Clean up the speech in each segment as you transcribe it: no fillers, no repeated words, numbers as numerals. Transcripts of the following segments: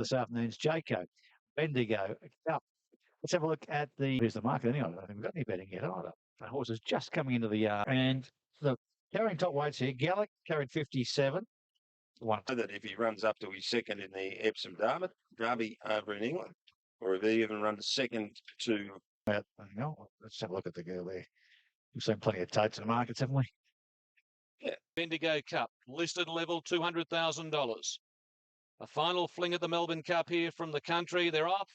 this afternoon's Jayco. Bendigo Cup. Let's have a look at here's the market anyway. I don't think we've got any betting yet either. The horse is just coming into the yard. And the carrying top weights here, Gallic carried 57. One. That if he runs up to his second in the Epsom Derby over in England, or if he even runs second to... Hang on, let's have a look at the girl there. We've seen plenty of totes in the markets, haven't we? Yeah. Bendigo Cup, listed level $200,000. A final fling at the Melbourne Cup here from the country. They're off.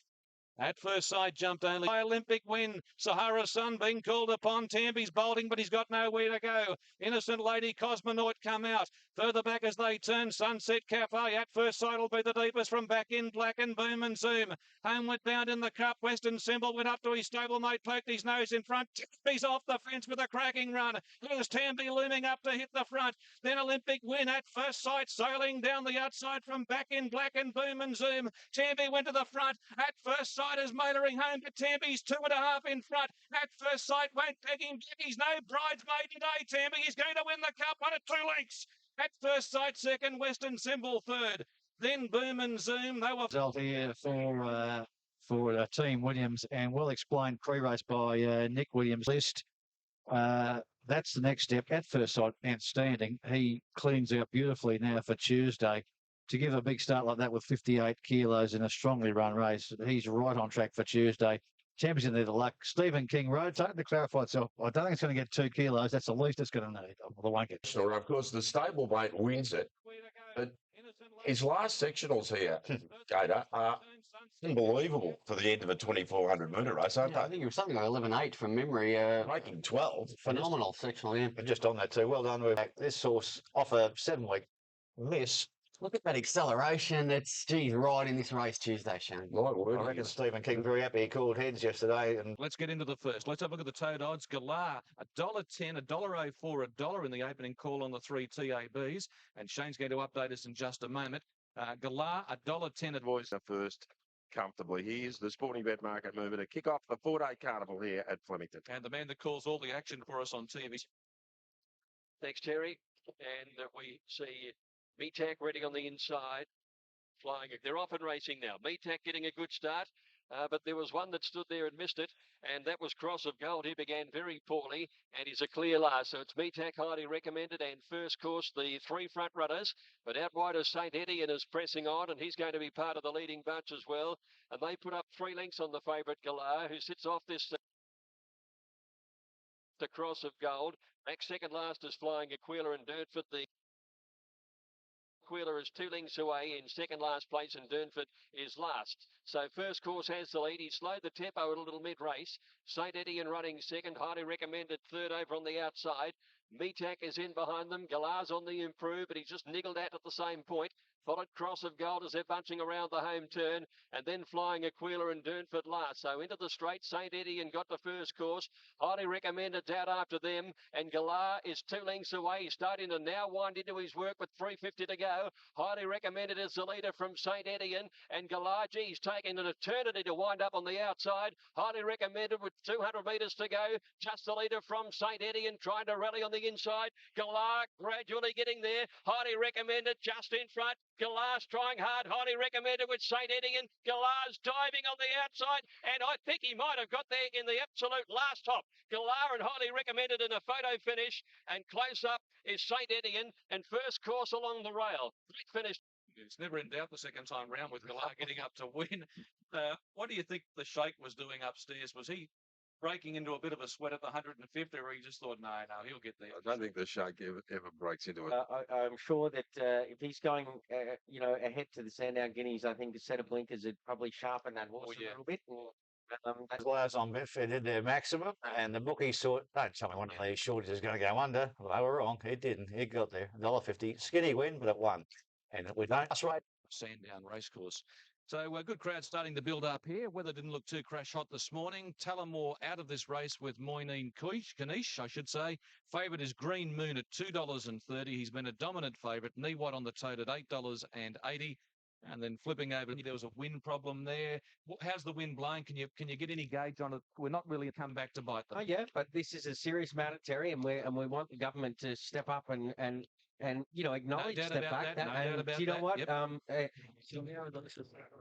At first sight, jumped only. Olympic win. Sahara Sun being called upon. Tamby's bolting, but he's got nowhere to go. Innocent Lady Cosmonaut come out. Further back as they turn, Sunset Cafe. At first sight will be the deepest from back in black and boom and zoom. Homeward bound in the cup. Western Symbol went up to his stablemate, poked his nose in front. He's off the fence with a cracking run. Here's Tamby looming up to hit the front. Then Olympic win at first sight, sailing down the outside from back in black and boom and zoom. Tamby went to the front. At first sight is motoring home, but Tamby's 2.5 in front. At first sight won't peg him back. He's no bridesmaid today, Tamby. He's going to win the cup 1 or 2 lengths. At first sight, second, Western Symbol third. Then Boom and Zoom. They were result here for Team Williams, and well explained pre-race by Nick Williams. List. That's the next step. At first sight, outstanding. He cleans out beautifully now for Tuesday. To give a big start like that with 58 kilos in a strongly run race, he's right on track for Tuesday. Champions in there, the luck. Stephen King Road, something to clarify itself. I don't think it's going to get 2 kilos. That's the least it's going to need. The won't get. Sure, of course, the stablemate wins it. But his last sectionals here, Gator, are unbelievable for the end of a 2,400 metre race, aren't they? I think it was something like 11.8 from memory. Making 12. Phenomenal sectional, yeah. Just on that too. Well done with this horse off a 7-week miss. Look at that acceleration. It's, geez, right in this race Tuesday, Shane. I reckon Stephen King very happy he called heads yesterday. And let's get into the first. Let's have a look at the tote odds. Galar, $1.10, $1.04, $1 in the opening call on the 3 TABs. And Shane's going to update us in just a moment. Galar, $1.10 at voice first comfortably. Here's the sporting bet market mover to kick off the 4-day carnival here at Flemington. And the man that calls all the action for us on TV. Thanks, Terry. And we see Metak ready on the inside, flying. They're off and racing now. Metak getting a good start, but there was one that stood there and missed it, and that was Cross of Gold. He began very poorly, and he's a clear last. So it's Metak highly recommended, and first course, the 3 front runners. But out wide is St. Etienne is pressing on, and he's going to be part of the leading bunch as well. And they put up 3 lengths on the favourite Galar, who sits off this... the Cross of Gold. Next second last is Flying Aquila and Durnford. The Aquila is 2 lengths away in second last place, and Durnford is last. So first course has the lead. He slowed the tempo a little mid-race. St. Etienne running second, highly recommended third over on the outside. Metak is in behind them. Galar's on the improve, but he's just niggled out at the same point. Followed Cross of Gold as they're bunching around the home turn, and then Flying Aquila and Durnford last. So into the straight, St. Etienne got the first course. Highly recommended out after them, and Galar is 2 lengths away. He's starting to now wind into his work with 3:50 to go. Highly recommended is the leader from St. Etienne, and Galar, he's taking an eternity to wind up on the outside. Highly recommended with 200 metres to go. Just the leader from St. Etienne trying to rally on the inside. Galar gradually getting there. Highly recommended just in front. Galar's trying hard, highly recommended with St. Etienne. Galar's diving on the outside, and I think he might have got there in the absolute last hop. Galar and highly recommended in a photo finish, and close up is St. Etienne, and first course along the rail. Great finish. It's never in doubt the second time round with Galar getting up to win. What do you think the Sheikh was doing upstairs? Was he breaking into a bit of a sweat at the 150, or he just thought, no, he'll get there? I don't think the Sheikh ever breaks into it. I'm sure that if he's going, ahead to the Sandown Guineas, I think a set of blinkers would probably sharpen that horse a little bit. Players on Betfair did their maximum, and the bookies thought, don't tell me one of these shorties is going to go under. Well, they were wrong. It didn't. It got there. $1.50. Skinny win, but it won. And we don't. That's right. Sandown racecourse. So a good crowd starting to build up here. Weather didn't look too crash hot this morning. Tullamore out of this race with Moyneen Kanish, I should say. Favourite is Green Moon at $2.30. He's been a dominant favourite. Knee-Watt on the tote at $8.80. And then flipping over, there was a wind problem there. How's the wind blowing? Can you get any gauge on it? We're not really come back to bite them. Oh yeah, but this is a serious matter, Terry, and we want the government to step up and and acknowledge doubt the about fact that, that, no doubt and about you know that, what? yep.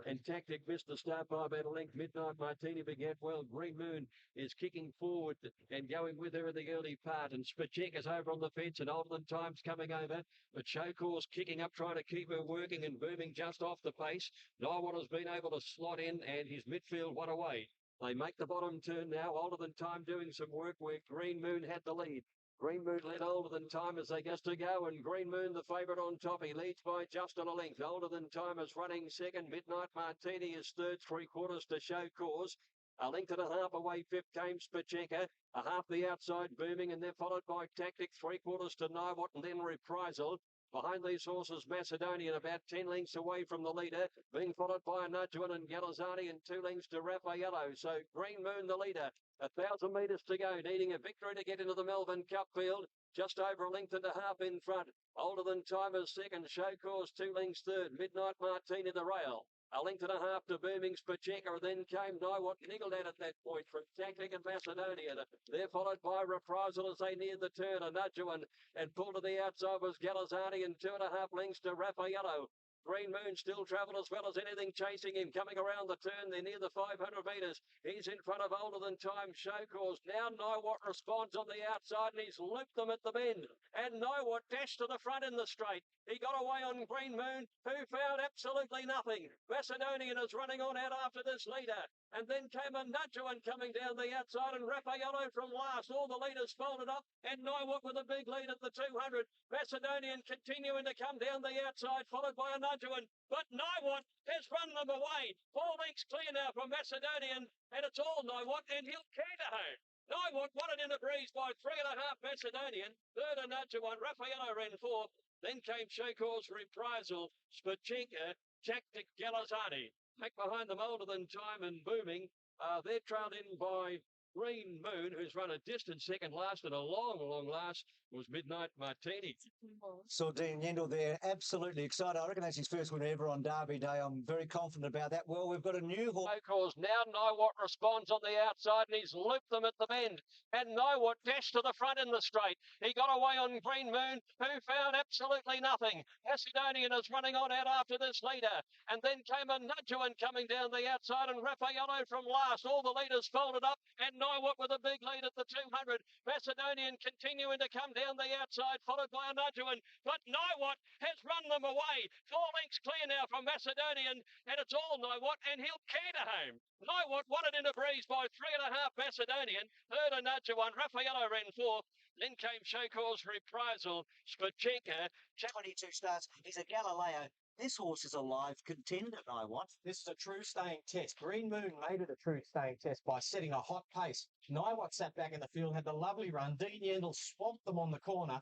And Tactic missed the start by about a length. Midnight Martini began well. Green Moon is kicking forward and going with her in the early part. And Spacek is over on the fence, and Olden Time's coming over. But Showcourse kicking up, trying to keep her working and booming just off the pace. Naiwan has been able to slot in, and his midfield one away. They make the bottom turn now. Older Than Time doing some work where Green Moon had the lead. Green Moon led Older Than Time as they get to go, and Green Moon the favourite on top. He leads by just on a length. Older Than Time is running second. Midnight Martini is third, 3/4 to Showcourse. A length and a half away, fifth came Spaceka. A half the outside booming, and they're followed by Tactic, 3/4 to Naiwat, and then Reprisal. Behind these horses, Macedonian about 10 lengths away from the leader, being followed by Najuan and Galizzani, and 2 lengths to Raffaello. So Green Moon the leader. 1,000 metres to go, needing a victory to get into the Melbourne Cup field. Just over a length and a half in front. Older Than Time is second. Showcourse 2 lengths third. Midnight Martini the rail. A length and a half to Booming Spaceka, then came Naiwat, niggled out at that point from Tactic and Macedonian. They're followed by Reprisal as they near the turn. Najuan and pulled to the outside was Galizzani, and 2.5 lengths to Raffaello. Green Moon still travelled as well as anything chasing him. Coming around the turn, they're near the 500 metres. He's in front of Older Than Time Showcourse. Now Naiwat responds on the outside, and he's looped them at the bend. And Naiwat dashed to the front in the straight. He got away on Green Moon, who found absolutely nothing. Macedonian is running on out after this leader. And then came a Najuan coming down the outside, and Raffaello from last. All the leaders folded up, and Naiwat with a big lead at the 200. Macedonian continuing to come down the outside, followed by a Najuan. But Naiwat has run them away. 4 lengths clear now from Macedonian, and it's all Naiwat, and he'll canter home. Naiwat won it in a breeze by 3.5 Macedonian. Third a Najuan. Raffaello ran fourth. Then came Showcourse Reprisal, Spaceka, Tactic, Galizzani. Back behind them, Older Than Time and Booming. They're trailed in by Green Moon, who's run a distant second last, and a long, long last was Midnight Martini. Saw Dean Yendall there, absolutely excited. I reckon that's his first win ever on Derby Day. I'm very confident about that. Well, we've got a new horse. Showcourse now. Naiwat responds on the outside, and he's looped them at the bend. And Naiwat dashed to the front in the straight. He got away on Green Moon, who found absolutely nothing. Macedonian is running on out after this leader. And then came a Najuan coming down the outside, and Raffaello from last. All the leaders folded up, and Naiwat with a big lead at the 200. Macedonian continuing to come down the outside, followed by a Najuan. But Naiwat has run them away. 4 lengths clear now from Macedonian, and it's all Naiwat, and he'll canter home. Naiwat won it in a breeze by 3.5 Macedonian. Third a Najuan. Raffaello ran fourth. Then came Showcourse Reprisal, Spaceka. 22 starts. He's a Galileo. This horse is a live contender, Naiwat. This is a true staying test. Green Moon made it a true staying test by setting a hot pace. Naiwat sat back in the field, had the lovely run. Dean Yendall swamped them on the corner,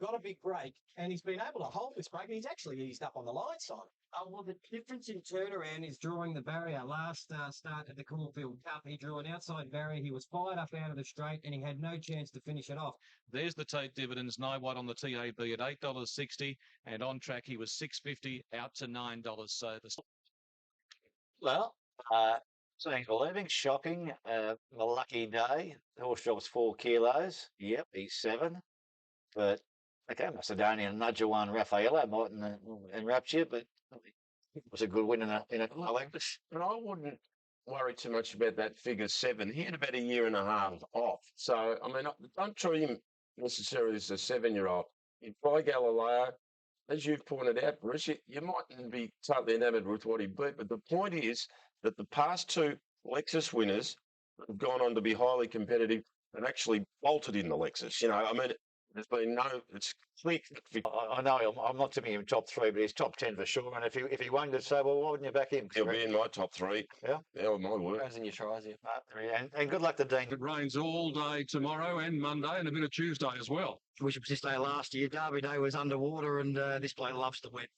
got a big break, and he's been able to hold this break, and he's actually eased up on the line side. Well, the difference in turnaround is drawing the barrier. Last start at the Caulfield Cup, he drew an outside barrier. He was fired up out of the straight, and he had no chance to finish it off. There's the Tate dividends. Naiwat on the TAB at $8.60, and on track he was $6.50 out to $9. So Well, seems believing, shocking. A lucky day. The horse drops 4 kilos. Yep, he's 7. But okay, Macedonian Najuan Raffaello might enrapture you, but it was a good win in a like this. And I wouldn't worry too much about that figure 7. He had about a year and a half off. So, I mean, don't treat him necessarily as a 7-year-old. You try Galileo, as you've pointed out, Bruce, you mightn't be totally enamoured with what he beat, but the point is that the past 2 Lexus winners have gone on to be highly competitive and actually bolted in the Lexus. You know, I mean, there's been it's clear. I know I'm not tipping him top 3, but he's top 10 for sure. And if he won, you'd say, well, why wouldn't you back him? He'll be in my top 3. Yeah? Yeah, my word. Goes in your tries here. And good luck to Dean. It rains all day tomorrow and Monday and a bit of Tuesday as well. Which was this day last year. Derby Day was underwater, and this bloke loves the wet.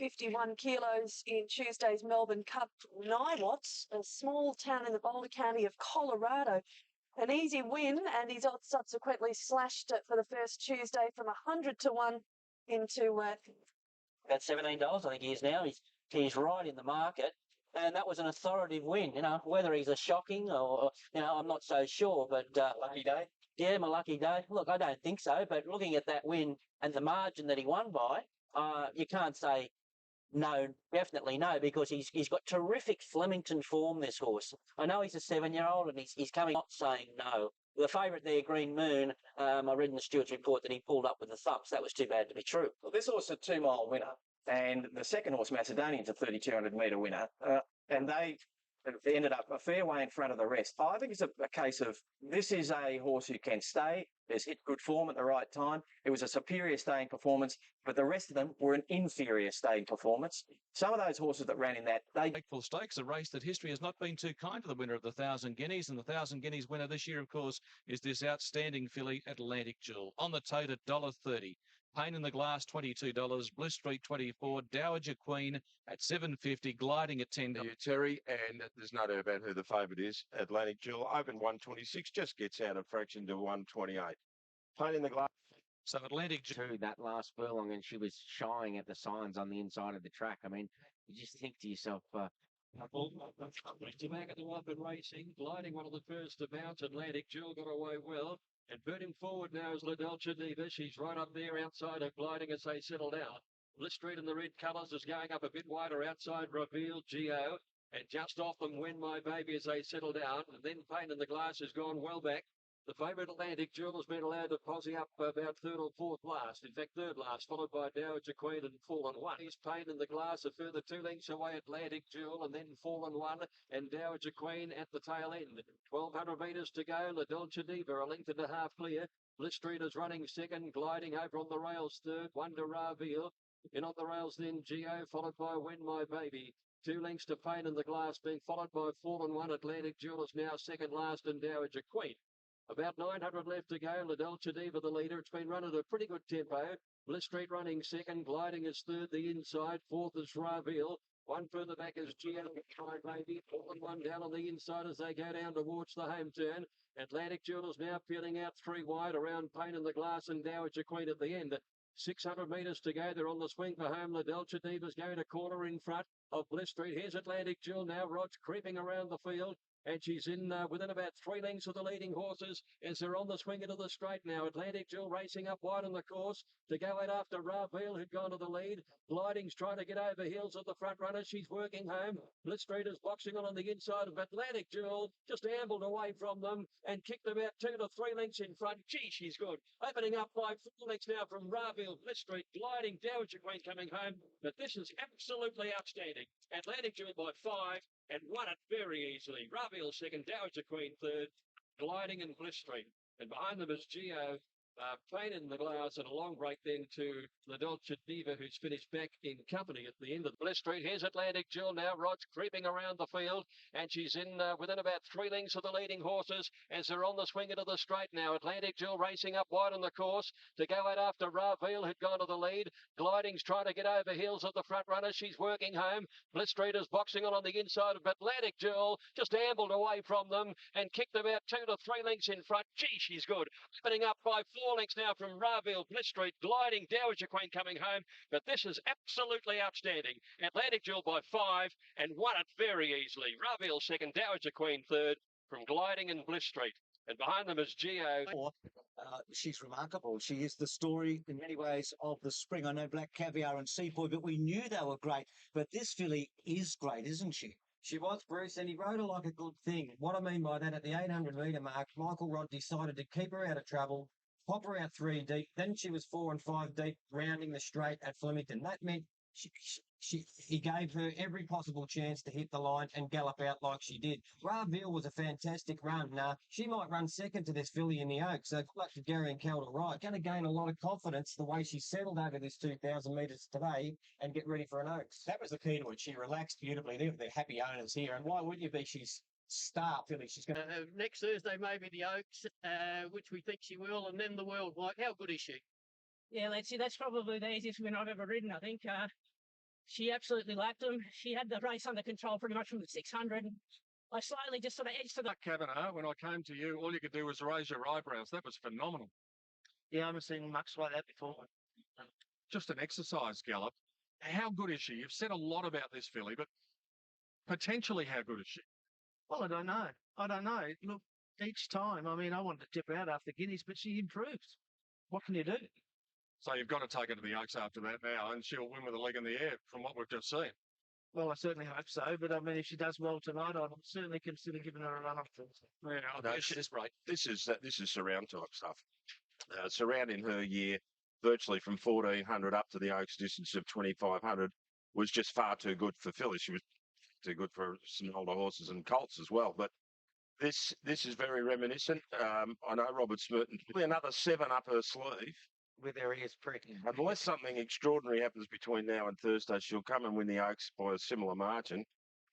51 kilos in Tuesday's Melbourne Cup. Naiwat, a small town in the Boulder County of Colorado. An easy win, and his odds subsequently slashed it for the first Tuesday from 100 to 1 into about $17, I think he is now. He's right in the market, and that was an authoritative win. You know, whether he's a shocking or I'm not so sure, but lucky day. Yeah, my lucky day. Look, I don't think so, but looking at that win and the margin that he won by, you can't say no, definitely no, because he's got terrific Flemington form, this horse. I know he's a 7-year-old and he's coming, not saying no. The favourite there, Green Moon, I read in the steward's report that he pulled up with the thumps. That was too bad to be true. Well, this horse is a 2-mile winner, and the second horse, Macedonian's a 3,200-metre winner, and they ended up a fair way in front of the rest. I think it's a case of this is a horse who can stay. There's hit good form at the right time. It was a superior staying performance, but the rest of them were an inferior staying performance. Some of those horses that ran in that, Eiffel Stakes, a race that history has not been too kind to the winner of the 1,000 Guineas, and the 1,000 Guineas winner this year, of course, is this outstanding filly, Atlantic Jewel. On the tote at $1.30. Pain in the Glass, $22. Bliss Street, $24. Dowager Queen at $7.50. Gliding at $10. Terry, and there's no doubt about who the favourite is. Atlantic Jewel, open 126, just gets out of fraction to 128. Pain in the Glass. So Atlantic Jewel. To that last furlong, and she was shying at the signs on the inside of the track. I mean, you just think to yourself, Back at the open racing, gliding one of the first to bounce. Atlantic Jewel got away well. And burning forward now is La Dolce Diva. She's right up there outside of gliding as they settle down. Bliss Street in the red colours is going up a bit wider outside Reveal Geo. And just off them When My Baby as they settle down. And then Pain in the Glass has gone well back. The favourite Atlantic Jewel has been allowed to posse up about third or fourth last. In fact, third last, followed by Dowager Queen and Fallen One. He's Pain in the Glass, a further 2 lengths away, Atlantic Jewel, and then Fallen One and Dowager Queen at the tail end. 1,200 metres to go. La Dolce Diva, a length and a half clear. Bliss Street is running second, gliding over on the rails third. Wonder Ravel. In on the rails then Geo, followed by When My Baby. 2 lengths to Pain in the Glass, being followed by Fallen One. Atlantic Jewel is now second last, and Dowager Queen. About 900 left to go. La Dolce Diva, the leader. It's been run at a pretty good tempo. Bliss Street running second. Gliding is third, the inside. Fourth is Ravel. One further back is Geo. Baby. One down on the inside as they go down towards the home turn. Atlantic Jewel is now peeling out 3 wide around Pain in the Glass and Dowager Queen at the end. 600 metres to go. They're on the swing for home. La Dolce Diva's going to corner in front of Bliss Street. Here's Atlantic Jewel now. Rod's creeping around the field. And she's in within about 3 lengths of the leading horses as they're on the swing into the straight now. Atlantic Jewel racing up wide on the course to go out after Ravel, who'd gone to the lead. Gliding's trying to get over heels of the front runner. She's working home. Bliss Street is boxing on the inside of Atlantic Jewel. Just ambled away from them and kicked about 2 to 3 lengths in front. Gee, she's good. Opening up by 4 lengths now from Ravel. Bliss Street gliding. Dowager Queen coming home. But this is absolutely outstanding. Atlantic Jewel by 5. And won it very easily. Ravel second, Dowager Queen third, gliding in Bliss Street. And behind them is Geo, Pain in the Glass, and a long break then to La Dolce Diva, who's finished back in company at the end of Bliss Street. Here's Atlantic Jewel now. Rod's creeping around the field, and she's in within about 3 lengths of the leading horses as they're on the swing into the straight now. Atlantic Jewel racing up wide on the course to go out after Ravel, who'd gone to the lead. Gliding's trying to get over heels of the front runner. She's working home. Bliss Street is boxing on the inside of Atlantic Jewel. Just ambled away from them and kicked about 2 to 3 lengths in front. Gee, she's good. Opening up by 4 lengths now from Ravel. Bliss Street gliding. Dowager Queen coming home. But this is absolutely outstanding. Atlantic Jewel by 5 and won it very easily. Ravel second, Dowager Queen third from gliding in Bliss Street. And behind them is Geo. She's remarkable. She is the story in many ways of the spring. I know Black Caviar and Sepoy, but we knew they were great. But this filly is great, isn't she? She was, Bruce, and he rode her like a good thing. What I mean by that, at the 800 metre mark, Michael Rod decided to keep her out of trouble, pop her out 3 deep. Then she was 4 and 5 deep, rounding the straight at Flemington. That meant he gave her every possible chance to hit the line and gallop out like she did. Ravel was a fantastic run. She might run second to this filly in the Oaks, so good luck to Gary and Kel to ride. Going to gain a lot of confidence the way she settled over this 2,000 metres today and get ready for an Oaks. That was the key to it. She relaxed beautifully. They're happy owners here. And why wouldn't you be? She's star filly. She's going to... next Thursday, maybe the Oaks, which we think she will, and then the World White. How good is she? Yeah, that's probably the easiest win I've ever ridden, I think. She absolutely lapped them. She had the race under control pretty much from the 600. I slightly just sort of edged to the... Cavanagh, when I came to you, all you could do was raise your eyebrows. That was phenomenal. Yeah, I haven't seen much like that before. Just an exercise gallop. How good is she? You've said a lot about this filly, but potentially how good is she? Well, I don't know. Look, each time. I mean, I wanted to tip her out after Guineas, but she improved. What can you do? So you've got to take her to the Oaks after that now, and she'll win with a leg in the air from what we've just seen. Well, I certainly hope so. But I mean, if she does well tonight, I'd certainly consider giving her a run up. Yeah, No, this is surround type stuff. Surrounding her year, virtually from 1400 up to the Oaks distance of 2500, was just far too good for fillies. She was too good for some older horses and colts as well. But this is very reminiscent. I know Robert Smerton, probably another 7 up her sleeve. With her ears pricked. Unless something extraordinary happens between now and Thursday, she'll come and win the Oaks by a similar margin.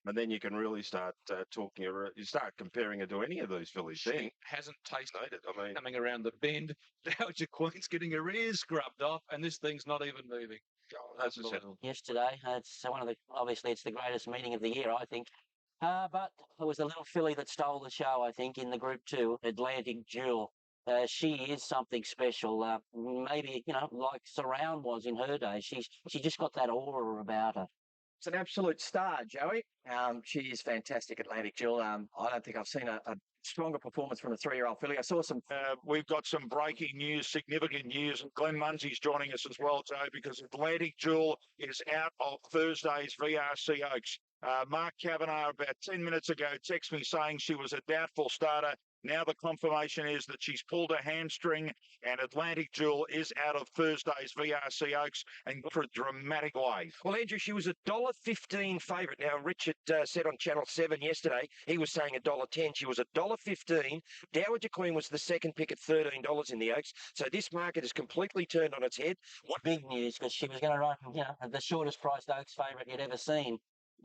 And then you can really start talking her. You start comparing her to any of these fillies. Then Hasn't tasted it. I mean, coming around the bend. Dowager Queen's getting her ears scrubbed off, and this thing's not even moving. as I said, Yesterday, it's one of the obviously it's the greatest meeting of the year, I think. But it was a little filly that stole the show, I think, in the Group 2, Atlantic Jewel. She is something special. Maybe like Surround was in her day. She just got that aura about her. It's an absolute star, Joey. She is fantastic, Atlantic Jewel. I don't think I've seen a stronger performance from a 3-year-old filly. I saw some. We've got some breaking news, significant news, and Glenn Munsey's joining us as well, Joe, because Atlantic Jewel is out of Thursday's VRC Oaks. Mark Caviar about 10 minutes ago texted me saying she was a doubtful starter. Now the confirmation is that she's pulled a hamstring, and Atlantic Jewel is out of Thursday's VRC Oaks and for a dramatic way. Well, Andrew, she was $1.15 favourite. Now, Richard said on Channel 7 yesterday, he was saying $1.10. She was $1.15. Dowager Queen was the second pick at $13 in the Oaks. So this market is completely turned on its head. What big news, because she was going to run, the shortest priced Oaks favourite you'd ever seen.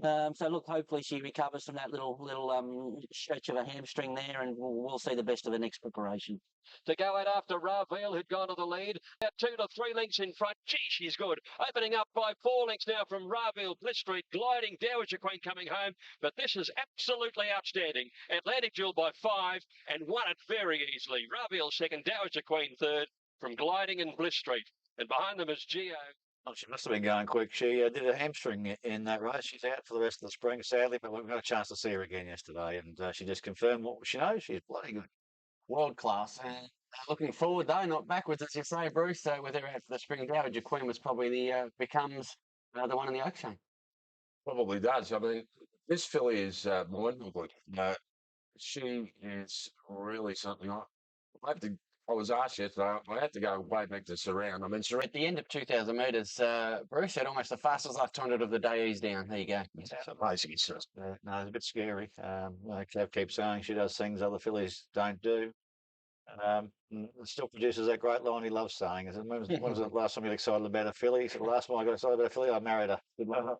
So look, hopefully she recovers from that little stretch of a hamstring there, and we'll see the best of the next preparation. To go out after Ravel, who'd gone to the lead. About 2 to 3 lengths in front. Gee, she's good. Opening up by 4 lengths now from Ravel, Bliss Street, gliding. Dowager Queen coming home. But this is absolutely outstanding. Atlantic Jewel by 5 and won it very easily. Ravel second, Dowager Queen third from gliding and Bliss Street. And behind them is Geo. Oh, she must have been going quick. She did a hamstring in that race. She's out for the rest of the spring, sadly, but we've got a chance to see her again yesterday, and she just confirmed what she knows. She's bloody good. World class. Looking forward though, not backwards, as you say, Bruce. With her out for the spring, Dowager Queen was probably becomes the one in the Oaks show. probably does. I mean, this filly is mind-boggling. She is really something. I was asked yesterday, I had to go way back to Surround. I mean, At the end of 2,000 metres, Bruce said almost the fastest left 200 of the day he's down. There you go. It's amazing. It's just, No, it's a bit scary. Like Kev keeps saying, she does things other fillies don't do. And still produces that great line he loves saying. When was the last time you got excited about a filly? He said, the last time I got excited about a filly, I married her.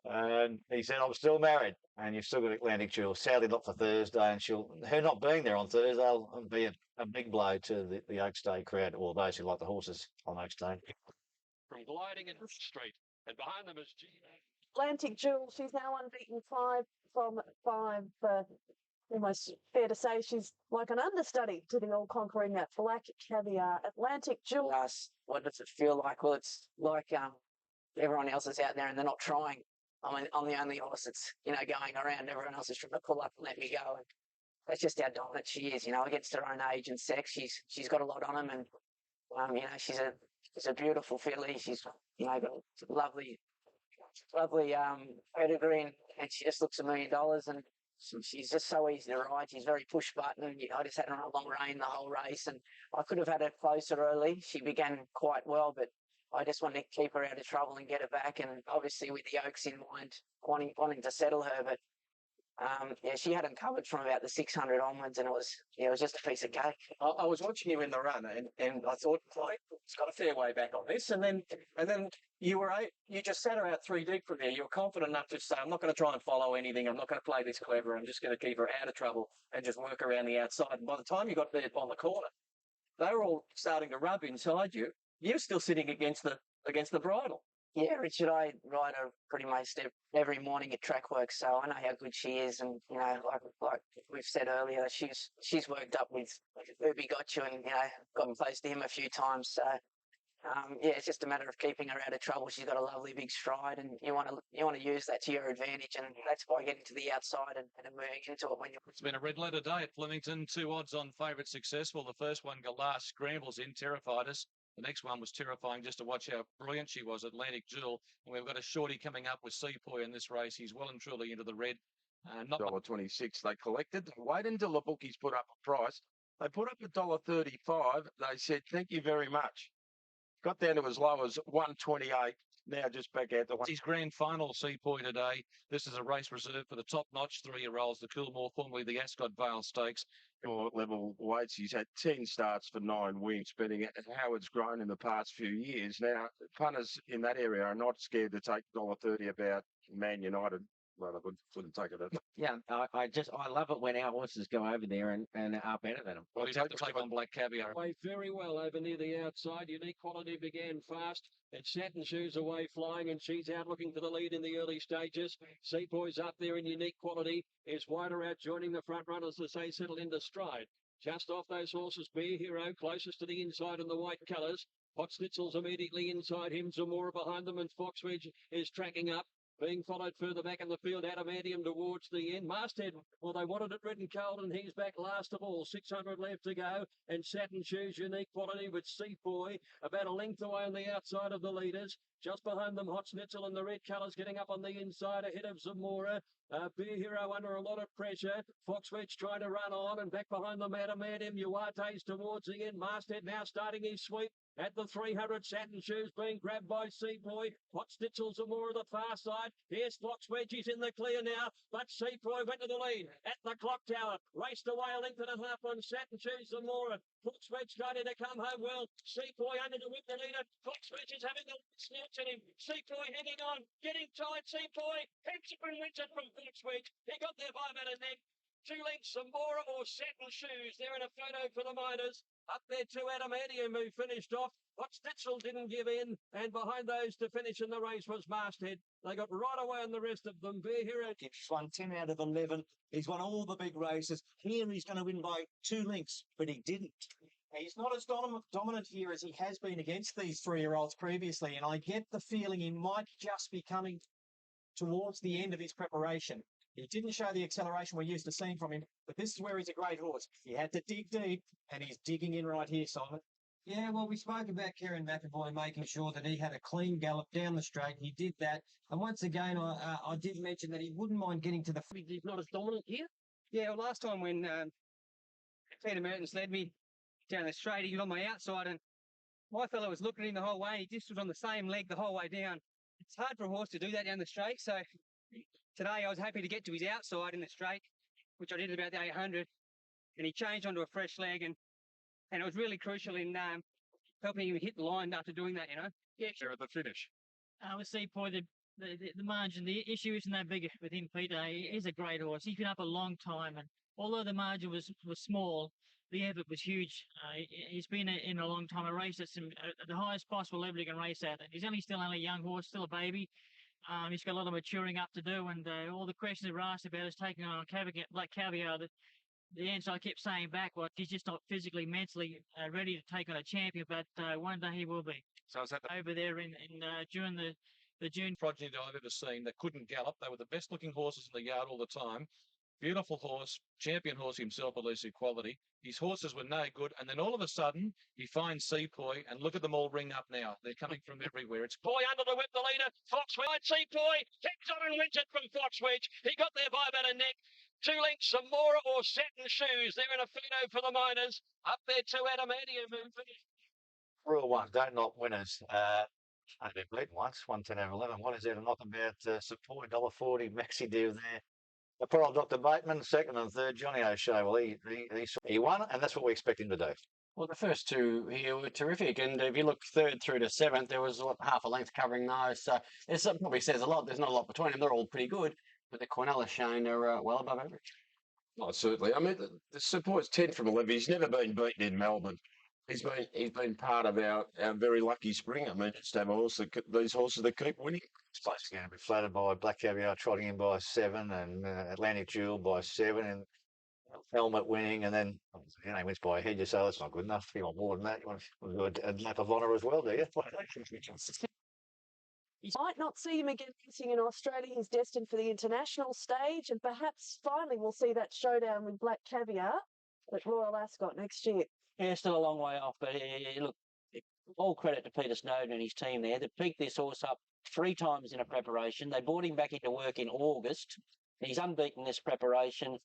And he said, I'm still married. And you've still got Atlantic Jewel. Sadly, not for Thursday. And her not being there on Thursday will be a big blow to the Oaks Day crowd, or those who like the horses on Oaks Day. From gliding and Street. And behind them is Geo. Atlantic Jewel, she's now unbeaten 5 from 5. Almost fair to say she's like an understudy to the all-conquering that Black Caviar. Atlantic Jewel. What does it feel like? Well, it's like everyone else is out there and they're not trying. I mean, I'm the only horse that's, going around. Everyone else is trying to pull up and let me go. And that's just how dominant she is, against her own age and sex. She's got a lot on him, and she's a beautiful filly. She's got a lovely pedigree, and she just looks $1 million. And she's just so easy to ride. She's very push button. I just had her on a long rein the whole race, and I could have had her closer early. She began quite well, but I just wanted to keep her out of trouble and get her back. And obviously with the Oaks in mind, wanting to settle her, but she hadn't covered from about the 600 onwards, and it was just a piece of cake. I was watching you in the run, and I thought, it's got a fair way back on this. And then you just sat her out 3 deep from there. You were confident enough to say, I'm not going to try and follow anything. I'm not going to play this clever. I'm just going to keep her out of trouble and just work around the outside. And by the time you got there on the corner, they were all starting to rub inside you. You're still sitting against the bridle. Yeah, Richard, I ride her pretty much every morning at track work, so I know how good she is. And like we've said earlier, she's worked up with Ubi Gotcha and gotten close to him a few times. So Yeah, it's just a matter of keeping her out of trouble. She's got a lovely big stride, and you want to use that to your advantage, and that's by getting to the outside and moving into it when you. It's been a red letter day at Flemington. 2 odds on favourite successful. The first one, Galas, scrambles in, terrified us. The next one was terrifying just to watch how brilliant she was, Atlantic Jewel. And we've got a shorty coming up with Sepoy in this race. He's well and truly into the red. Not $1.26 they collected. They waited until the bookies put up a price. They put up $1.35. They said, thank you very much. Got down to as low as 128. Now just back out to his grand final, Sepoy, today. This is a race reserved for the top-notch 3-year-olds, the Kilmore, formerly the Ascot Vale Stakes. Level weights. He's had 10 starts for 9 wins, but how it's grown in the past few years. Now, punters in that area are not scared to take $1.30 about Man United. Well, I wouldn't take it. Yeah, I love it when our horses go over there and are better than them. Well, he'd have to take on Black Caviar. Way very well over near the outside. Unique Quality began fast. And Satin Shoes away flying, and she's out looking for the lead in the early stages. Sepoy's up there in Unique Quality. Is wider out joining the front runners as they settle into stride. Just off those horses, Beer Hero closest to the inside in the white colours. Hot Schnitzel's immediately inside him. Zamora behind them, and Foxwedge is tracking up. Being followed further back in the field, Adamantium towards the end. Masthead, well, they wanted it red and cold, and he's back last of all. 600 left to go, and Satin Shoes, Unique Quality with Sepoy, about a length away on the outside of the leaders. Just behind them, Hot Schnitzel in the red colours getting up on the inside ahead of Zamora. Beer Hero under a lot of pressure. Foxwedge trying to run on, and back behind them, Adamantium. Uate's towards the end. Masthead now starting his sweep. At the 300, Satin Shoes being grabbed by Sepoy. Hot Schnitzel's more of the far side. Here's Foxwedge, he's in the clear now, but Sepoy went to the lead. At the clock tower, raced away a length and a half on Satin Shoes Zamora. Foxwedge starting to come home well. Sepoy under the whip, the leader. Foxwedge is having a snatch at him. Sepoy hanging on, getting tight. Sepoy heads up and wins it from Foxwedge. He got there by about a neck. 2 lengths, Zamora or Satin Shoes. They're in a photo for the miners. Up there to Adamantium, who finished off. Hot Schnitzel didn't give in, and behind those to finish in the race was Masthead. They got right away on the rest of them. Beer Hero. He's won 10 out of 11. He's won all the big races. Here he's going to win by 2 lengths, but he didn't. He's not as dominant here as he has been against these 3-year-olds previously, and I get the feeling he might just be coming towards the end of his preparation. He didn't show the acceleration we're used to seeing from him, but this is where he's a great horse. He had to dig deep, and he's digging in right here, Simon. Yeah, well, we spoke about Kieran McAvoy making sure that he had a clean gallop down the straight. He did that. And once again, I did mention that he wouldn't mind getting to the... He's not as dominant here. Yeah, well, last time when Peter Mertens led me down the straight, he was on my outside, and my fellow was looking at him the whole way. He just was on the same leg the whole way down. It's hard for a horse to do that down the straight, so... Today I was happy to get to his outside in the straight, which I did at about the 800, and he changed onto a fresh leg, and it was really crucial in helping him hit the line after doing that, you know. Yeah, sure, at the finish. With Sepoy, the margin, the issue isn't that big with him, Peter. He's a great horse. He's been up a long time, and although the margin was small, the effort was huge. He's been in a long time, a race at the highest possible level he can race at. He's still only a young horse, still a baby. He's got a lot of maturing up to do, and all the questions that were asked about is taking on Black Caviar. The answer I kept saying back was he's just not physically, mentally ready to take on a champion, but one day he will be. So is that over there in during the June progeny that I've ever seen that couldn't gallop? They were the best looking horses in the yard all the time. Beautiful horse, champion horse himself, at least quality. His horses were no good, and then all of a sudden he finds Sepoy, and look at them all ring up now. They're coming from everywhere. It's Boy under the whip, the leader. Foxwedge, Sepoy, heads on and wins it from Foxwedge. He got there by about a neck. 2 lengths, Zamora or Satin Shoes. They're in a photo for the miners. Up there to Adamantium. Rule 1, don't knock winners. I've been beaten once, 110 over 11. What is there to knock about Sepoy, $1.40, Maxi deal there? The poor old Dr. Bateman, second and third, Johnny O'Shea. Well, he won, and that's what we expect him to do. Well, the first two here were terrific, and if you look 3rd through to 7th, there was half a length covering those. So it probably says a lot. There's not a lot between them. They're all pretty good, but the Cornell Shane are well above average. Oh, certainly. I mean, the Sepoy's 10 from 11. He's never been beaten in Melbourne. He's been part of our very lucky spring. I mean, just to have these horses that keep winning. This place is going to be flattered by Black Caviar trotting in by 7 and Atlantic Jewel by 7. And helmet winning, and then wins by a head. You say that's not good enough. You want more than that. You want to do a lap of honour as well, do you? You might not see him again racing in Australia. He's destined for the international stage, and perhaps finally we'll see that showdown with Black Caviar at Royal Ascot next year. Yeah, still a long way off, but look, all credit to Peter Snowden and his team there. They picked this horse up 3 times in a preparation. They brought him back into work in August. He's unbeaten this preparation.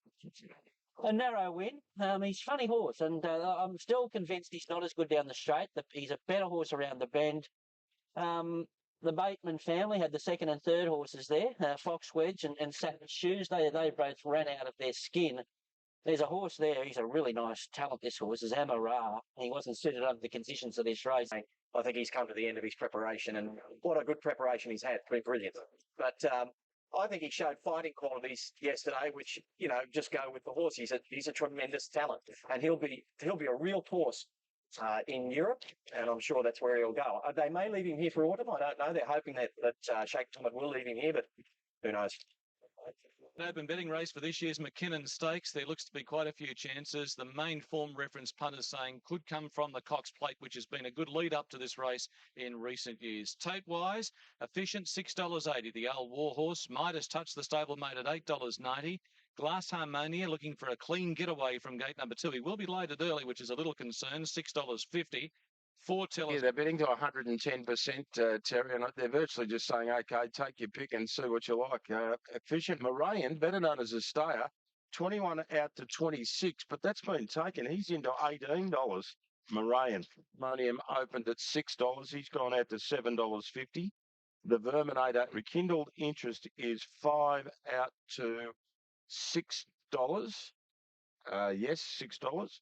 A narrow win. He's a funny horse, and I'm still convinced he's not as good down the straight. He's a better horse around the bend. The Bateman family had the second and third horses there, Fox Wedge and Satin Shoes. They both ran out of their skin. There's a horse there. He's a really nice talent, this horse, is Amara. He wasn't suited under the conditions of this race. I think he's come to the end of his preparation, and what a good preparation he's had. Brilliant. But I think he showed fighting qualities yesterday, which, just go with the horse. He's a tremendous talent, and he'll be a real force in Europe, and I'm sure that's where he'll go. They may leave him here for autumn. I don't know. They're hoping that Sheikh Thomas will leave him here, but who knows? An open betting race for this year's McKinnon Stakes. There looks to be quite a few chances. The main form reference punters saying could come from the Cox Plate, which has been a good lead up to this race in recent years. Tote-wise, efficient $6.80. The old war horse Midas Touch, the stablemate at $8.90. Glass Harmonia looking for a clean getaway from gate number 2. He will be loaded early, which is a little concern, $6.50. 4 tellers. Yeah, they're betting to 110%, Terry, and they're virtually just saying, okay, take your pick and see what you like. Efficient Moraine, better known as a stayer, 21 out to 26, but that's been taken. He's into $18. Moraine. Monium opened at $6. He's gone out to $7.50. The Verminator rekindled interest is 5 out to $6. Yes, $6.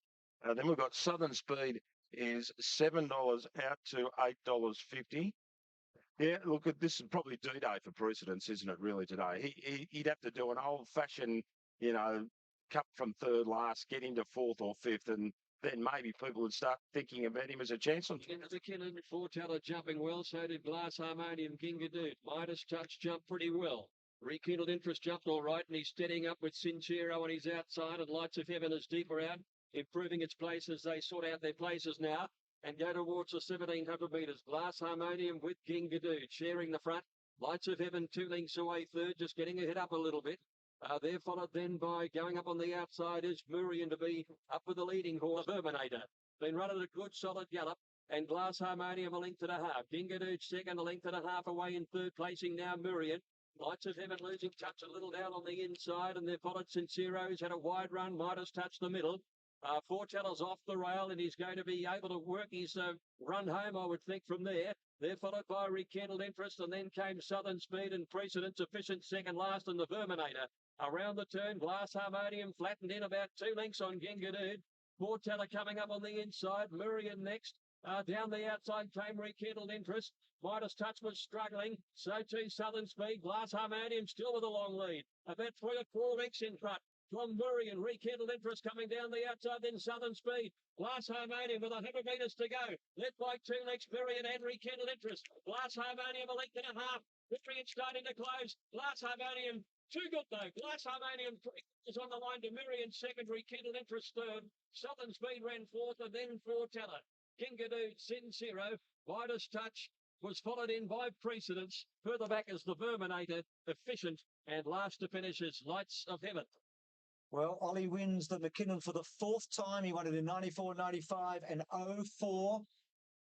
Then we've got Southern Speed is $7 out to $8.50. Yeah, look, this is probably D-Day for precedence, isn't it, really, today? He'd have to do an old-fashioned, cup from third last, get into fourth or fifth, and then maybe people would start thinking about him as a chance. McKinnon, Foreteller jumping well, so did Glass Harmonium, Gingadoot. Midas Touch jumped pretty well. Rekindled Interest jumped all right, and he's steadying up with Sincero on his outside, and Lights of Heaven is deeper out, improving its place as they sort out their places now and go towards the 1,700 metres. Glass Harmonium with Gingadoot sharing the front. Lights of Heaven 2 lengths away third, just getting ahead up a little bit. They're followed then by going up on the outside is Murian to be up with the leading horse, Terminator. Been running a good solid gallop, and Glass Harmonium a length and a half. Gingadoot second, a length and a half away in third, placing now Murian. Lights of Heaven losing touch a little down on the inside, and they're followed Sincero, who's had a wide run. Midas Touch the middle. Foreteller's off the rail, and he's going to be able to work his run home, I would think, from there. They're followed by Rekindled Interest, and then came Southern Speed and Precedence, Efficient second last, and the Verminator. Around the turn, Glass Harmonium flattened in about 2 lengths on Gingadood. Foreteller coming up on the inside, Murian next. Down the outside came Rekindled Interest. Midas Touch was struggling. So too Southern Speed. Glass Harmonium still with a long lead. About 3 or 4 lengths in front. From Murian, Rekindled Interest coming down the outside, then Southern Speed. Glass Harmonium with 100 metres to go. Led by 2 lengths, Murian and Rekindled Interest. Glass Harmonium a length and a half. Victory starting to close. Glass Harmonium, too good though. Glass Harmonium is on the line to Murian second, Rekindled Interest third. Southern Speed ran fourth, and then Foreteller. Gingadood, Sincero, Midas Touch was followed in by Precedence. Further back is the Verminator, Efficient, and last to finish is Lights of Heaven. Well, Ollie wins the McKinnon for the 4th time. He won it in 94, 95 and 04.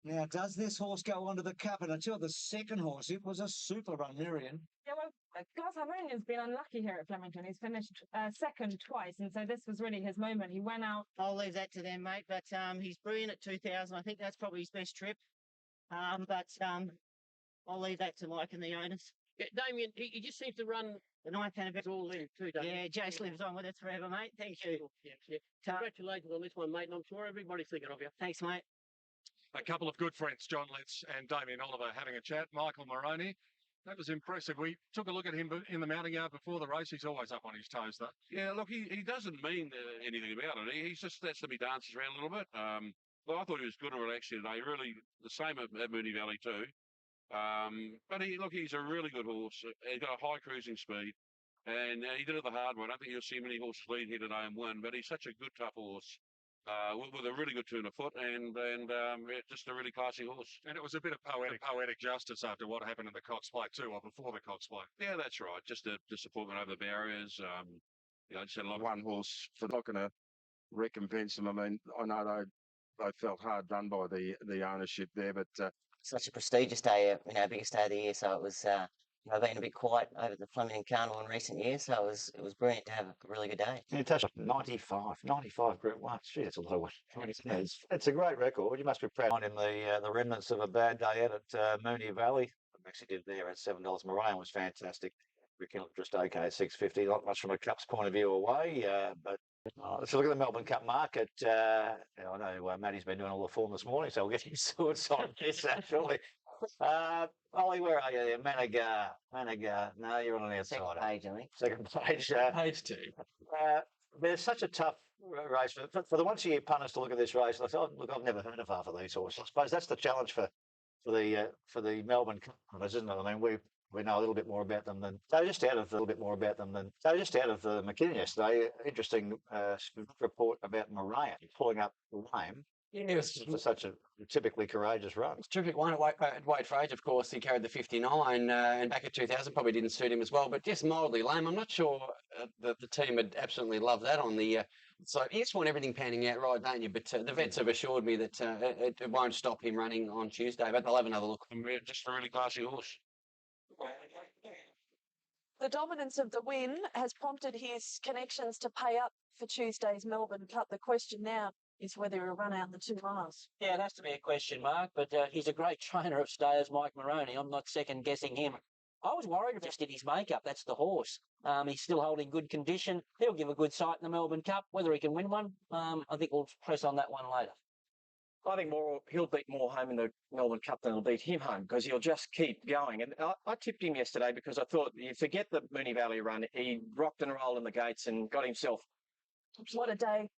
Now, does this horse go onto the Cup? And until the second horse, it was a super run, Miriam. Yeah, well, Glass Harmonium's been unlucky here at Flemington. He's finished second twice, and so this was really his moment. He went out. I'll leave that to them, mate, but he's brilliant at 2,000. I think that's probably his best trip. But I'll leave that to Mike and the owners. Yeah, Damien, he just seems to run. The 9th anniversary all in too, doesn't he? Yeah, Jace lives on with us forever, mate. Thank you. Yeah. Congratulations on this one, mate, and I'm sure everybody's thinking of you. Thanks, mate. A couple of good friends, John Letts and Damien Oliver, having a chat. Michael Moroney, that was impressive. We took a look at him in the mounting yard before the race. He's always up on his toes, though. Yeah, look, he doesn't mean anything about it. He's just lets me dances around a little bit. Well, I thought he was good and relaxed today. Really, the same at Moonee Valley too. But he's a really good horse. He's got a high cruising speed. And he did it the hard way. I don't think you'll see many horses lead here today and win, but he's such a good, tough horse. With a really good turn of foot and just a really classy horse. And it was a bit of poetic justice after what happened in the Cox Plate too, or before the Cox Plate. Yeah, that's right. Just a disappointment over the barriers. Just had a lot. One horse for not going to recompense them. I mean, I know they felt hard done by the ownership there, but Such a prestigious day, biggest day of the year. So it was, been a bit quiet over the Flemington Carnival in recent years. So it was brilliant to have a really good day. You touched 95 Group 1. Gee, it's a lot of work. It's a great record. You must be proud in the remnants of a bad day out at Moonee Valley. I actually did there at $7. Moraine was fantastic. McKinnon just okay at 650. Not much from a Cup's point of view away, but let's look at the Melbourne Cup market. I know Matty's been doing all the form this morning, so we'll get his thoughts on this actually. Ollie, where are you there? Managa. No, you're on the outside. Second page, I think. Second page. Page 2. There's such a tough race for the once-a-year punters to look at this race. I thought, look, I've never heard of half of these horses. I suppose that's the challenge for the Melbourne Cup, isn't it? I mean, we know a little bit more about them than just out of the McKinnon yesterday. Interesting report about Moraine pulling up lame. Yeah, it was for such a typically courageous run. It's a terrific one at weight for age, of course. He carried the 59 and back at 2000 probably didn't suit him as well, but just mildly lame. I'm not sure that the team would absolutely love that on the so you just want everything panning out right, don't you? But the vets have assured me that it won't stop him running on Tuesday, but they'll have another look. Just a really classy horse. The dominance of the win has prompted his connections to pay up for Tuesday's Melbourne Cup. The question now is whether he'll run out the 2 miles. Yeah, it has to be a question mark, but he's a great trainer of stayers, Mike Moroney. I'm not second-guessing him. I was worried just in his makeup. That's the horse. He's still holding good condition. He'll give a good sight in the Melbourne Cup. Whether he can win one, I think we'll press on that one later. I think he'll beat more home in the Melbourne Cup than he'll beat him home because he'll just keep going. And I tipped him yesterday because I thought, you forget the Moonee Valley run, he rocked and rolled in the gates and got himself. What a day.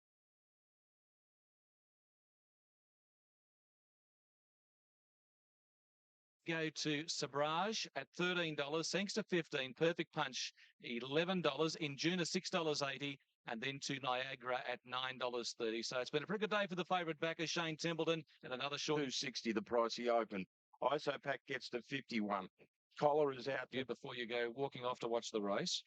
Go to Sabrage at $13, thanks to 15, Perfect Punch $11, in June $6.80, and then to Niagara at $9.30. So it's been a pretty good day for the favourite backer, Shane Templeton, and another short. 260 the price he opened. Isopack gets to 51. Collar is out there before you go walking off to watch the race.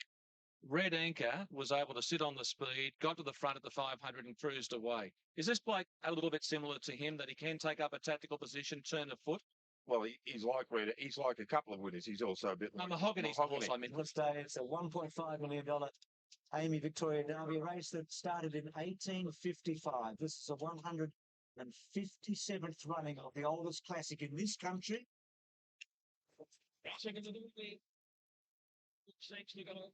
Red Anchor was able to sit on the speed, got to the front at the 500 and cruised away. Is this bloke a little bit similar to him, that he can take up a tactical position, turn a foot? Well, he's like Red. He's like a couple of winners. He's also a bit like Mahogany's the horse, I mean. This day, it's a $1.5 million Amy Victoria Derby race that started in 1855. This is a 157th running of the oldest classic in this country. Second to the lead. Six, you're going to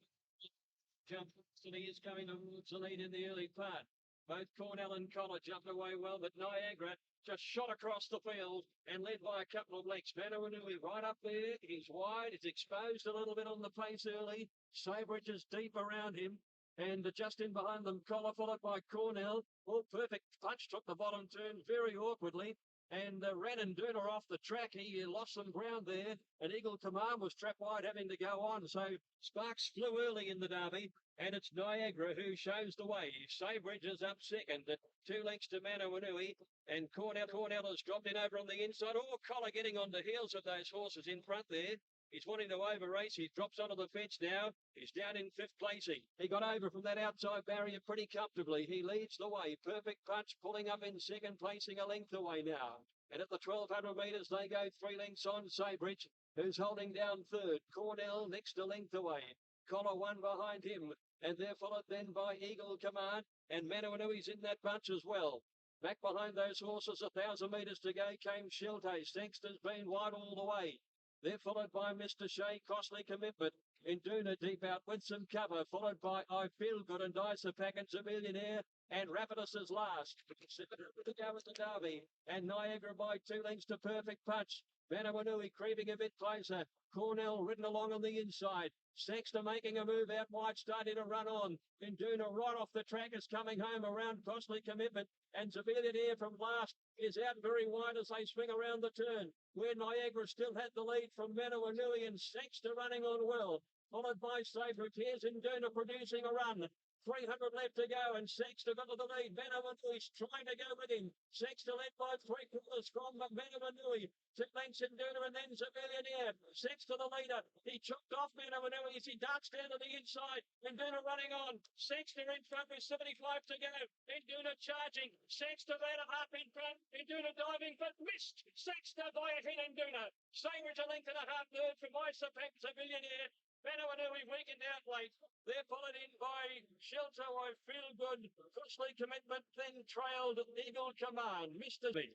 jump. So he is coming towards the lead in the early part. Both Cornell and Collar jumped away well, but Niagara just shot across the field and led by a couple of lengths. Manawanui right up there. He's wide. It's exposed a little bit on the pace early. Sabridge is deep around him. And just in behind them, Collar followed by Cornell. Perfect Punch took the bottom turn very awkwardly. And ran and Dooner off the track. He lost some ground there. And Eagle Command was trapped wide, having to go on. So Sparks flew early in the derby. And it's Niagara who shows the way. Sabridge is up second at 2 lengths to Manawanui. And Cornell has dropped in over on the inside. Collar getting on the heels of those horses in front there. He's wanting to over race. He drops onto the fence now. He's down in 5th placing. He got over from that outside barrier pretty comfortably. He leads the way. Perfect Punch pulling up in 2nd placing, a length away now. And at the 1,200 metres, they go 3 lengths on Sabridge, who's holding down 3rd. Cornell next a length away. Collar 1 behind him. And they're followed then by Eagle Command. And Manawanui's in that bunch as well. Back behind those horses, 1,000 metres to go, came Sheltate. Sangster's been wide all the way. They're followed by Mr. Shea, Costly Commitment. Induna deep out with some cover, followed by I Feel Good and Dicer Packets, a Millionaire, and Rapidus is last. To go with the Derby, and Niagara by 2 lengths to Perfect Punch. Manawanui creeping a bit closer. Cornell ridden along on the inside. Sangster making a move out wide, starting to run on. Induna right off the track is coming home around Costly Commitment. And Zavillionaire from last is out very wide as they swing around the turn. Where Niagara still had the lead from Manawanui, and Sangster running on well. followed by Sabre. Tears in Duna producing a run. 300 left to go, and Sexter got to the lead. Benamanui trying to go with him. Sexter led by 3/4 from Benamanui. 2 lengths in Duna, and then Zabillionaire. Sexter the leader. He chopped off Benamanui as he darts down to the inside. And Duna running on. Sexter in front with 75 to go. And Duna charging. Sexter about a half in front. And Duna diving, but missed. Sexter by a hit in Duna. Sandwich a length and a half third from Isopec Zabillionaire. Benamanui weakened out late. They're followed in by Shelter, I Feel Good, Costly Commitment, then trailed Eagle Command. Mr. B.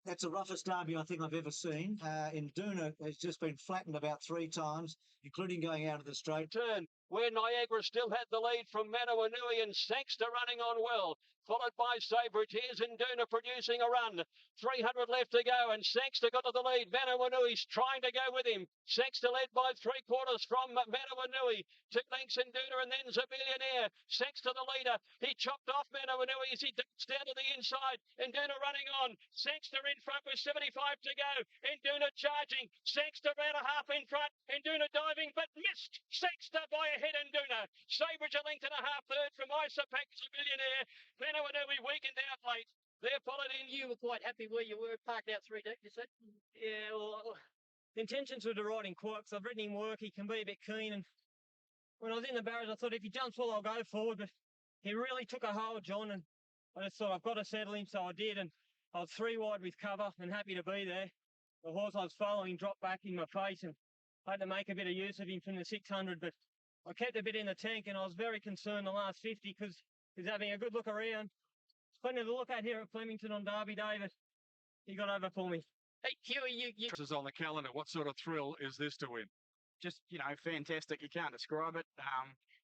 That's the roughest derby I think I've ever seen. In Duna, it's just been flattened about 3 times, including going out of the straight. Turn where Niagara still had the lead from Manawanui, and Sexter running on well. Followed by Sabre. Tears in Duna producing a run. 300 left to go, and Sexter got to the lead. Manawanui's trying to go with him. Sexter led by 3/4 from Manawanui. 2 lengths in Duna, and then Zabillionaire. Sexter the leader. He chopped off Manawanui as he darts down to the inside. And Duna running on. Sexter in front with 75 to go. And Duna charging. Sexter about a half in front. And Duna diving, but missed. Sexter by a head in Duna. Sabridge a length and a half third from Isopec Zabillionaire. Manawanui weakened out late. They're followed in. You were quite happy where you were, parked out 3 deep, you said? Yeah, well, intentions were to ride in quirks. I've ridden him work. He can be a bit keen. And when I was in the barriers, I thought if he jumps well, I'll go forward. But he really took a hold, John. And I just thought I've got to settle him, so I did. And I was 3 wide with cover and happy to be there. The horse I was following dropped back in my face, and I had to make a bit of use of him from the 600. But I kept a bit in the tank, and I was very concerned the last 50 because he's having a good look around. Plenty to look at here at Flemington on Derby Day, but he got over for me. Hey, Huey, you... This is on the calendar. What sort of thrill is this to win? Just, fantastic. You can't describe it.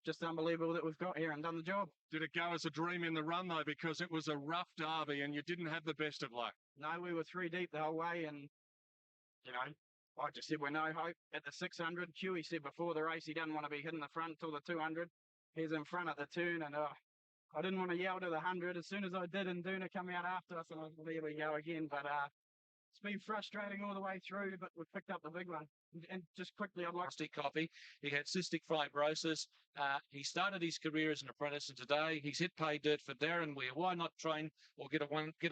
Just unbelievable that we've got here and done the job. Did it go as a dream in the run, though, because it was a rough derby and you didn't have the best of luck? No, we were 3 deep the whole way, and, I just said we're no hope at the 600. Huey said before the race he didn't want to be hitting the front till the 200. He's in front at the turn, and I didn't want to yell to the 100. As soon as I did, and Duna come out after us, and I was, there we go again. But it's been frustrating all the way through, but we've picked up the big one. And just quickly, I'd like to... Copy. He had cystic fibrosis. He started his career as an apprentice, and today he's hit pay dirt for Darren Weir. Why not train or get a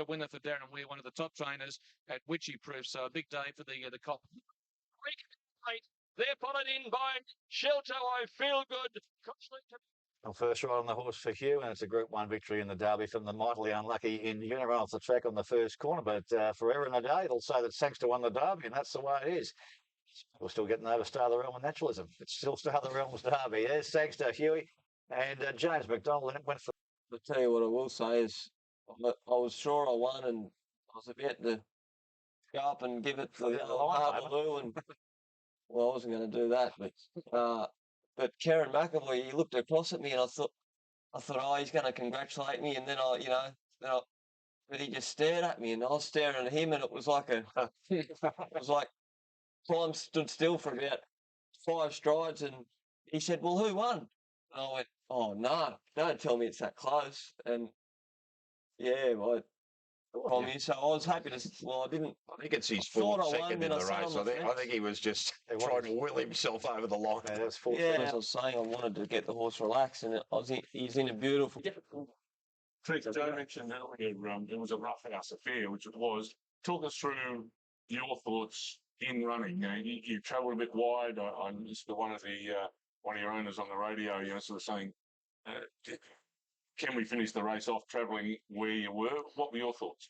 winner for Darren Weir, one of the top trainers at which he proved. So a big day for the cop. They're followed in by Shelter, I Feel Good. Well, first ride on the horse for Hugh, and it's a Group 1 victory in the Derby from the mightily unlucky in Unira off the track on the first corner. But forever and a day, it'll say that Sangster won the Derby, and that's the way it is. We're still getting over Star of the Realm and Naturalism. It's still Star of the Realm's Derby. There's Sangster, Huey, and James McDonald went for... I'll tell you what I will say is I was sure I won, and I was about to go up and give it to the Harbaloo, and well, I wasn't going to do that, but Karen McAvoy, he looked across at me, and I thought, oh, he's going to congratulate me, and then but he just stared at me, and I was staring at him, and it was like time stood still for about 5 strides, and he said, "Well, who won?" And I went, "Oh no, don't tell me it's that close." And yeah, so I was happy to. Well, I didn't. I think it's his fourth second in the race. I think he was just trying to will himself over the line. Yeah, as I was saying, I wanted to get the horse relaxed, and he's in a beautiful. Joe mentioned earlier it was a rough house affair, which it was. Talk us through your thoughts in running. You travelled a bit wide. I listened to one of your owners on the radio, sort of saying, can we finish the race off travelling where you were? What were your thoughts?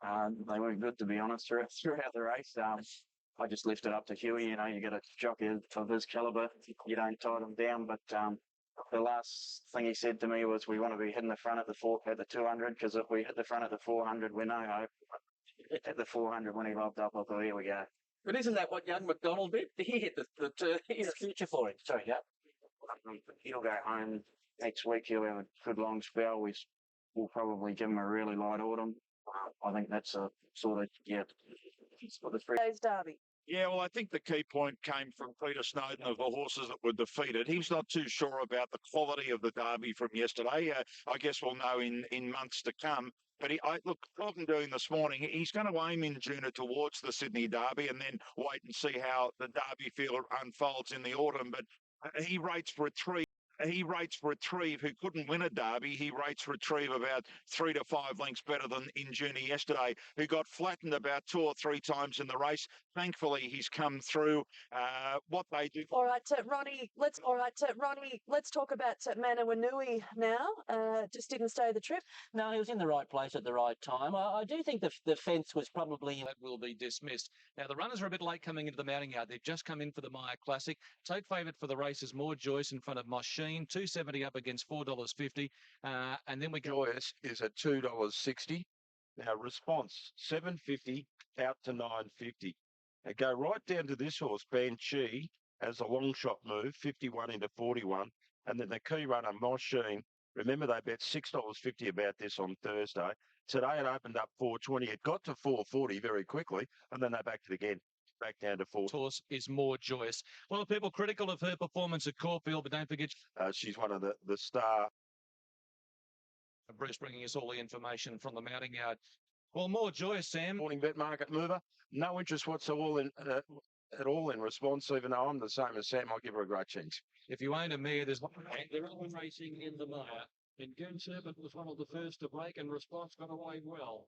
They were good, to be honest, throughout the race. I just left it up to Huey. You get a jockey of his calibre, you don't tie them down. But the last thing he said to me was, we want to be hitting the front at the 200, because if we hit the front at the 400, we're no hope. At the 400, when he lobbed up, I thought, here we go. But isn't that what young McDonald did? He hit his future for him. So, yeah. He'll go home next week. He'll have a good long spell. We'll probably give him a really light autumn. I think that's a sort of, for the 3 days derby. Yeah, well, I think the key point came from Peter Snowden of the horses that were defeated. He's not too sure about the quality of the derby from yesterday. I guess we'll know in months to come. But look, talking to him this morning, he's going to aim in June towards the Sydney Derby and then wait and see how the Derby field unfolds in the autumn. But He rates Retrieve. He rates Retrieve, who couldn't win a derby. He rates Retrieve about 3 to 5 lengths better than Ingenie yesterday, who got flattened about 2 or 3 times in the race. Thankfully, he's come through. What they do. All right, Ronnie. Let's talk about Manawanui now. Just didn't stay the trip. No, he was in the right place at the right time. I do think the fence was probably... That will be dismissed. Now, the runners are a bit late coming into the mounting yard. They've just come in for the Myer Classic. Tote favourite for the race is More Joyce in front of Machine, $2.70 up against $4.50. And then we go... Joyous is at $2.60. Now, Response, $7.50 out to $9.50. Now, go right down to this horse, Banshee, as a long shot move, 51 into 41. And then the key runner, Machine. Remember, they bet $6.50 about this on Thursday. Today it opened up $4.20. It got to $4.40 very quickly, and then they backed it again, back down to $4. Horse is More Joyous. Well, people critical of her performance at Caulfield, but don't forget... she's one of the star. Bruce bringing us all the information from the mounting yard. Well, More Joyous, Sam. Morning bet market mover. No interest whatsoever at all in Response, even though I'm the same as Sam. I'll give her a great chance. If you own a mare, there's one. They're all racing in the mire. And Goon Serpent was one of the first to break, and Response got away well.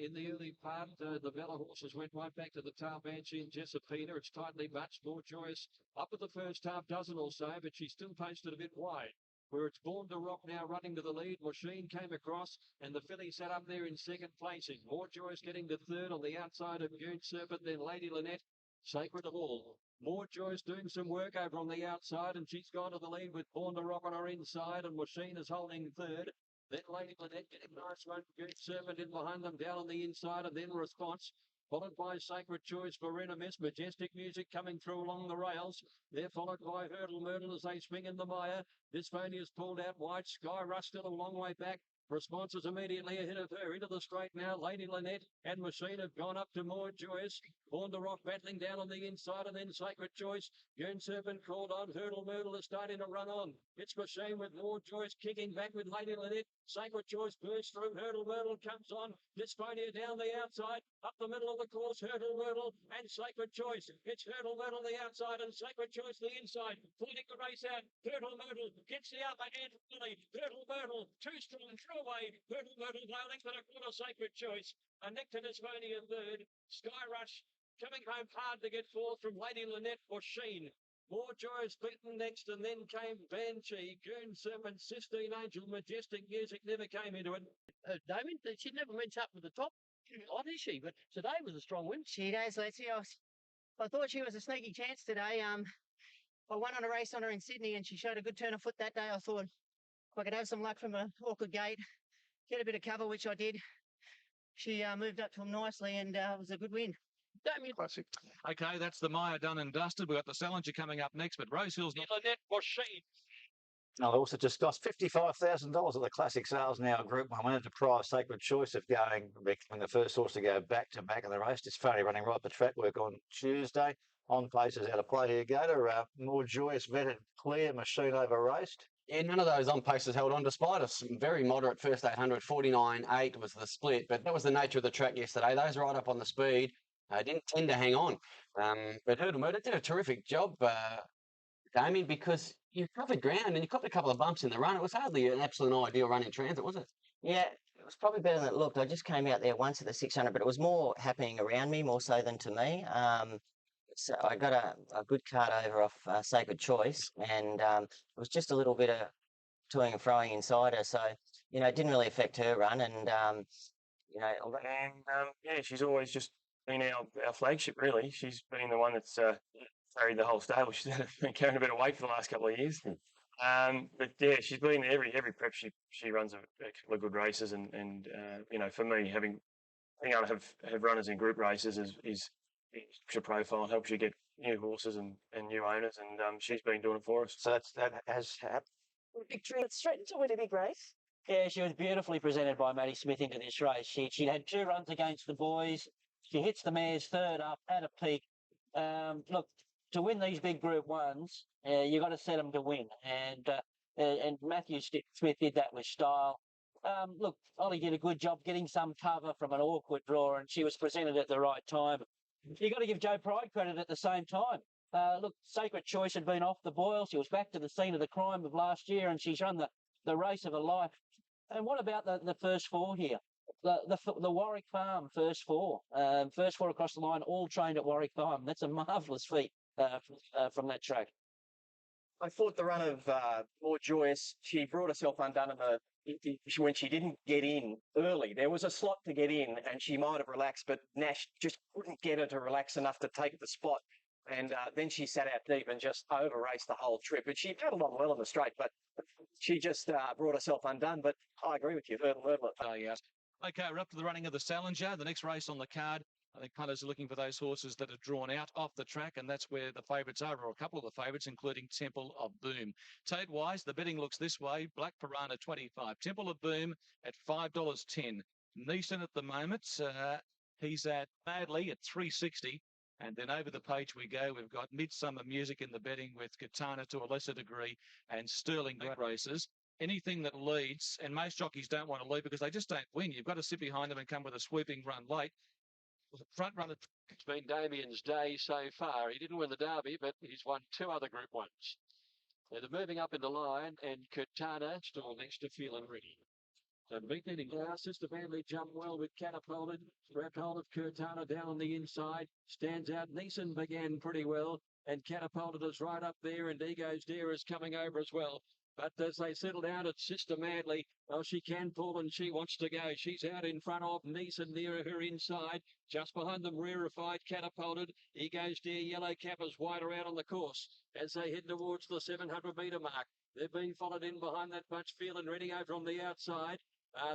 In the early part, the Bella horses went right back to the tail. Banshee and Jessipina. It's tightly matched. More Joyous up at the first half dozen or so, but she still posted a bit wide. Where it's Born to Rock now running to the lead. Machine came across, and the filly sat up there in second placing. More Joyous getting to third on the outside of Goon Serpent, then Lady Lynette, Sacred of All. More Joyous doing some work over on the outside, and she's gone to the lead with Born to Rock on her inside, and Machine is holding third. Then Lady Lynette getting a nice run. Goon Serpent in behind them, down on the inside, and then Response. Followed by Sacred Choice, Verena Miss, Majestic Music coming through along the rails. They're followed by Hurdle Myrtle as they swing in the mire. This pony is pulled out wide. Sky Rush still a long way back. Response is immediately ahead of her. Into the straight now. Lady Lynette and Machine have gone up to More Joyous. Born to Rock battling down on the inside, and then Sacred Choice. Goon Serpent called on. Hurdle Myrtle is starting to run on. It's Machine with More Joyous kicking back with Lady Lynette. Sacred Choice bursts through. Hurdle Myrtle comes on. This pony down the outside. Up the middle of the course. Hurdle Myrtle and Sacred Choice. It's Hurdle Myrtle the outside and Sacred Choice the inside. Fighting the race out. Hurdle Myrtle gets the upper hand. Hurdle Myrtle too strong. Through away. Hurdle Myrtle bowling, but a quarter Sacred Choice. A Nectar's pony in third. Sky Rush coming home hard to get fourth from Lady Lynette or Sheen. More Joyous beaten next, and then came Banshee, Goon Serpent, Sistine Angel, Majestic Music never came into it. Damien, she never went up with the top, is she? But today was a strong win. She does, Lexi. I thought she was a sneaky chance today. I won on a race on her in Sydney, and she showed a good turn of foot that day. I thought if I could have some luck from an awkward gate, get a bit of cover, which I did. She moved up to him nicely, and it was a good win. Damien. Classic. Okay, that's the Myer done and dusted. We've got the Salinger coming up next, but Rosehill's not... Lynette Machine. I also discussed $55,000 of the classic sales now in Group 1. I wanted to prize Sacred Choice of becoming the first horse to go back to back in the race. It's fairly running right the track work on Tuesday. On paces out of play here, Gator. More Joyous vetted clear, Machine over raced. Yeah, none of those on paces held on, despite a very moderate first 800. 49.8 was the split, but that was the nature of the track yesterday. Those right up on the speed didn't tend to hang on. But Hurdle Murder did a terrific job, Damien, because you covered ground and you copped a couple of bumps in the run. It was hardly an absolute ideal run in transit, was it? Yeah, it was probably better than it looked. I just came out there once at the 600, but it was more happening around me more so than to me. So I got a good card over off Sacred Choice, and it was just a little bit of toing and froing inside her. So, it didn't really affect her run. And, yeah, she's always just been our flagship, really. She's been the one that's carried the whole stable. She's been carrying a bit of weight for the last couple of years. But yeah, she's been every prep. She runs a couple of good races, and for me, being able to have runners in group races is your profile, helps you get new horses and new owners, and she's been doing it for us. So that has happened. Victory. It's threatened to win a big race. Yeah, she was beautifully presented by Maddie Smith into this race. She had 2 runs against the boys. She hits the mares third up at a peak. Look, to win these big Group 1s, you've got to set them to win. And Matthew Smith did that with style. Look, Ollie did a good job getting some cover from an awkward draw, and she was presented at the right time. You've got to give Joe Pride credit at the same time. Look, Sacred Choice had been off the boil. She was back to the scene of the crime of last year, and she's run the race of her life. And what about the first four here? The Warwick Farm first four across the line, all trained at Warwick Farm. That's a marvellous feat from that track. I thought the run of More Joyous, she brought herself undone when she didn't get in early. There was a slot to get in, and she might have relaxed, but Nash just couldn't get her to relax enough to take the spot. And then she sat out deep and just over-raced the whole trip. And she battled on well in the straight, but she just brought herself undone. But I agree with you, hurdle it. Oh, yes. Okay, we're up to the running of the Salinger, the next race on the card. I think punters are looking for those horses that are drawn out off the track, and that's where the favourites are, or a couple of the favourites, including Temple of Boom. Tote-wise, the betting looks this way. Black Piranha, 25. Temple of Boom at $5.10. Neeson at the moment, he's at Madly at $3.60. And then over the page we go. We've got Midsummer Music in the betting with Katana to a lesser degree and Sterling Great Races. Anything that leads, and most jockeys don't want to lead because they just don't win. You've got to sit behind them and come with a sweeping run late. Front runner. It's been Damien's day so far. He didn't win the Derby, but he's won 2 other Group 1s. They're moving up in the line, and Katana still next to Feeling Ready. So beating now, Sister Manley jumped well with Catapulted. Grabbed hold of Kurtana down on the inside. Stands out. Neeson began pretty well. And Catapulted is right up there. And Ego's Deer is coming over as well. But as they settle down at Sister Madly, well, she can pull and she wants to go. She's out in front of Neeson near her inside. Just behind them, Rarefied, Catapulted. Ego's Deer, Yellow Cap is wider out on the course as they head towards the 700-metre mark. They're being followed in behind that bunch, Feeling Ready over on the outside.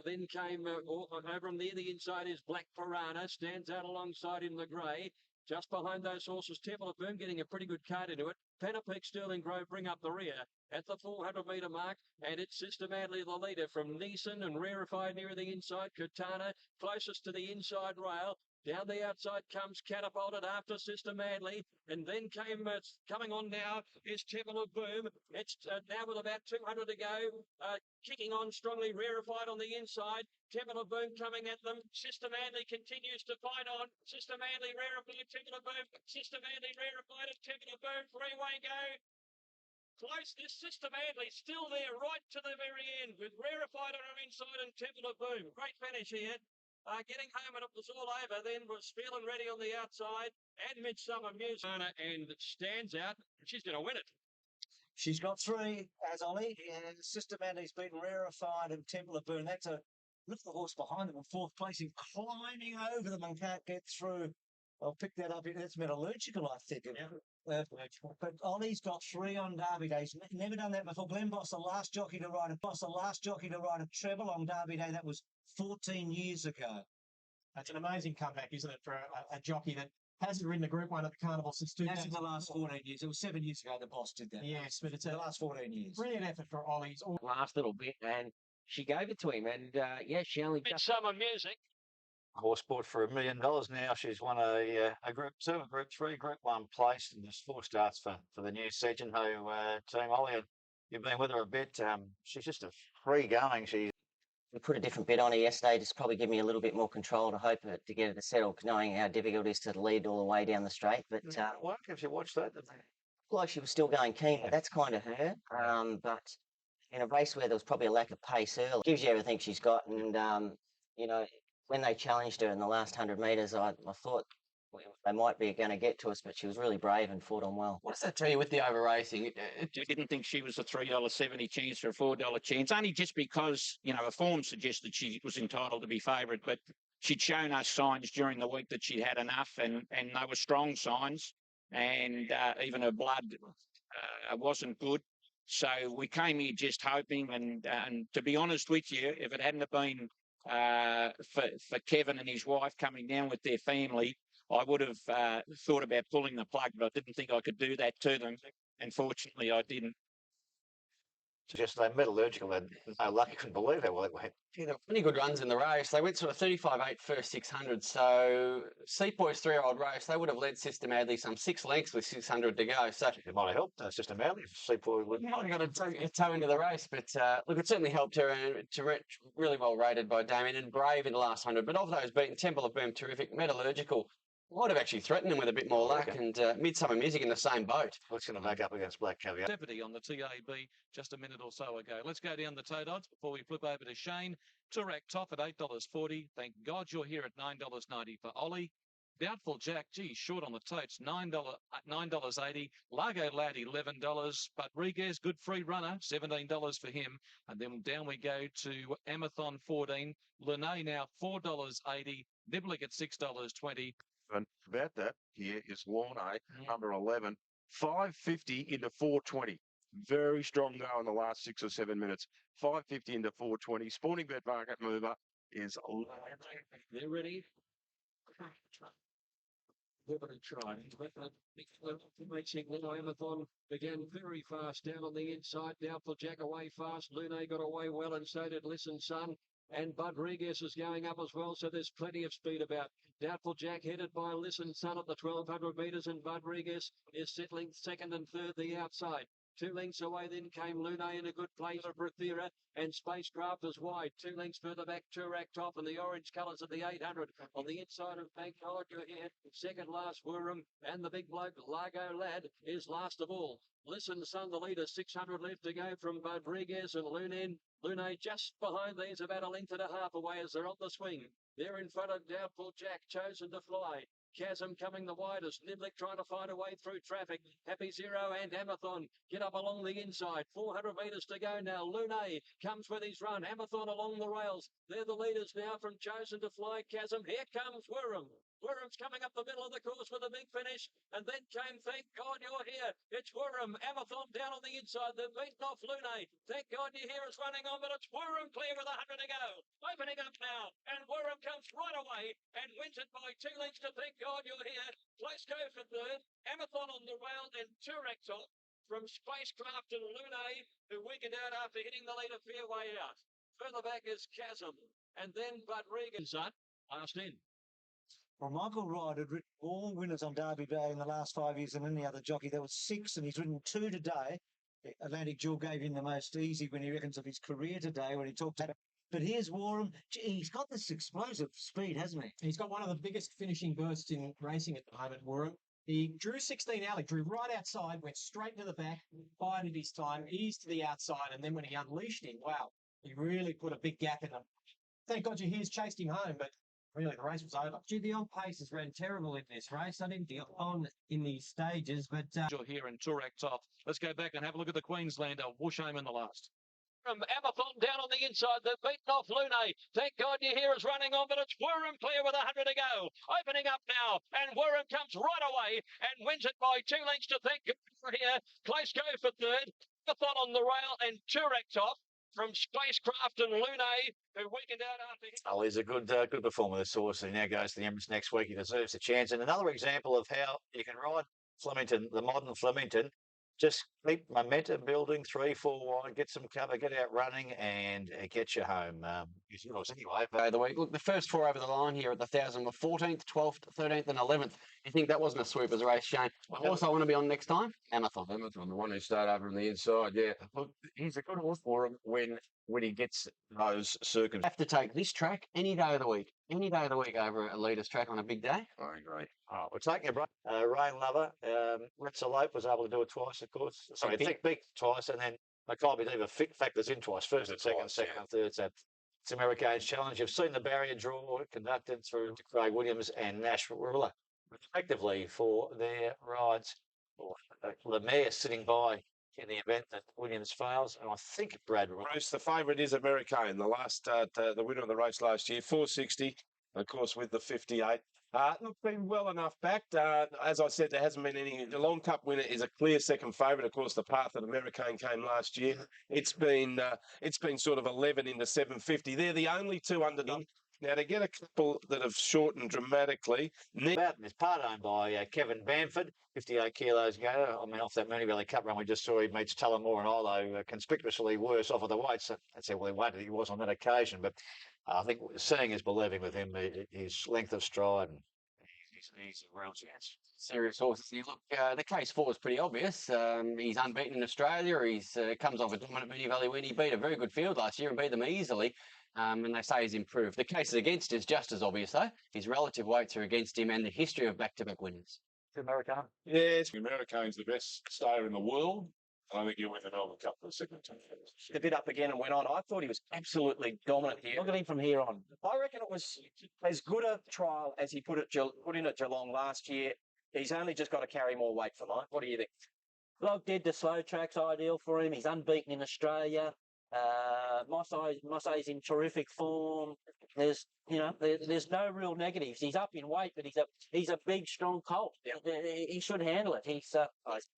Then came over on the inside is Black Piranha, stands out alongside in the grey. Just behind those horses, Temple of Boom getting a pretty good card into it. Panapeak, Sterling Grove bring up the rear at the 400-metre mark, and it's Sister Madly the leader from Neeson and Rarefied near the inside. Katana closest to the inside rail. Down the outside comes Catapulted after Sister Madly, and then coming on now is Temple of Boom. It's now with about 200 to go, kicking on strongly, Rarefied on the inside. Temple of Boom coming at them. Sister Madly continues to fight on. Sister Madly, Rarefied, Temple of Boom. Sister Madly, Rarefied, and Temple of Boom. 3-way go. Close, this Sister Madly still there right to the very end with Rarefied on her inside and Temple of Boom. Great finish here. Getting home and it was all over then was Feeling Ready on the outside and Midsummer Music and stands out. She's going to win it. She's got 3 as Ollie, and Sister Madly's beaten Rarefied and Temple of Boom. That's a look at the horse behind them in 4th place and climbing over them and can't get through. I'll pick that up. That's Metallurgical, I think. Yeah. But Ollie's got 3 on Derby days. Never done that before. Glenn Boss, the last jockey to ride a treble on Derby Day. That was 14 years ago. That's an amazing comeback, isn't it, for a jockey that hasn't ridden a Group 1 at the Carnival since 2000. That's in the last 14 years. It was 7 years ago the Boss did that. Yes, but it's the last 14 years. Brilliant effort for Ollie's. Last little bit, and she gave it to him, and yeah, she only. Midsummer Music. Horse bought for $1 million now. She's won a Group 2, a Group 3, Group 1 place, and just 4 starts for the new Sejan Ho team. Ollie, you've been with her a bit. She's just a free going. We put a different bet on her yesterday, just probably give me a little bit more control to hope to get her to settle, knowing how difficult it is to lead all the way down the straight. But why have you watched that? Like she was still going keen, but that's kind of her. But in a race where there was probably a lack of pace early, gives you everything she's got. And when they challenged her in the last 100 metres, I thought they might be going to get to us, but she was really brave and fought on well. What does that tell you with the over racing? You didn't think she was a $3.70 chance or a $4 chance, only just because, her form suggested she was entitled to be favourite, but she'd shown us signs during the week that she'd had enough, and they were strong signs, and even her blood wasn't good. So we came here just hoping, and to be honest with you, if it hadn't have been for Kevin and his wife coming down with their family, I would have thought about pulling the plug, but I didn't think I could do that to them. Unfortunately, I didn't. Just Metallurgical, and no luck, I couldn't believe how well it went. Yeah, there were pretty good runs in the race. They went sort of 35-8 first 600. So Sepoy's 3-year-old race, they would have led Sister Madly some 6 lengths with 600 to go. So it might have helped Sister Madly if Sepoy would. Might have got a toe into the race, but look, it certainly helped her, and really well rated by Damien and brave in the last 100. But of those beaten, Temple of Boom, terrific. Metallurgical, Might have actually threatened him with a bit more luck, and Midsummer Music in the same boat. What's going to back up against Black Caviar? 70 on the TAB just a minute or so ago. Let's go down the tote odds before we flip over to Shane. Turak top at $8.40. Thank God you're here at $9.90 for Ollie. Doubtful Jack, gee, short on the totes, $9.80. Largo Lad, $11. But Riguez, good free runner, $17 for him. And then down we go to Amathon, 14. Lene now $4.80. Niblick at $6.20. And about that, here is Lorne, number 11, 550 into 420. Very strong go in the last 6 or 7 minutes. 550 into 420. Spawning bet market mover is. They're ready. Give it a try. Amathon began very fast down on the inside. Doubtful Jack away fast. Lune got away well, and so did Listen Son. And Bud Riguez is going up as well, so there's plenty of speed about. Doubtful Jack headed by Listen Son at the 1,200 metres, and Bud Riguez is settling second and third the outside. 2 lengths away then came Lune in a good place for Brithera, and Spacecraft is wide. 2 lengths further back, Turak top, and the orange colours at the 800. On the inside of Bank God, you're here. Second last, Wirram, and the big bloke, Largo Lad, is last of all. Listen, Son, the leader, 600 left to go from Rodriguez and Lune just behind these, about a length and a half away as they're on the swing. They're in front of Doubtful Jack, chosen to fly. Chasm coming the widest. Niblick trying to find a way through traffic. Happy Zero and Amathon get up along the inside. 400 metres to go now. Lune comes with his run. Amathon along the rails. They're the leaders now from Chosen to Fly. Chasm. Here comes Wirram. Wirram's coming up the middle of the course with a big finish. And then came Thank God You're Here. It's Wirram. Amathon down on the inside. They've beaten off Lune. Thank God You're Here is running on, but it's Wirram clear with 100 to go. Opening up now. And Wirram comes right away and wins it by 2 lengths to Thank God You're Here. Place go for third. Amathon on the rail and Turak top from Spacecraft and Lune, who weakened out after hitting the leader fairway out. Further back is Chasm. And then Bud Regan's last in. Well, Michael Ryde had ridden more winners on Derby Day in the last 5 years than any other jockey. There was 6, and he's ridden 2 today. Atlantic Jewel gave him the most easy when he reckons of his career today when he talked about it. But here's Warham. He's got this explosive speed, hasn't he? He's got one of the biggest finishing bursts in racing at the moment, Warham. He drew 16 early, drew right outside, went straight to the back, bided his time, eased to the outside, and then when he unleashed him, wow, he really put a big gap in him. Thank God Here's chased him home, but really the race was over. Gee, the on-paces ran terrible in this race. I didn't get on in these stages, but... You're here in Turak top. Let's go back and have a look at the Queenslander. Whoosh home in the last. From Amathon down on the inside, they've beaten off Lune. Thank God You're Here is running on, but it's Wirram clear with 100 to go. Opening up now, and Wirram comes right away and wins it by 2 lengths to Thank God You're Here. Close go for third. Amathon on the rail and Turak top from Spacecraft and Lune, who weakened out after... Oh, he's a good performer, this horse. He now goes to the Emirates next week. He deserves a chance. And another example of how you can ride Flemington, the modern Flemington. Just keep momentum building, 3, 4 wide, get some cover, get out running, and get you home. Anyway. But the week. Look, the first 4 over the line here at the 1,000 were 14th, 12th, 13th, and 11th. You think that wasn't a sweepers race, Shane? What horse I want to be on next time? Amathon. Amathon, the one who started over on the inside, yeah. Look, he's a good horse for him when he gets those circumstances. Have to take this track any day of the week. Any day of the week over a leader's track on a big day. I agree. Oh, we're taking a break. Rain Lover, Retzalope was able to do it twice, of course. Sorry, Thick Beak twice, and then Maccabi Diva factors in twice. First and second, and third. So it's America's Challenge. You've seen the barrier draw conducted through Craig Williams and Nash Ruler, respectively, for their rides. Lemire sitting by in the event that Williams fails, and I think Brad Bruce, the favourite is American. The winner of the race last year, 460, of course, with the 58. Look, been well enough backed. As I said, there hasn't been any. The Long Cup winner is a clear second favourite. Of course, the path that American came last year. It's been sort of 11 into 750. They're the only 2 underdog. Now, to get a couple that have shortened dramatically... It's part owned by Kevin Bamford, 58 kilos ago. I mean, off that Mooney Valley Cup run we just saw, he meets Tullamore and Ilo conspicuously worse off of the weights. That's how well he was on that occasion. But I think seeing is believing with him, his length of stride. And he's a real chance. Serious horses. You look, the case 4 is pretty obvious. He's unbeaten in Australia. He's comes off a dominant Mooney Valley win. He beat a very good field last year and beat them easily. and they say he's improved. The cases against is just as obvious, though. His relative weights are against him and the history of back-to-back winners. American. Yes, Americane's the best stayer in the world. I think he'll win the Melbourne Cup for the second time. A bit up again and went on. I thought he was absolutely dominant here. Look at him from here on. I reckon it was as good a trial as he put in at Geelong last year. He's only just got to carry more weight for mine. What do you think? Log did the slow track's ideal for him. He's unbeaten in Australia. Mossay's in terrific form. There's no real negatives. He's up in weight, but he's a big, strong colt. He should handle it. He's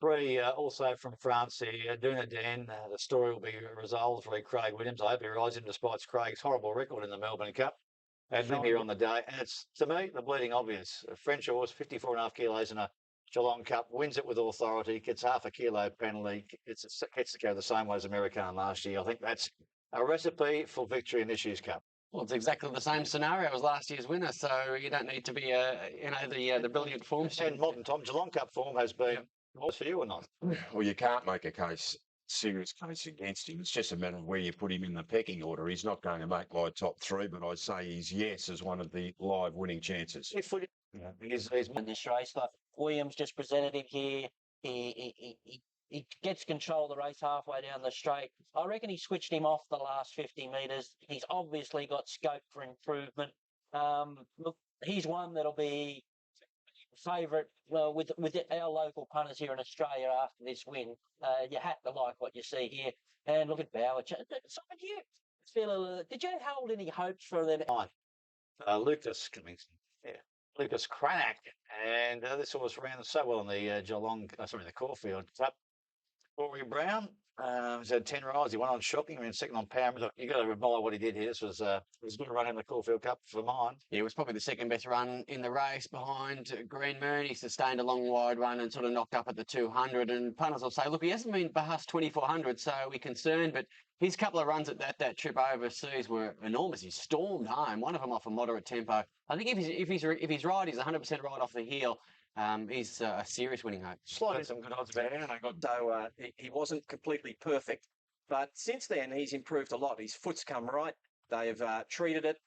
Three also from France here, doing it Dan. The story will be resolved for Craig Williams. I hope he rides him despite Craig's horrible record in the Melbourne Cup. And then here on the day, and it's, to me, the bleeding obvious. A French horse, 54.5 kilos in a Geelong Cup, wins it with authority, gets half a kilo penalty, gets to go the same way as American last year. I think that's a recipe for victory in this year's Cup. Well, it's exactly the same scenario as last year's winner, so you don't need to be, the brilliant form. And modern time Geelong Cup form has been worse for you or not? Well, you can't make a serious case against him. It's just a matter of where you put him in the pecking order. He's not going to make my top three, but I'd say he's yes as one of the live winning chances. he's in this race. Like Williams just presented him here. He gets control of the race halfway down the straight. I reckon he switched him off the last 50 metres. He's obviously got scope for improvement. Look, he's one that'll be favourite with our local punters here in Australia after this win. You have to like what you see here. And look at Bauer. Did you hold any hopes for them? Lucas Cranach, and this horse ran so well in the the Caulfield Cup. Corey Brown, he's had 10 rides. He won on Shocking, ran second on Power. Look, you've got to admire what he did here. This was a good run in the Caulfield Cup for mine. Yeah, it was probably the second best run in the race behind Green Moon. He sustained a long wide run and sort of knocked up at the 200. And punters will say, look, he hasn't been past 2400, so we're concerned. But his couple of runs at that trip overseas were enormous. He stormed home, one of them off a moderate tempo. I think if he's right, he's 100% right off the heel. He's a serious winning hope. Slightly some good odds about him. So he wasn't completely perfect, but since then he's improved a lot. His foot's come right. They've treated it.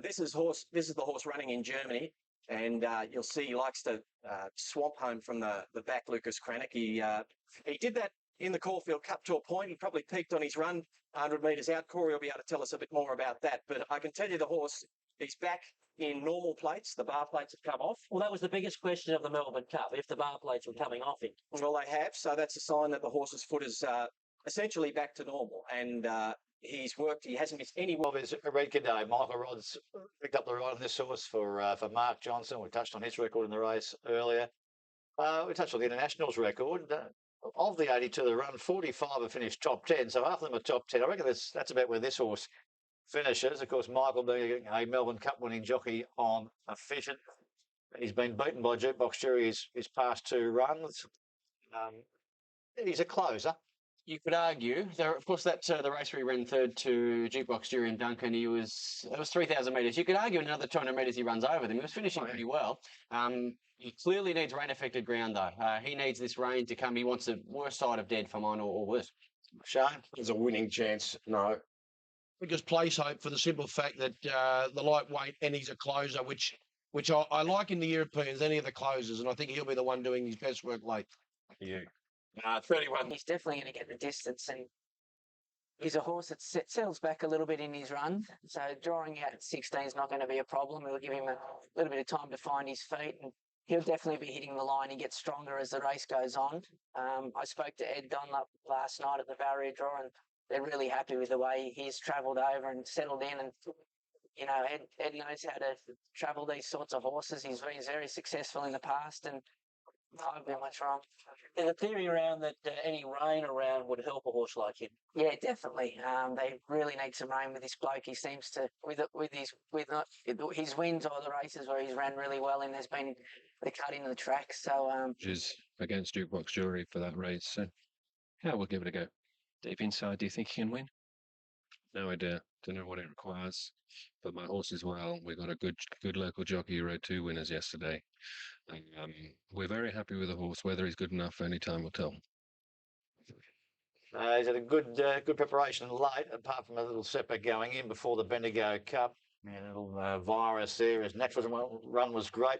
This is the horse running in Germany, and you'll see he likes to swamp home from the back. Lucas Cranach. He did that in the Caulfield Cup to a point. He probably peaked on his run 100 metres out. Corey will be able to tell us a bit more about that. But I can tell you the horse, he's back in normal plates. The bar plates have come off. Well, that was the biggest question of the Melbourne Cup, if the bar plates were coming off him. Well, they have, so that's a sign that the horse's foot is essentially back to normal, and he's worked. He hasn't missed any. Well, there's a red day. Michael Rod's picked up the ride on this horse for Mark Johnson. We touched on his record in the race earlier. We touched on the Internationals record. Of the 82 that run, 45 have finished top 10, so half of them are top 10. I reckon that's about where this horse finishes. Of course, Michael being a Melbourne Cup winning jockey on Efficient. He's been beaten by Jukebox Jury his past two runs. He's a closer. You could argue, of course, that the race where he ran third to Jukebox Jury and Duncan, it was 3,000 metres. You could argue another 200 metres he runs over them. He was finishing pretty well. He clearly needs rain-affected ground, though. He needs this rain to come. He wants the worst side of dead for mine or worse. Shane? There's a winning chance. No. Because place hope for the simple fact that the lightweight and he's a closer, which I like in the Europeans, any of the closers, and I think he'll be the one doing his best work late. Yeah. 31. He's definitely going to get the distance, and he's a horse that settles back a little bit in his run. So drawing out at 16 is not going to be a problem. It'll give him a little bit of time to find his feet, and he'll definitely be hitting the line. He gets stronger as the race goes on. I spoke to Ed Dunlop last night at the barrier draw, and they're really happy with the way he's travelled over and settled in. And, you know, Ed knows how to travel these sorts of horses. He's been very successful in the past, and I haven't been much wrong. There's a theory around that any rain around would help a horse like him. Yeah, definitely. They really need some rain with this bloke. He seems to, with his wins or the races where he's ran really well, and there's been the cut into the track. So, which is against Jukebox Jury for that race. So, yeah, we'll give it a go. Deep inside, do you think he can win? No idea. Don't know what it requires. But my horse is well. We got a good local jockey who rode 2 winners yesterday. We're very happy with the horse. Whether he's good enough, only time will tell. He's had a good preparation late, apart from a little setback going in before the Bendigo Cup. And a little virus there. His natural run was great.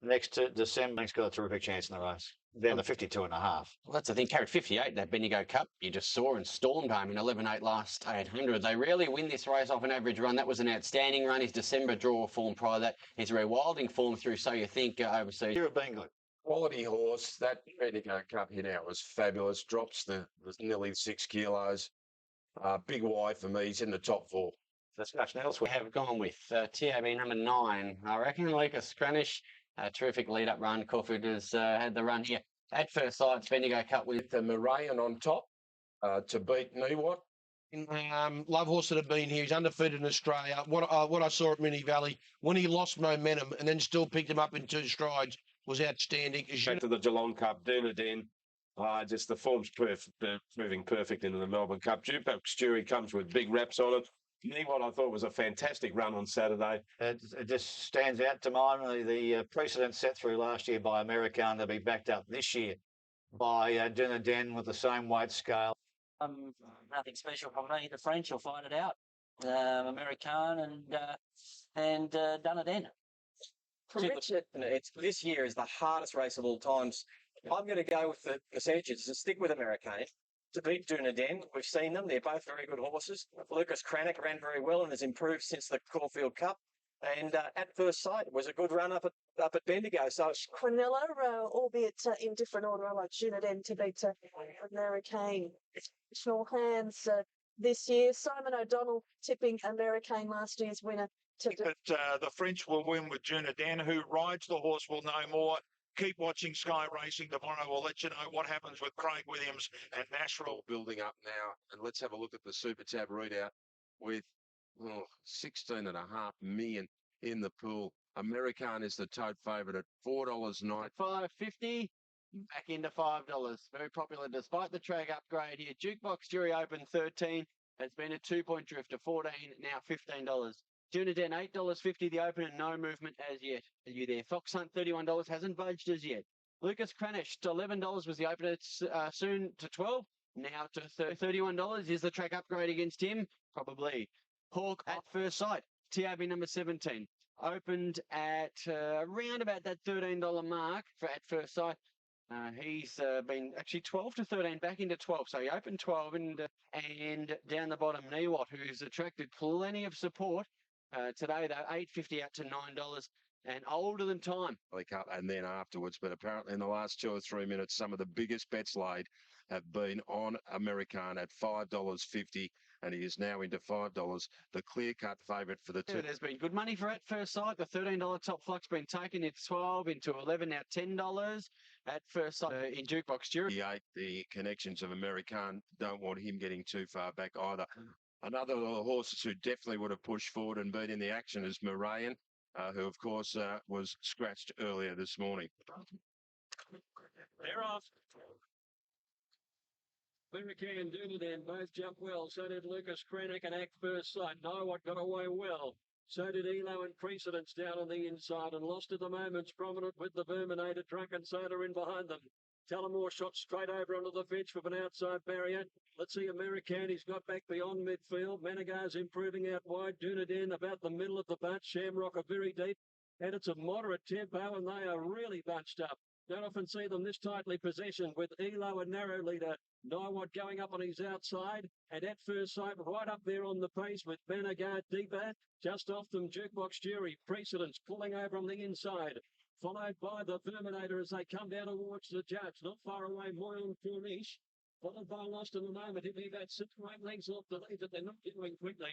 Next to December, he's got a terrific chance in the race. Down to 52.5. Well, that's the thing. Carried 58 that Bendigo Cup you just saw and stormed home in 11.8 last 800. They rarely win this race off an average run. That was an outstanding run. His December draw form prior to that. His rewilding form through So You Think overseas. You're a Bengal. Quality horse. That Bendigo Cup hit out was fabulous. Drops was nearly 6 kilos. Big Y for me. He's in the top 4. That's nothing else. We have gone with TAB number 9. I reckon Lucas Cranish. A terrific lead-up run. Caulfield has had the run here. At first sight, Bendigo Cup with the Moraine on top to beat Niwot. Love horse that have been here. He's undefeated in Australia. What I saw at Mini Valley, when he lost momentum and then still picked him up in 2 strides, was outstanding. Back to the Geelong Cup, Dunedin. Just the form's moving perfect into the Melbourne Cup. Jukebox Jury comes with big reps on it. What I thought was a fantastic run on Saturday. It just stands out to mind. The precedent set through last year by American to be backed up this year by Dunedin with the same weight scale. Nothing special from me. The French will find it out. American and Dunedin. Richard, this year is the hardest race of all times. I'm going to go with the percentages and stick with American. To beat Dunedin, we've seen them. They're both very good horses. Lucas Cranick ran very well and has improved since the Caulfield Cup. And at first sight, it was a good run up at Bendigo. So Quinella, albeit in different order, I like Dunedin to beat American. Additional hands this year. Simon O'Donnell tipping American last year's winner. But the French will win with Dunedin. Who rides the horse will know more. Keep watching Sky Racing tomorrow. We'll let you know what happens with Craig Williams and Nashville. Building up now. And let's have a look at the Super Tab readout with 16.5 million in the pool. American is the tote favourite at $4.90. $5.50. Back into $5. Very popular despite the track upgrade here. Jukebox Jury open 13. It's been a 2-point drift to 14, now $15. Dunedin, $8.50 the open and no movement as yet. Are you there? Fox Hunt, $31, hasn't budged as yet. Lucas Cranish, $11 was the opener. It's soon to 12, now to $31. Is the track upgrade against him? Probably. Hawk at first sight, TAB number 17. Opened at around about that $13 mark for at first sight. He's been actually 12 to 13, back into 12. So he opened 12 and down the bottom, Niwot, who's attracted plenty of support. Today, though, $8.50 out to $9 and older than time. And then afterwards, but apparently in the last 2 or 3 minutes, some of the biggest bets laid have been on American at $5.50, and he is now into $5. The clear-cut favourite for the two. There's been good money for at first sight. The $13 top flux been taken. It's 12 into 11, now $10 at first sight in Jukebox Jury. The connections of American don't want him getting too far back either. Another of the horses who definitely would have pushed forward and been in the action is Moraine, who, of course, was scratched earlier this morning. They're off. American Dunedin both jumped well. So did Lucas Cranick and Act First Sight. Niwot got away well. So did Elo and Precedence down on the inside and lost at the moments prominent with the Verminator Drunken Soda in behind them. Tullamore shot straight over onto the fence with an outside barrier. Let's see American. He's got back beyond midfield. Managar's improving out wide. Dunedin about the middle of the bunch. Shamrock are very deep. And it's a moderate tempo and they are really bunched up. Don't often see them this tightly positioned with Elo a narrow leader. Niwot going up on his outside. And at first sight right up there on the pace with Managar deeper. Just off them Jukebox Jury. Precedence pulling over on the inside. Followed by the Verminator as they come down towards the judge. Not far away, Moyle Corniche. Followed by Lost in the moment. He'll be about 6 or 8 lengths off the lead, but they're not doing quickly.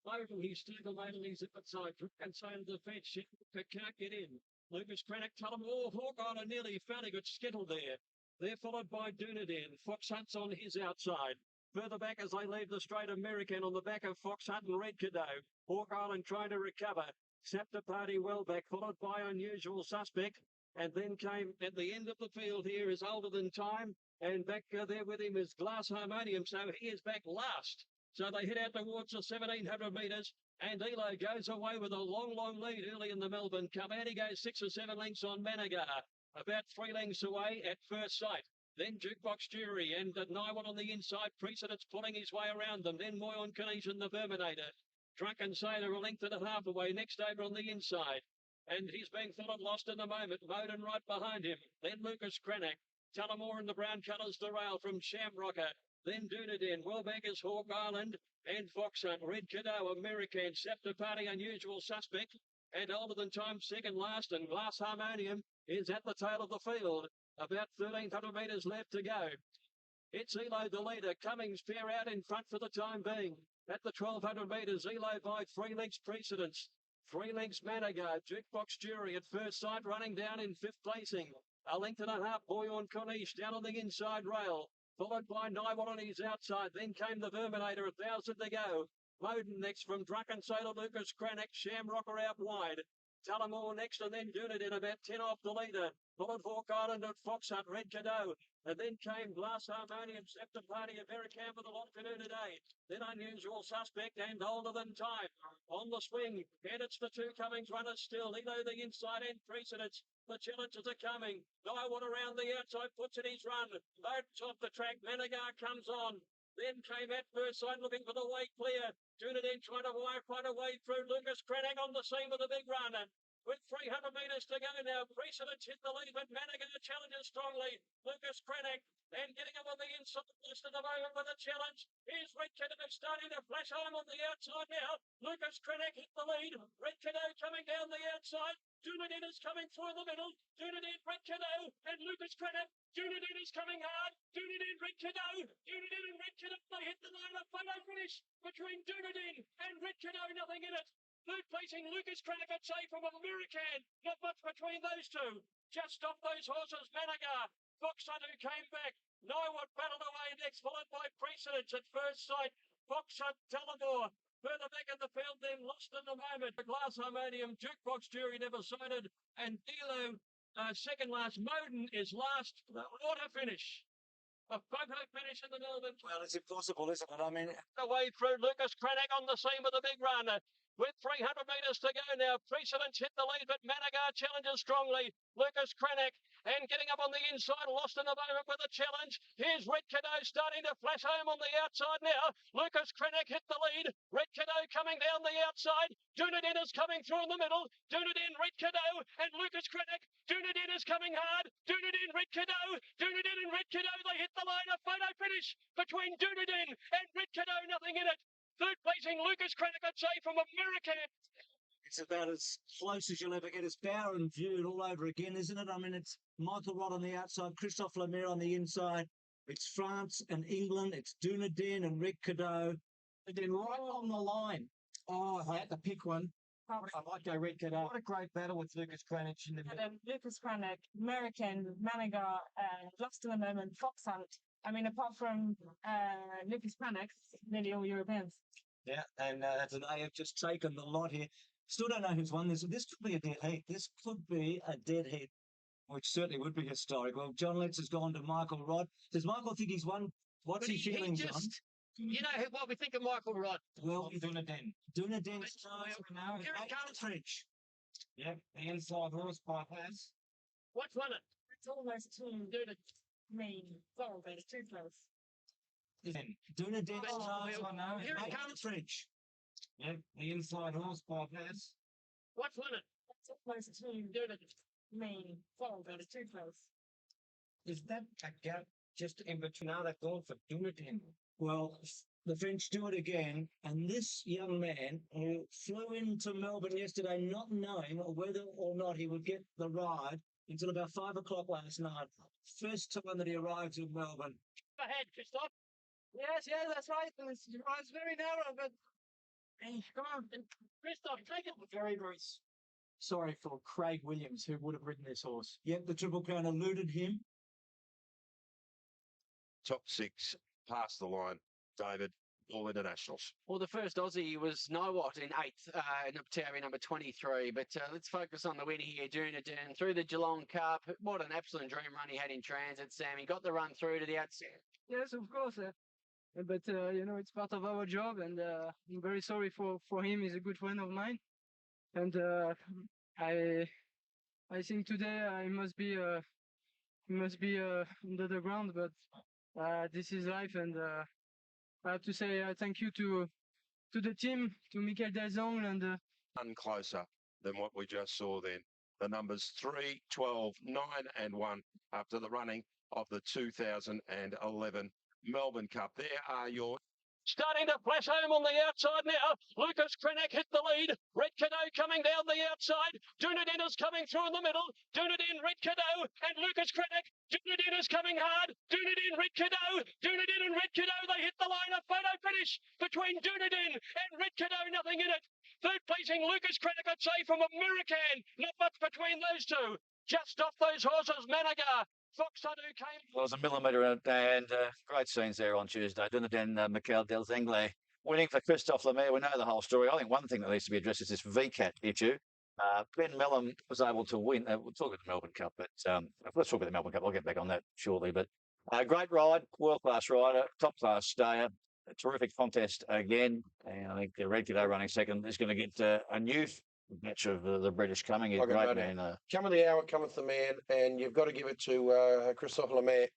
Over he's stablemate on his inside. And so to the fence. Can't get in. Lucas Cranick, Tullamore, Hawkeye nearly fairly good skittle there. They're followed by Dunedin. Fox Hunt's on his outside. Further back as they leave the straight, American on the back of Fox Hunt and Red Cadeau. Hawk Island trying to recover. Scepter Party well back, followed by Unusual Suspect. And then came at the end of the field here is Older Than Time. And back there with him is Glass Harmonium. So he is back last. So they head out towards the 1,700 metres. And Elo goes away with a long, long lead early in the Melbourne Cup. And he goes 6 or 7 lengths on Managar. About 3 lengths away at first sight. Then Jukebox Jury and Naiwan on the inside. Precedence pulling his way around them. Then Moyon Canadian, the Verminator. Drunken Sailor a length and a half away. Next over on the inside. And he's being followed lost in the moment. Moden right behind him. Then Lucas Cranach. Tullamore in the brown colours, the rail from Shamrocker. Then Dunedin, Wellbeggars, Hawk Island, and Fox Hunt. Red Cadeau, American, Scepter Party, Unusual Suspect. And Older Than Time, second last. And Glass Harmonium is at the tail of the field. About 1,300 metres left to go. It's Elo the leader. Cummings fair out in front for the time being. At the 1,200 metres, Elo by 3 lengths precedence. 3 lengths Managar. Jukebox Jury at first sight running down in 5th placing. A length and a half Boyon Corniche down on the inside rail. Followed by Naiwan on his outside. Then came the Verminator, 1,000 to go. Moden next from Drunken Sailor, Lucas Cranach, Shamrocker out wide. Tullamore next and then Dunedin about 10 off the leader. Followed Hawk Island at Fox Hunt, Red Cadeau. And then came Glass Harmonium, Scepter Party, American with a lot to do today. Then Unusual Suspect and Older Than Time. On the swing, and it's the 2 Cummings runners still. Elo the inside end precedence. The challenges are coming. Naiwan around the outside, puts in his run. Moden's off the track, Managar comes on. Then came at first side looking for the way clear. Dunedin trying to find a way through. Lucas Cranach on the scene with a big run. With 300 metres to go now, precedence hit the lead, but Managar challenges strongly. Lucas Cranach and getting up on the inside, just at the moment with a challenge. Here's Red Cadeau starting to flash home on the outside now. Lucas Cranach hit the lead. Red Cadeau coming down the outside. Dunedin is coming through the middle. Dunedin, Red Cadeau, and Lucas Cranach. Dunedin is coming hard. Dunedin, Red Cadeau. Dunedin and Red Cadeau. They hit the line of photo finish between Dunedin and Red Cadeau. Nothing in it. Third placing Lucas Cranach, I'd say, from American. Not much between those two. Just off those horses, Managar. Fox Hunt, who came back. Naiwan battled away next, followed by Precedence at first sight. Fox Hunt, Tullamore. Further back in the field, then lost in the moment. The Glass Harmonium, Jukebox Jury never sighted. And Elo, second last. Moden is last. What a finish. A photo finish in the Melbourne. Well, it's impossible, isn't it? I mean, the way through. Lucas Cranach on the scene with a big run. With 300 metres to go now, Precedence hit the lead, but Managar challenges strongly. Lucas Cranach and getting up on the inside, lost in the moment with a challenge. Here's Red Cadeau starting to flash home on the outside now. Lucas Cranach hit the lead. Red Cadeau coming down the outside. Dunedin is coming through in the middle. Dunedin, Red Cadeau and Lucas Cranach. Dunedin is coming hard. Dunedin, Red Cadeau. Dunedin and Red Cadeau, they hit the line. A photo finish between Dunedin and Red Cadeau, nothing in it. Third placing Lucas Cranach, I'd say, from American. it's about as close as you'll ever get. It's Barron viewed all over again, isn't it? I mean, it's Michael Rod on the outside, Christophe Lemaire on the inside. It's France and England. It's Dunedin and Red Cadeau. And then right on the line. Oh, if I had to pick one, I might go Red Cadeau. What a great battle with Lucas Cranach in the middle. Lucas Cranach, American, Managar, lost in the moment, Fox Hunt. I mean, apart from Lucas Cranach, nearly all Europeans. Yeah, and they have just taken the lot here. Still don't know who's won this. This could be a dead heat. This could be a dead heat, which certainly would be historic. Well, John Letts has gone to Michael Rod. Does Michael think he's won? What's his feelings on? You know what we think of Michael Rod? Well, Dunedin. Dunedin's now. Here it comes, French. Yep, the inside horse by Haas. What's won it? It's almost too good. I mean, sorry, but it's too close. Dunedin's stars, I know. Here it comes, French. Yep, the inside horse by Haas. What's won it? It's almost too good. I mean, sorry, but it's too close. Is that a gap just in between? Now they've gone for Dunedin. Well, the French do it again, and this young man who flew into Melbourne yesterday not knowing whether or not he would get the ride until about 5 o'clock last night. First time that he arrived in Melbourne. Go ahead, Christophe. Yes, that's right. It's very narrow, but hey, come on, Christophe, take it. Very, very sorry for Craig Williams, who would have ridden this horse. Yep, the Triple Crown eluded him. Top 6, past the line, David, all internationals. Well, the first Aussie was Naiwan in 8th, Terry number 23. But let's focus on the winner here, Dunedin, through the Geelong Cup. What an absolute dream run he had in transit, Sam. He got the run through to the outside. Yes, of course. But, it's part of our job, and I'm very sorry for him. He's a good friend of mine. And I think today I must be must be under the ground, but this is life, and I have to say thank you to the team, to Michael Delzong, and None closer than what we just saw then. The numbers 3, 12, 9 and 1 after the running of the 2011 Melbourne Cup. There are your... Starting to flash home on the outside now. Lucas Krennick hit the lead. Red Cadeau coming down the outside. Dunedin is coming through in the middle. Dunedin, Red Cadeau, and Lucas Krennick. Dunedin is coming hard. Dunedin, Red Cadeau. Dunedin and Red Cadeau. They hit the line. A photo finish between Dunedin and Red Cadeau. Nothing in it. Third placing Lucas Krennick, I'd say, from American. Not much between those two. Just off those horses, Managar. Foxadu came. Well, it was a millimetre and great scenes there on Tuesday. Dunedin, Mikel Delzengle winning for Christophe Lemaire. We know the whole story. I think one thing that needs to be addressed is this VCAT issue. Ben Mellon was able to win. We'll talk about the Melbourne Cup, but let's talk about the Melbourne Cup. I'll get back on that shortly. But great ride, world-class rider, top-class stayer. A terrific contest again. And I think the Red Cadeau running second is going to get a new batch of the British coming in. Great man. Cometh the hour, cometh the man, and you've got to give it to Christophe Lemaire.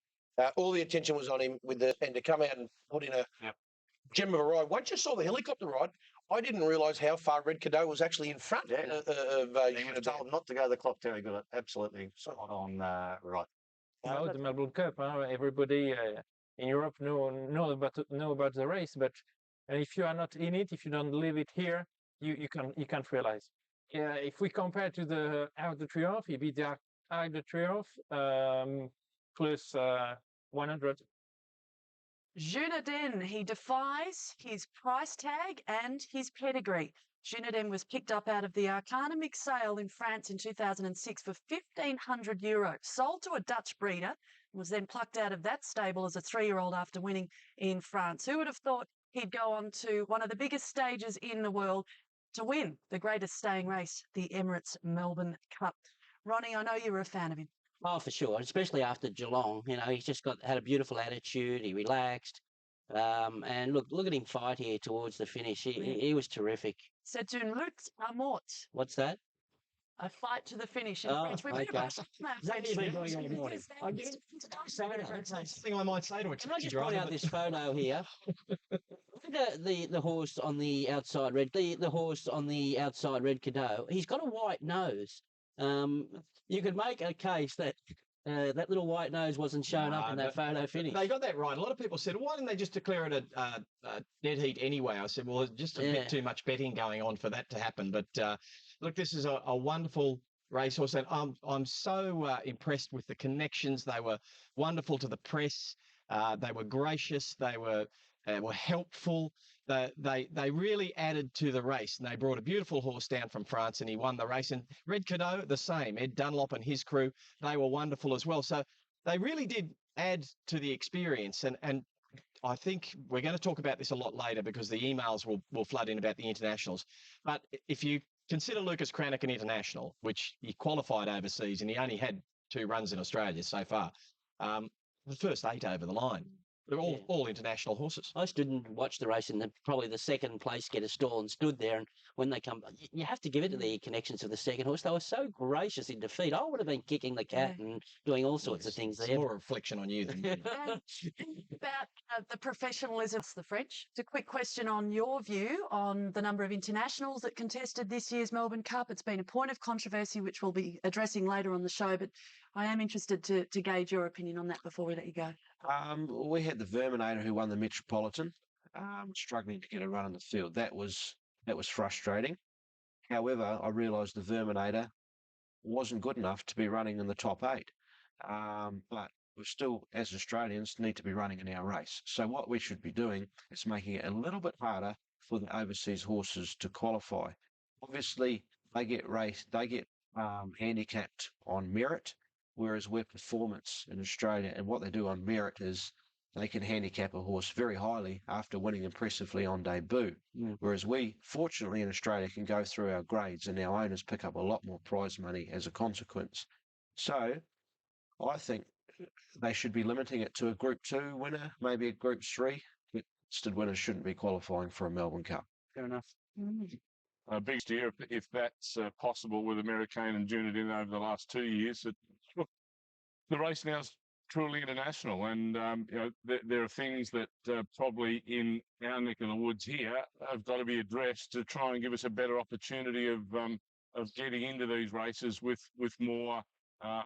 All the attention was on him and to come out and put in a gem of a ride. Once you saw the helicopter ride, I didn't realise how far Red Cadeau was actually in front of He was told not to go to the clock, Terry. Got it absolutely spot on right. About the Melbourne Cup, everybody in Europe know about the race, but if you are not in it, if you don't live it here, you can't realize. Yeah, if we compare to the Arc de Triomphe, he beat the Arc de Triomphe plus 100. Junedin, he defies his price tag and his pedigree. Junedin was picked up out of the Arcana mixed sale in France in 2006 for €1,500. Sold to a Dutch breeder, was then plucked out of that stable as a 3-year-old after winning in France. Who would have thought he'd go on to one of the biggest stages in the world to win the greatest staying race, the Emirates Melbourne Cup? Ronnie, I know you were a fan of him. Oh, for sure, especially after Geelong. You know, he's just had a beautiful attitude. He relaxed, and look at him fight here towards the finish. He was terrific. C'est une lutte à mort. What's that? A fight to the finish in French. Okay. Something I might say to a Can I just point out this photo here? Look at the horse on the outside red. The horse on the outside Red Cadeau. He's got a white nose. You could make a case that that little white nose wasn't shown up in that photo finish. They got that right. A lot of people said, why didn't they just declare it a dead heat anyway? I said, well, there's just a bit too much betting going on for that to happen. But look, this is a wonderful racehorse, and I'm so impressed with the connections. They were wonderful to the press. They were gracious. They were helpful. They really added to the race, and they brought a beautiful horse down from France, and he won the race. And Red Cadeau, the same. Ed Dunlop and his crew, they were wonderful as well. So they really did add to the experience. And I think we're going to talk about this a lot later because the emails will flood in about the internationals. But if you consider Lucas Krennick an international, which he qualified overseas, and he only had 2 runs in Australia so far, the first 8 over the line. They're all international horses. I stood and watched the race in probably the second place get a stall and stood there. And when they come, you have to give it to the connections of the second horse. They were so gracious in defeat. I would have been kicking the cat and doing all sorts of things there. It's more a reflection on you than About the professionalism of the French. It's a quick question on your view on the number of internationals that contested this year's Melbourne Cup. It's been a point of controversy, which we'll be addressing later on the show, but I am interested to gauge your opinion on that before we let you go. We had the Verminator who won the Metropolitan, struggling to get a run in the field. That was frustrating. However, I realised the Verminator wasn't good enough to be running in the top 8. But we still, as Australians, need to be running in our race. So what we should be doing is making it a little bit harder for the overseas horses to qualify. Obviously, they get handicapped on merit, whereas we're performance in Australia, and what they do on merit is they can handicap a horse very highly after winning impressively on debut. Whereas we, fortunately in Australia, can go through our grades and our owners pick up a lot more prize money as a consequence. So I think they should be limiting it to a Group 2 winner, maybe a Group 3. But listed winners shouldn't be qualifying for a Melbourne Cup. Fair enough. A big steer if that's possible with American and Dunedin over the last 2 years. the race now is truly international, and there are things that probably in our neck of the woods here have got to be addressed to try and give us a better opportunity of getting into these races with more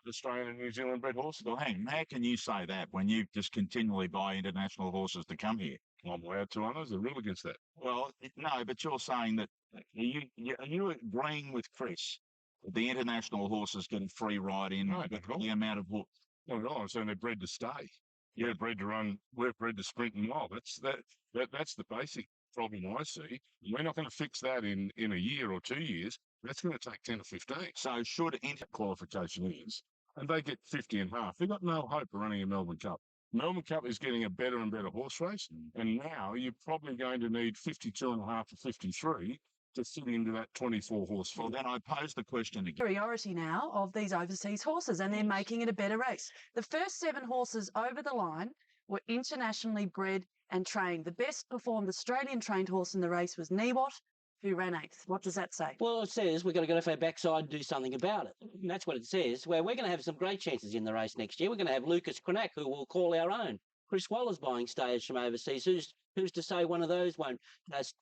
Australian and New Zealand bred horses. Well, hang on, how can you say that when you just continually buy international horses to come here? I'm allowed to, others. The rule against that. Well, no, but you're saying that are you agreeing with Chris that the international horses get a free ride in the amount of horse? Well, no, I'm saying they're bred to stay. We're bred to run. We're bred to sprint and mile. That's the basic problem I see. We're not going to fix that in a year or 2 years. That's going to take 10 or 15. So should qualification is, and they get 50 and half. They've got no hope of running a Melbourne Cup. Melbourne Cup is getting a better and better horse race, and now you're probably going to need 52 and a half to 53 to fit into that 24 horse field. Then I pose the question again. Superiority now of these overseas horses, and they're making it a better race. The first 7 horses over the line were internationally bred and trained. The best performed Australian trained horse in the race was Niwot, who ran 8th. What does that say? Well, it says we've got to get off our backside and do something about it. And that's what it says. Well, we're going to have some great chances in the race next year. We're going to have Lucas Cranach, who we'll call our own. Chris Waller's buying stays from overseas. Who's to say one of those won't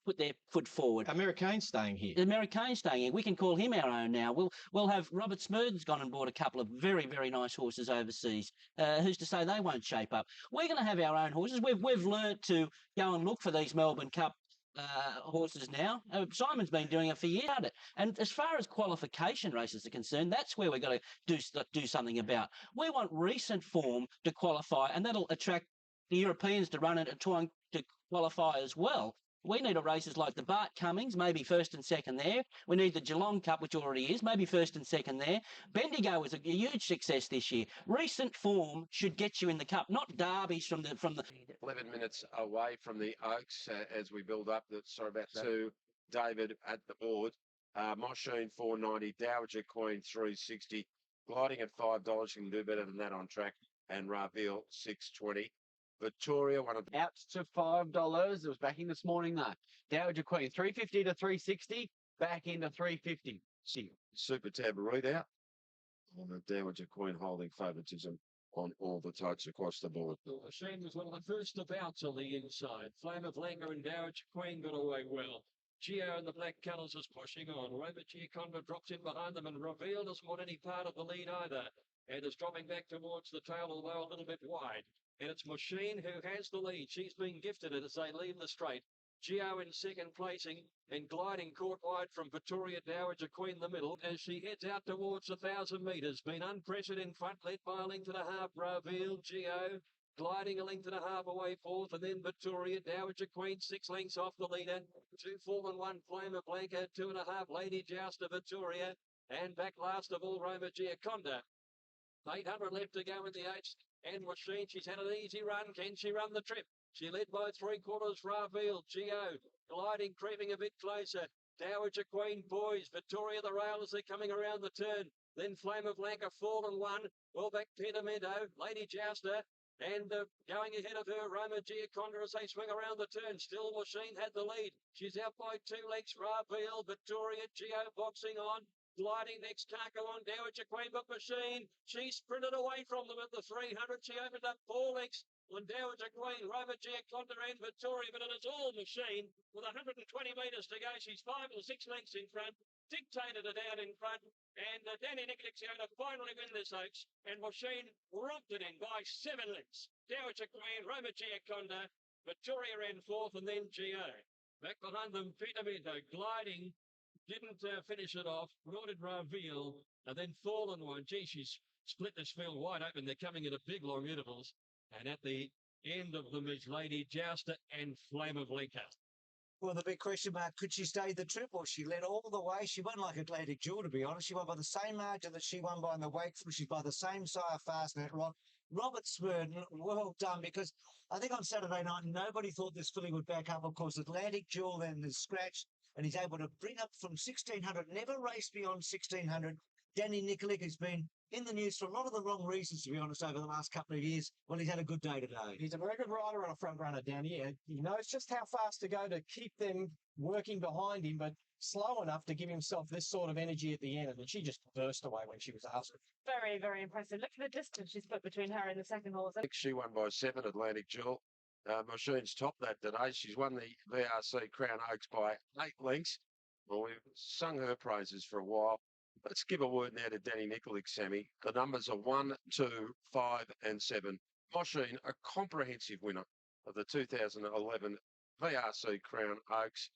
put their foot forward? Americane's staying here. Americane's staying here. We can call him our own now. We'll have Robert Smurden's gone and bought a couple of very, very nice horses overseas. Who's to say they won't shape up? We're going to have our own horses. We've learnt to go and look for these Melbourne Cup horses now. Simon's been doing it for years. And as far as qualification races are concerned, that's where we've got to do something about. We want recent form to qualify, and that'll attract the Europeans to run it and try to qualify as well. We need a races like the Bart Cummings, maybe 1st and 2nd there. We need the Geelong Cup, which already is, maybe 1st and 2nd there. Bendigo was a huge success this year. Recent form should get you in the Cup, not derbies from the 11 minutes away from the Oaks as we build up. To David at the board. Mosheen 490, Dowager Queen 360, gliding at $5. You can do better than that on track. And Raville 620. Victoria, one of the out to $5. It was backing this morning though. Dowager Queen 350 to 360, back into 350. Super Tab readout. On the Dowager Queen holding favouritism on all the totes across the board. Shane was one of the first abouts on the inside. Flame of Langer and Dowager Queen got away well. Geo and the black colours is pushing on. Robert Giaconda drops in behind them, and Reveal doesn't want any part of the lead either, and is dropping back towards the tail, although a little bit wide. And it's Mosheen who has the lead. She's been gifted it as they leave the straight. Geo in second placing and gliding caught wide from Victoria Dowager Queen the middle as she heads out towards 1,000 metres. Been unpressured in front, led by a length and a half. Raville, Geo gliding a length and a half away fourth, and then Victoria Dowager Queen 6 lengths off the leader. 2 4 and 1 Flame of Blanca, 2 1/2 Lady Jouster Victoria, and back last of all Roma Giaconda. 800 left to go in the 8th. And Mosheen, she's had an easy run. Can she run the trip? She led by 3/4. Raville, Geo, gliding, creeping a bit closer. Dowager Queen poised. Victoria the rail as they're coming around the turn. Then Flame of Blanca 4 and 1. Well back Pedamento, Lady Jouster, and going ahead of her, Roma Giaconda as they swing around the turn. Still Mosheen had the lead. She's out by 2 lengths. Raville, Victoria, Geo boxing on. Gliding next, can't go on. Dowager Queen, but Mosheen, she sprinted away from them at the 300. She opened up 4 lengths on Dowager Queen, Roma Giaconda and Victoria, but it is all Mosheen with 120 metres to go. She's 5 or 6 lengths in front, dictated her down in front, and Danny Nicholas going to finally win this Oaks, and Mosheen romped it in by 7 lengths. Dowager Queen, Roma Giaconda, Victoria ran 4th, and then Geo. Back behind them, Pedamento gliding. Didn't finish it off, nor did Raville, and then Fallen One. Gee, she's split this field wide open. They're coming at a big long intervals. And at the end of them is Lady Jouster and Flame of Blanca. Well, the big question mark, could she stay the trip or she led all the way? She won like Atlantic Jewel, to be honest. She won by the same margin that she won by in the Wakeful. She's by the same sire Fastnet Rock. Robert Smurden, well done, because I think on Saturday night, nobody thought this filly would back up. Of course, Atlantic Jewel then is scratched, and he's able to bring up from 1,600, never raced beyond 1,600. Danny Nikolic has been in the news for a lot of the wrong reasons, to be honest, over the last couple of years. Well, he's had a good day today. He's a very good rider on a front runner, Danny. He knows just how fast to go to keep them working behind him, but slow enough to give himself this sort of energy at the end. And she just burst away when she was asked. Very, very impressive. Look at the distance she's put between her and the second horse. She won by 7, Atlantic Jewel. Machine's topped that today. She's won the VRC Crown Oaks by 8 lengths. Well, we've sung her praises for a while. Let's give a word now to Danny Nikolic, Sammy. The numbers are 1, 2, 5 and 7. Machine, a comprehensive winner of the 2011 VRC Crown Oaks.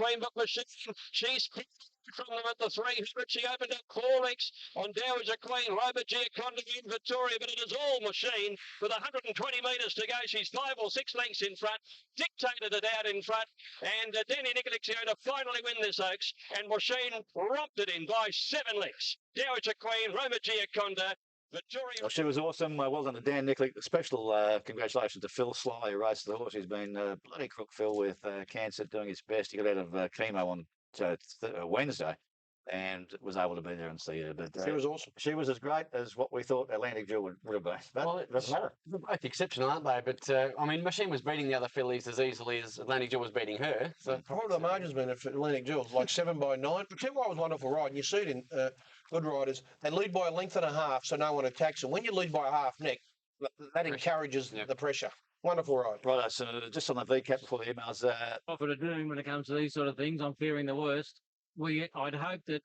Rainbow Machine, she's from them at the 300. She opened up 4 lengths on Dowager Queen, Rover Giaconda and Victoria, but it is all Machine with 120 metres to go. She's 5 or 6 lengths in front, dictated it out in front, and Danny Nicolic's going to finally win this Oaks, and Machine romped it in by 7 lengths. Dowager Queen, Rover Giaconda, Victoria. Well, she was awesome. Well done to Dan Nicolic. Special congratulations to Phil Sly, who raced the horse. He's been bloody crook, Phil, with cancer, doing his best. He got out of chemo on Wednesday and was able to be there and see her. But She was awesome. She was as great as what we thought Atlantic Jewel would have been. But Well, it doesn't matter. they're both exceptional, aren't they? But I mean, Machine was beating the other fillies as easily as Atlantic Jewel was beating her. So What are the margins been if Atlantic Jewel's like 7 by 9? But tell you what was wonderful ride, and you see it in good riders. They lead by a length and a half, so no one attacks them. When you lead by a half neck, that encourages the pressure. Wonderful ride. Right, so just on the VCAP before the emails. Offer of doom when it comes to these sort of things. I'm fearing the worst. I'd hope that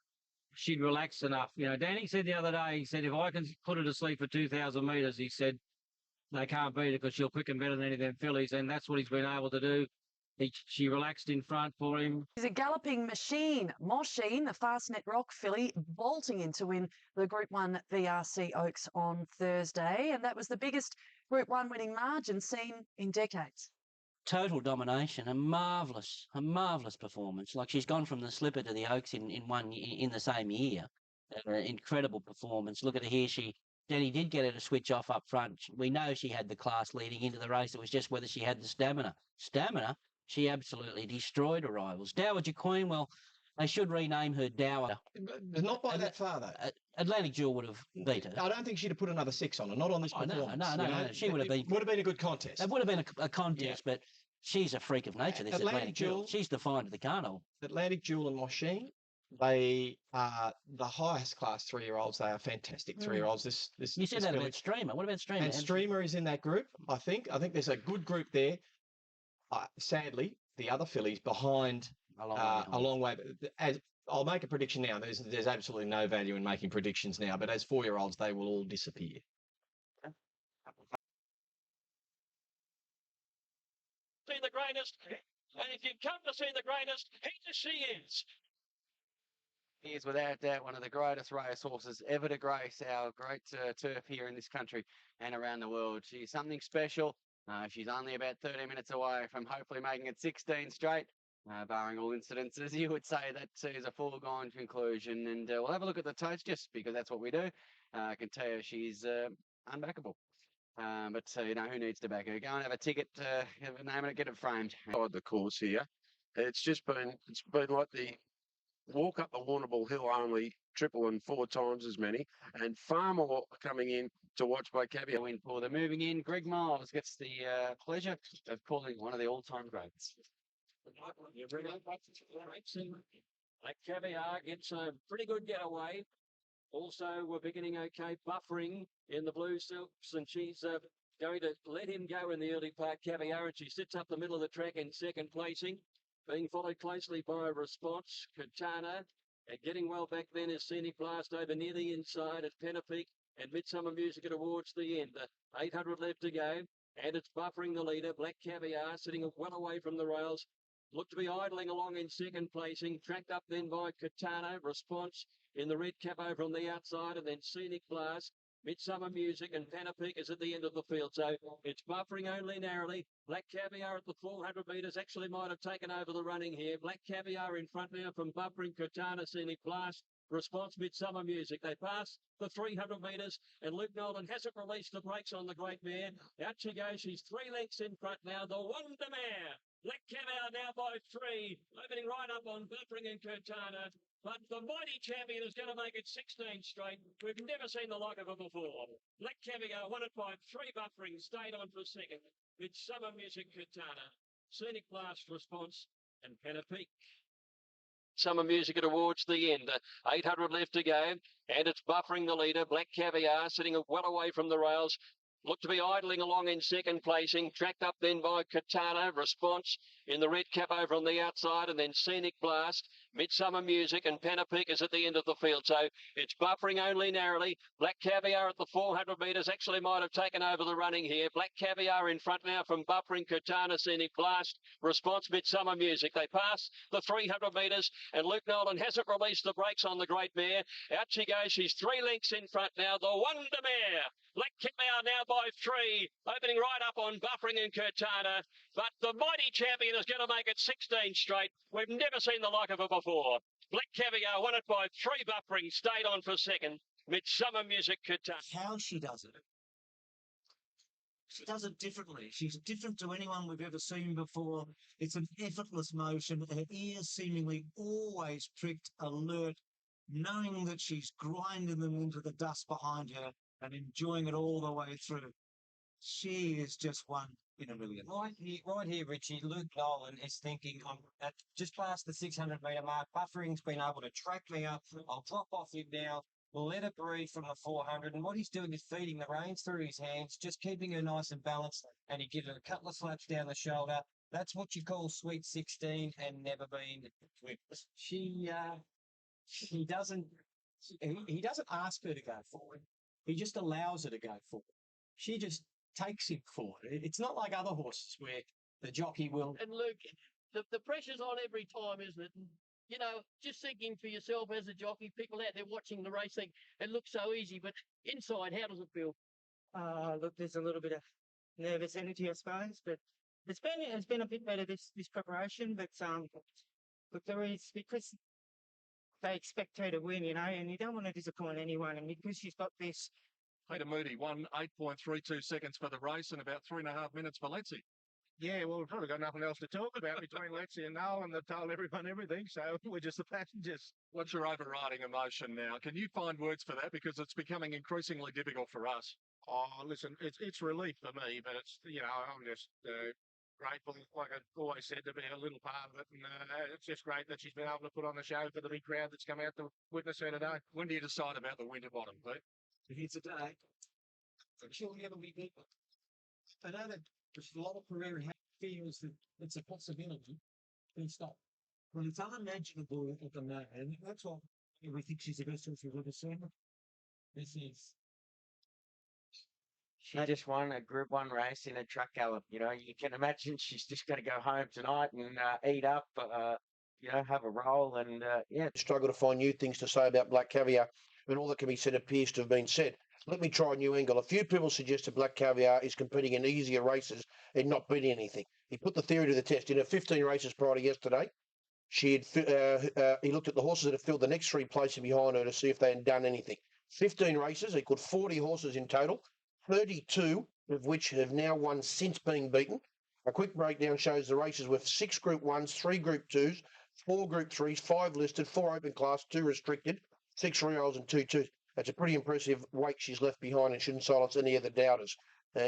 she'd relax enough. You know, Danny said the other day, he said, if I can put her to sleep for 2,000 metres, he said, they can't beat her because she'll quicken better than any of them fillies, and that's what he's been able to do. She relaxed in front for him. He's a galloping machine. Mosheen, the Fastnet Rock filly, bolting in to win the Group 1 VRC Oaks on Thursday. And that was the biggest Group 1 winning margin seen in decades. Total domination, a marvellous performance. Like she's gone from the Slipper to the Oaks in the same year. Incredible performance. Look at her here. Danny did get her to switch off up front. We know she had the class leading into the race. It was just whether she had the stamina. She absolutely destroyed her rivals. Dowager Queen, well, they should rename her Dower. Not by that far, though. Atlantic Jewel would have beat her. I don't think she'd have put another 6 on her, not on this performance. No. She would have been. It would have been a good contest. It would have been a contest, but she's a freak of nature, this Atlantic Jewel. She's defined the carnival. Atlantic Jewel and Machine, they are the highest class 3-year-olds. They are fantastic 3-year-olds. You said that about Streamer. What about Streamer? And Streamer is in that group, I think. I think there's a good group there. Sadly, the other fillies behind a long way. As I'll make a prediction now. There's absolutely no value in making predictions now, but as 4-year-olds, they will all disappear. See the greatest, and if you've come to see the greatest, here she is. He is without doubt one of the greatest racehorses ever to grace our great turf here in this country and around the world. She's something special. She's only about 30 minutes away from hopefully making it 16 straight, barring all incidences. You would say that is a foregone conclusion. And we'll have a look at the totes just because that's what we do. I can tell you she's unbackable. But you know, who needs to back her? Go and have a ticket, have a name and get it framed. The course here, it's been like the walk up the Warrnambool Hill, only triple and 4 times as many, and far more coming in to watch by Caviar. Win for the moving in. Greg Miles gets the pleasure of calling one of the all-time greats. Like Caviar gets a pretty good getaway. Also, we're beginning okay, buffering in the blue silks, and she's going to let him go in the early part, Caviar, and she sits up the middle of the track in second placing, being followed closely by Response, Katana, and getting well back then is Scenic Blast over near the inside at Penapeak, and Midsummer Music towards the end. 800 left to go, and it's buffering the leader, Black Caviar, sitting well away from the rails. Looked to be idling along in second placing, tracked up then by Katana, Response in the red cap over on the outside, and then Scenic Blast, Midsummer Music, and Penapeak is at the end of the field. So it's buffering only narrowly. Black Caviar at the 400 metres actually might have taken over the running here. Black Caviar in front now from buffering Katana, Scenic Blast, Response, Midsummer Music. They pass the 300 metres, and Luke Nolan hasn't released the brakes on the great mare. Out she goes. She's 3 lengths in front now. The Wonder Mare. Black Caviar now by 3, opening right up on buffering and Katana. But the mighty champion is going to make it 16 straight. We've never seen the like of it before. Black Caviar won it by 3 buffering, stayed on for second. It's Summer Music Katana, Scenic Blast Response, and Penna Peak. Summer Music towards the end. 800 left to go, and it's buffering the leader. Black Caviar sitting well away from the rails. Look to be idling along in second placing. Tracked up then by Katana, Response in the red cap over on the outside, and then Scenic Blast, Midsummer Music, and Penna Peak is at the end of the field. So it's buffering only narrowly. Black Caviar at the 400 metres actually might have taken over the running here. Black Caviar in front now from buffering Katana, Scenic Blast, Response, Midsummer Music. They pass the 300 metres, and Luke Nolan hasn't released the brakes on the great mare. Out she goes. She's 3 lengths in front now. The Wonder Mare. Black Caviar now by 3, opening right up on buffering and Katana. But the mighty champion is going to make it 16 straight. We've never seen the like of it before. Black Caviar won it by 3 buffering, stayed on for second. Midsummer Music Katana. How she does it. She does it differently. She's different to anyone we've ever seen before. It's an effortless motion. Her ears seemingly always pricked, alert, knowing that she's grinding them into the dust behind her and enjoying it all the way through. She is just one in a million. Right here, Richie, Luke Nolan is thinking, I'm at just past the 600 metre mark. Buffering's been able to track me up. I'll drop off him now. We'll let her breathe from the 400. And what he's doing is feeding the reins through his hands, just keeping her nice and balanced. And he gives her a couple of slaps down the shoulder. That's what you call sweet 16 and never been whipped. He doesn't ask her to go forward. He just allows her to go forward. She just takes him forward. It's not like other horses where the jockey will. And Luke, the pressure's on every time, isn't it? You know, just thinking for yourself as a jockey, people out there watching the race think it looks so easy, but inside, how does it feel? Look, there's a little bit of nervous energy, I suppose, but it's been a bit better this preparation. But look, there is, because they expect her to win, you know, and you don't want to disappoint anyone. And because she's got this. Peter Moody won 8.32 seconds for the race and about 3.5 minutes for Lexi. Yeah, well, we've probably got nothing else to talk about between Lexi and Noel, and they've told everyone everything, so we're just the passengers. What's your overriding emotion now? Can you find words for that? Because it's becoming increasingly difficult for us. Oh, listen, it's relief for me, but it's, you know, I'm just grateful, like I always said, to be a little part of it, and it's just great that she's been able to put on the show for the big crowd that's come out to witness her today. When do you decide about the winter bottom, Pete? Here's today. She'll never be beaten. I know that there's a lot of career feels that it's a possibility. Then stop. Well, it's unimaginable at the moment, and that's what we think she's the best horse we've ever seen. This is. She just won a Group 1 race in a truck gallop. You know, you can imagine she's just going to go home tonight and eat up, you know, have a roll and, yeah. Struggle to find new things to say about Black Caviar, when all that can be said appears to have been said. Let me try a new angle. A few people suggested Black Caviar is competing in easier races and not beating anything. He put the theory to the test. In her 15 races prior to yesterday, he looked at the horses that have filled the next 3 places behind her to see if they had done anything. 15 races, equaled 40 horses in total, 32 of which have now won since being beaten. A quick breakdown shows the races with 6 Group 1s, 3 Group 2s, 4 Group 3s, 5 listed, 4 open class, 2 restricted, 6 Reals and 2 2s. That's a pretty impressive weight she's left behind and shouldn't silence any of the doubters.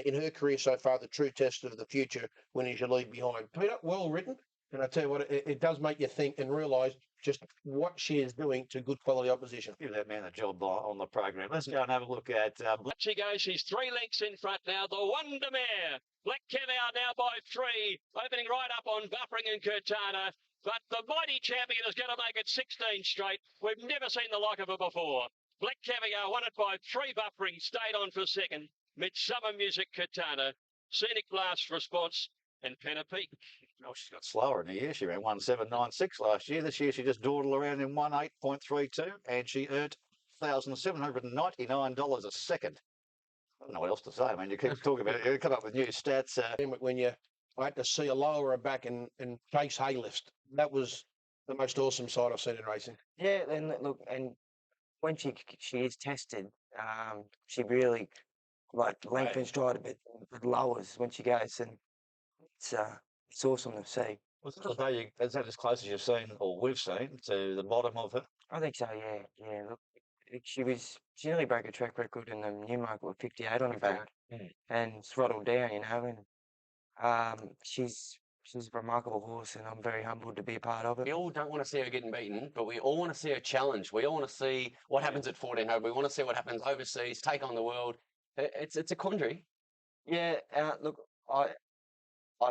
In her career so far, the true test of the future when is your leave behind. Peter, well written. And I tell you what, it does make you think and realise just what she is doing to good quality opposition. Give that man a job on the program. Let's go and have a look at. She goes. She's 3 lengths in front now. The Wonder Mare. Black Caviar now by 3, opening right up on buffering and Katana. But the mighty champion is going to make it 16 straight. We've never seen the like of it before. Black Caviar won it by 3 buffering, stayed on for second. Midsummer Music Katana, Scenic Blast Response, and Penna Peak. Oh, she's got slower in the year. She ran 1.796 last year. This year she just dawdled around in 1.8.32, and she earned $1,799 a second. I don't know what else to say. I mean, you keep talking about it. You come up with new stats. When I had to see a lower her back and chase hay lifts. That was the most awesome sight I've seen in racing. Yeah, and look, and when she is tested, she really lengthens stride a bit, but lowers when she goes, and it's awesome to see. Is that as close as you've seen, or we've seen, to the bottom of her? I think so, yeah. Yeah, look, she nearly broke a track record in the Newmarket with 58 on the back and throttled down, and she's a remarkable horse, and I'm very humbled to be a part of it. We all don't want to see her getting beaten, but we all want to see her challenge. We all want to see what happens at 1400. We want to see what happens overseas, take on the world. It's a quandary. Yeah, look, I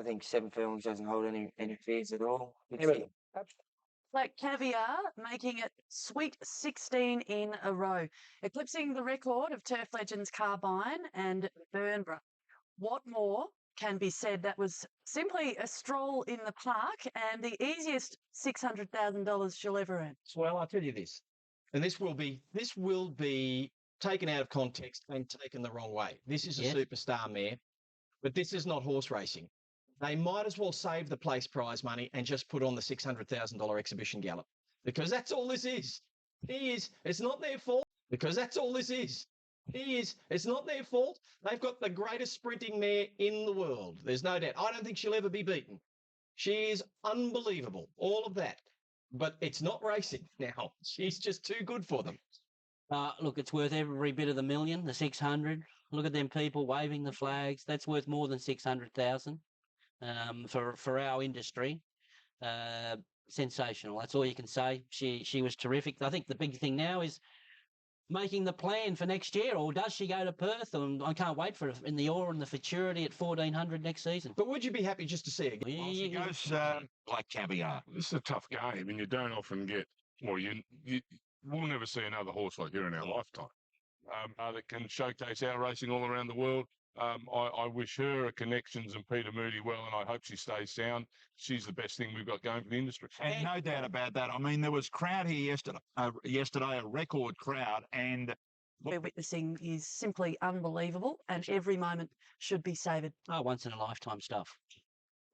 think 7 furlongs doesn't hold any fears at all. Black Caviar making it sweet 16 in a row, eclipsing the record of Turf Legends Carbine and Burnborough. What more can be said? That was simply a stroll in the park and the easiest $600,000 she'll ever earn. Well, I'll tell you this, and this will be taken out of context and taken the wrong way. This is a superstar mare, but this is not horse racing. They might as well save the place prize money and just put on the $600,000 exhibition gallop, because that's all this is. It's not their fault, because that's all this is. It's not their fault. They've got the greatest sprinting mare in the world. There's no doubt. I don't think she'll ever be beaten. She is unbelievable, all of that. But it's not racing now. She's just too good for them. Look, it's worth every bit of the million, the 600. Look at them people waving the flags. That's worth more than 600,000 for our industry. Sensational. That's all you can say. She was terrific. I think the big thing now is making the plan for next year, or does she go to Perth? And I can't wait for it in the Aura and the Futurity at 1400 next season. But would you be happy just to see her? She goes like Caviar. This is a tough game, and you don't often get. Well, we'll never see another horse like her in our lifetime that can showcase our racing all around the world. I wish her connections and Peter Moody well, and I hope she stays sound. She's the best thing we've got going for the industry. And no doubt about that. I mean, there was crowd here yesterday, a record crowd, and We're witnessing is simply unbelievable, and every moment should be savoured. Oh, once in a lifetime stuff.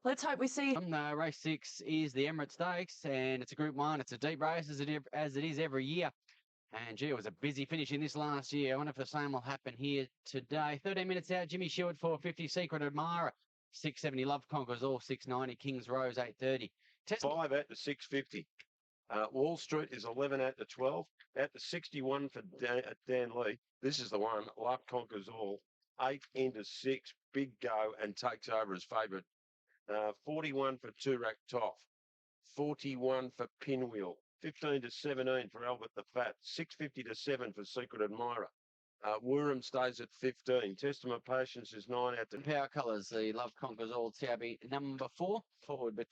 Let's hope we see. Race 6 is the Emirates Stakes, and it's a Group 1. It's a deep race as it is every year. And gee, it was a busy finish in this last year. I wonder if the same will happen here today. 13 minutes out, Jimmy Stewart 450, Secret Admirer 670, Love Conquers all 690, Kings Rose 830. 5 at the 650. Wall Street is 11 at the 12. At the 61 for Dan Lee. This is the one. Love Conquers all. 8 into 6. Big go and takes over as favourite. 41 for Turak Toff. 41 for Pinwheel. 15 to 17 for Albert the Fat. 650 to 7 for Secret Admirer. Wirram stays at 15. Testament Patience is 9 at the Power Colours. The Love Conquers all Tabby number 4 forward, but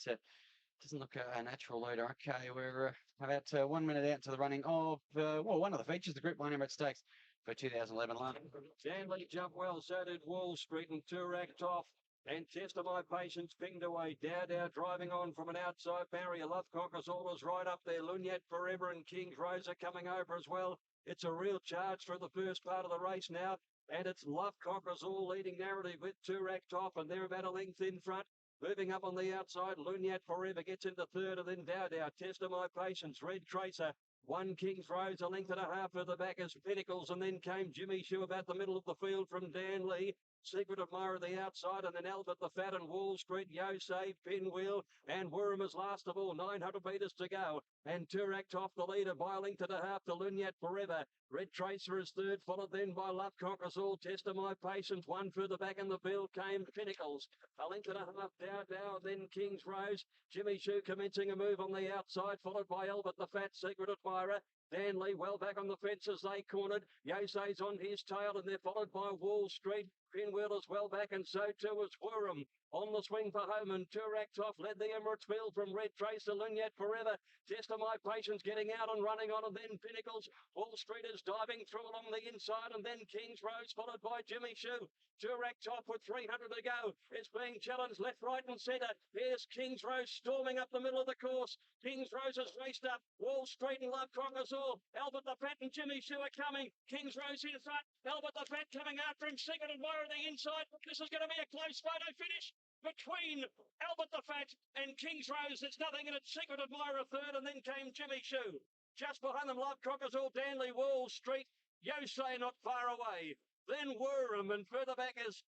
doesn't look a natural leader. Okay, we're about 1 minute out to the running of one of the features, the Group 1 Emirates Stakes for 2011 London. Stanley jumped well, so did Wall Street and Turak Toff. And Test of My Patience pinged away. Dow driving on from an outside barrier. Love Conquers all is right up there. Lunyat Forever and King's Rose are coming over as well. It's a real charge for the first part of the race now. And it's Love Conquers all leading narrative with Turak Toff, and they're about a length in front. Moving up on the outside, Lunyat Forever gets into third, and then Dow. Test of My Patience, Red Tracer. 1 King's Rose, a length and a half further back as Pinnacles, and then came Jimmy Shoe about the middle of the field from Dan Lee. Secret Admirer the outside, and then Albert the Fat and Wall Street, Yosei, Pinwheel, and Wirram is last of all. 900 metres to go, and Turak Toff the leader by a length and a half to Lunyat Forever. Red Tracer is third, followed then by Love Conquers all. Test of My Patience, one further back in the field came Pinnacles. A length and a half Dow, then King's Rose. Jimmy Shoe commencing a move on the outside, followed by Albert the Fat, Secret Admirer. Dan Lee well back on the fence as they cornered. Yosei's on his tail, and they're followed by Wall Street. Pinwheel is well back, and so too is Wirram. On the swing for home, and Turak Toff led the Emirates field from Red Tracer, Lunyat Forever. Test of My Patience getting out and running on, and then Pinnacles. Wall Street is diving through along the inside, and then King's Rose, followed by Jimmy Shoe. Turak Toff with 300 to go. It's being challenged left, right and centre. Here's King's Rose storming up the middle of the course. King's Rose has raced up. Wall Street and Love Conquers all. Albert the Fat and Jimmy Shoe are coming. King's Rose in front. Albert the Fat coming after him. Secret Admirer on the inside. This is going to be a close photo finish between Albert the Fat and King's Rose. There's nothing in it. Secret Admirer third, and then came Jimmy Shoe. Just behind them, Love Conquers all. Danley, Wall Street. Yosei not far away. Then Wirram, and further back is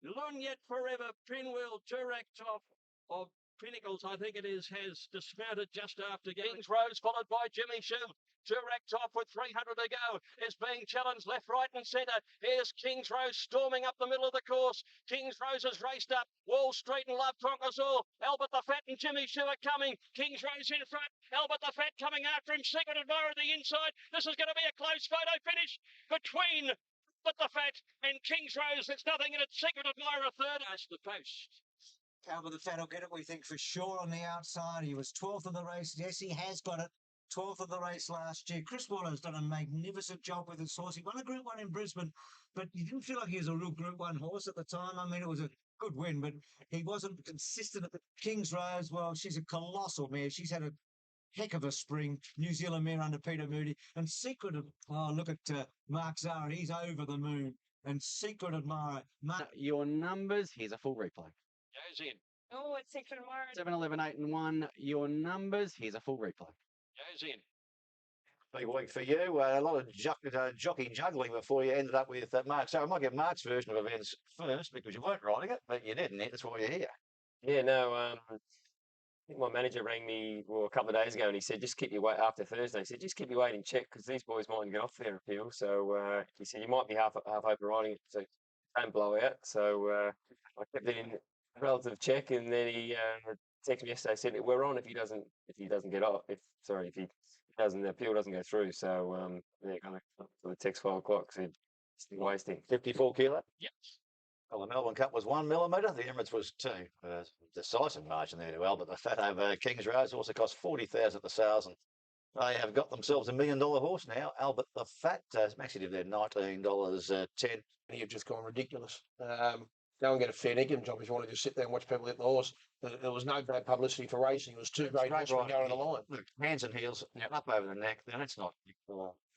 Lunyat Forever, Pinwheel, Turak Toff of Pinnacles, I think it is, has dismounted just after Kings Rose, followed by Jimmy Shue. Durack top with 300 to go is being challenged left, right and centre. Here's Kings Rose storming up the middle of the course. Kings Rose has raced up. Wall Street and Love Conquers All. Albert the Fat and Jimmy Shue are coming. Kings Rose in front. Albert the Fat coming after him. Secret Admirer at the inside. This is going to be a close photo finish between Albert the Fat and Kings Rose. There's nothing in it. Secret Admirer third. That's the post. Albert the Fat will get it, we think, for sure on the outside. He was 12th of the race. Yes, he has got it. 12th of the race last year. Chris Waller's done a magnificent job with his horse. He won a Group 1 in Brisbane, but you didn't feel like he was a real Group 1 horse at the time. I mean, it was a good win, but he wasn't consistent at the Kings Rose. Well, she's a colossal mare. She's had a heck of a spring. New Zealand mare under Peter Moody. And Secret of, oh, look at Mark Zara. He's over the moon. And Secret Admirer. Your numbers, here's a full replay. Goes in. Oh, it's Secret Admirer. 7, 11, 8 and 1. Your numbers, here's a full replay. Goes in. Big week for you. A lot of jockey juggling before you ended up with Mark. So I might get Mark's version of events first because you weren't riding it, but you didn't. That's why you're here. Yeah, no. I think my manager rang me a couple of days ago and he said, just keep your weight after Thursday. He said, just keep your weight in check because these boys mightn't get off their appeal. So he said, you might be half open riding it, so don't blow out. So I kept it in relative check, and then he texted me yesterday, said we're on if he doesn't get off. If he doesn't, the appeal doesn't go through. So yeah, kind of to the text 5 o'clock said still wasting 54 kilo. Yep. Well, the Melbourne Cup was 1 millimetre. The Emirates was 2. Decisive margin there to Albert the Fat over Kings Rose. Also cost 40,000 at the sales, and they have got themselves $1 million horse now. Albert the Fat. Maxi did there $19.10. You've just gone ridiculous. Go and get a fair dinkum job if you want to just sit there and watch people hit the horse. There was no bad publicity for racing. It was 2 great horsemen going on the line. Look, hands and heels up over the neck. Then it's not.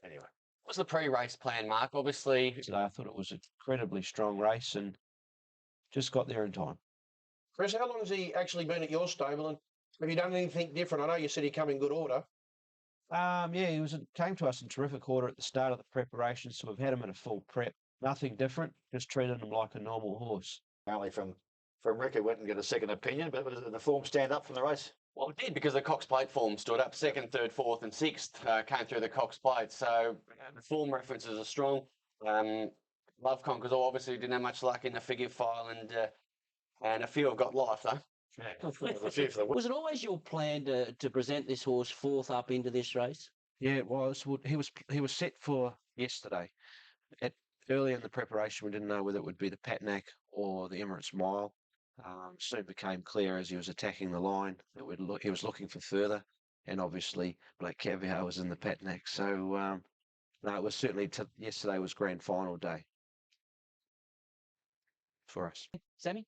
Anyway. What's the pre-race plan, Mark? Obviously, today I thought it was an incredibly strong race and just got there in time. Chris, how long has he actually been at your stable, and have you done anything different? I know you said he come in good order. Yeah, he came to us in terrific order at the start of the preparation, so we've had him in a full prep. Nothing different, just treated him like a normal horse. Apparently from Rick, went and got a second opinion, but did the form stand up from the race? Well, it did because the Cox Plate form stood up. 2nd, 3rd, 4th and 6th came through the Cox Plate. So the form references are strong. Love Conquers All obviously didn't have much luck in the figure file, and a few have got life though. Was it always your plan to present this horse 4th up into this race? Yeah, it was. He was set for yesterday. Early in the preparation, we didn't know whether it would be the Patnack or the Emirates Mile. Soon became clear as he was attacking the line that he was looking for further, and obviously Black Caviar was in the Patnack. So no, it was certainly yesterday was grand final day for us. Sammy?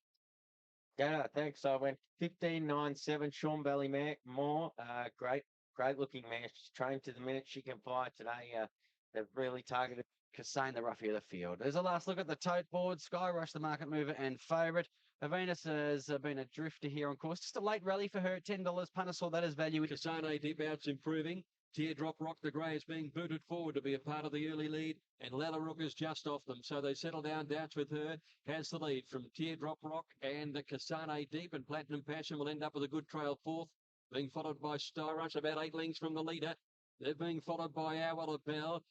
Yeah, thanks. I went 15.97. Sean Belly mare, more great looking mare. She's trained to the minute she can fly today. They've really targeted Kassane, the roughie of the field. There's a last look at the tote board. Sky Rush, the market mover and favourite. Venus has been a drifter here on course. Just a late rally for her at $10. Punasol, that is value. Kassane deep out's improving. Teardrop Rock the Grey is being booted forward to be a part of the early lead, and Lalarook is just off them. So they settle down. Dance with Her has the lead from Teardrop Rock, and the Kassane deep and Platinum Passion will end up with a good trail 4th, being followed by Sky Rush about 8 lengths from the leader. They're being followed by Our Bell.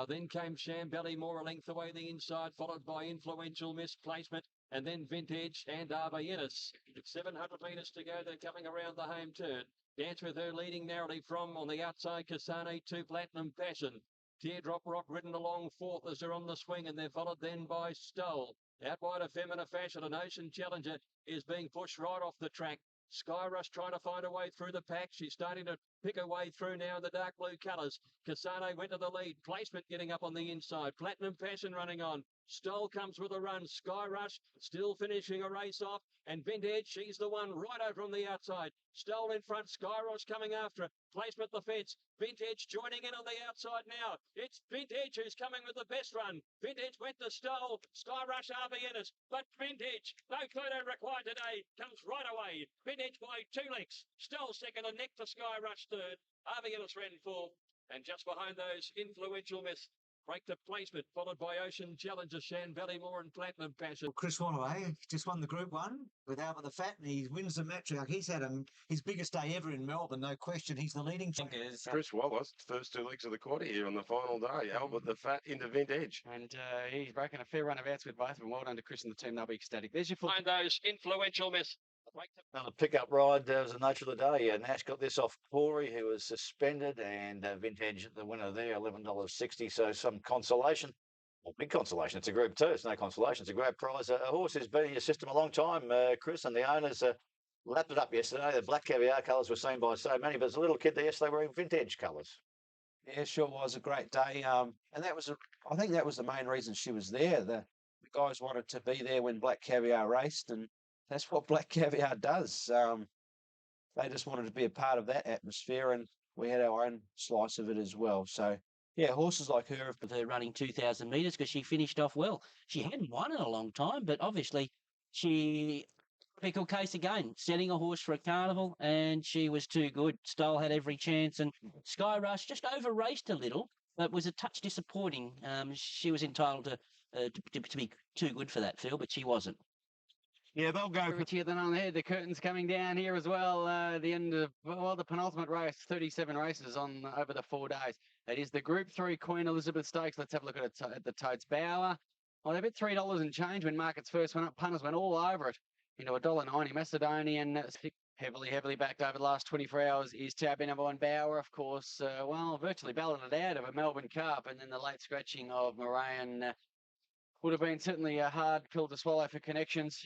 Then came Shambelly more a length away the inside, followed by Influential Misplacement, and then Vintage and Arbayenis. 700 metres to go. They're coming around the home turn. Dance with Her leading narrowly from on the outside. Kassane to Platinum Passion. Teardrop Rock ridden along 4th as they're on the swing, and they're followed then by Stoll. Out wide of Feminine Fashion, an Ocean Challenger is being pushed right off the track. Sky Rush trying to find a way through the pack. She's starting to pick her way through now in the dark blue colours. Kassane went to the lead. Placement getting up on the inside. Platinum Passion running on. Stoll comes with a run. Sky Rush still finishing a race off. And Vintage, she's the one right over on the outside. Stoll in front. Sky Rush coming after her. Placement the fence. Vintage joining in on the outside now. It's Vintage who's coming with the best run. Vintage went to Stoll. Sky Rush Arbayenis. But Vintage, no photo required today, comes right away. Vintage by 2 lengths. Stoll second and neck to Sky Rush third. Arbayenis ran 4th. And just behind those, Influential Miss Break to placement, followed by Ocean Challenger, Shan Ballymore and Platinum Passion. Chris Walloway just won the Group 1 with Albert the Fat, and he wins the matriarch. He's had his biggest day ever in Melbourne, no question. He's the leading fingers. Chris Wallace, first 2 legs of the quarter here on the final day. Albert the Fat into Vintage. And he's broken a fair run of outs with both of them. Well done to Chris and the team. They'll be ecstatic. There's your Find those influential miss. On a pickup ride, was the nature of the day. Nash got this off Corey, who was suspended, and Vintage, the winner there, $11.60. So some consolation. Well, big consolation. It's a Group 2. It's no consolation. It's a great prize. A horse who's been in your system a long time, Chris, and the owners lapped it up yesterday. The black caviar colours were seen by so many, but as a little kid there yesterday wearing Vintage colours. Yeah, sure was a great day. And that was, I think that was the main reason she was there. The guys wanted to be there when Black Caviar raced, and that's what Black Caviar does. They just wanted to be a part of that atmosphere, and we had our own slice of it as well. So, yeah, horses like her With her running 2,000 metres because she finished off well. She hadn't won in a long time, but obviously she typical case again, setting a horse for a carnival, and she was too good. Style had every chance, and Sky Rush just over raced a little, but was a touch disappointing. She was entitled to be too good for that field, but she wasn't. Yeah, they'll go here than on there. The curtain's coming down here as well. The end of the penultimate race, 37 races on over the 4 days. It is the Group 3 Queen Elizabeth Stakes. Let's have a look at the totes. Bauer. Well, they bet $3 and change when markets first went up. Punters went all over it into $1.90. Macedonian heavily backed over the last 24 hours is Tabby number 1. Bauer, of course. Virtually balloted out of a Melbourne Cup, and then the late scratching of Moran. Would have been certainly a hard pill to swallow for Connections.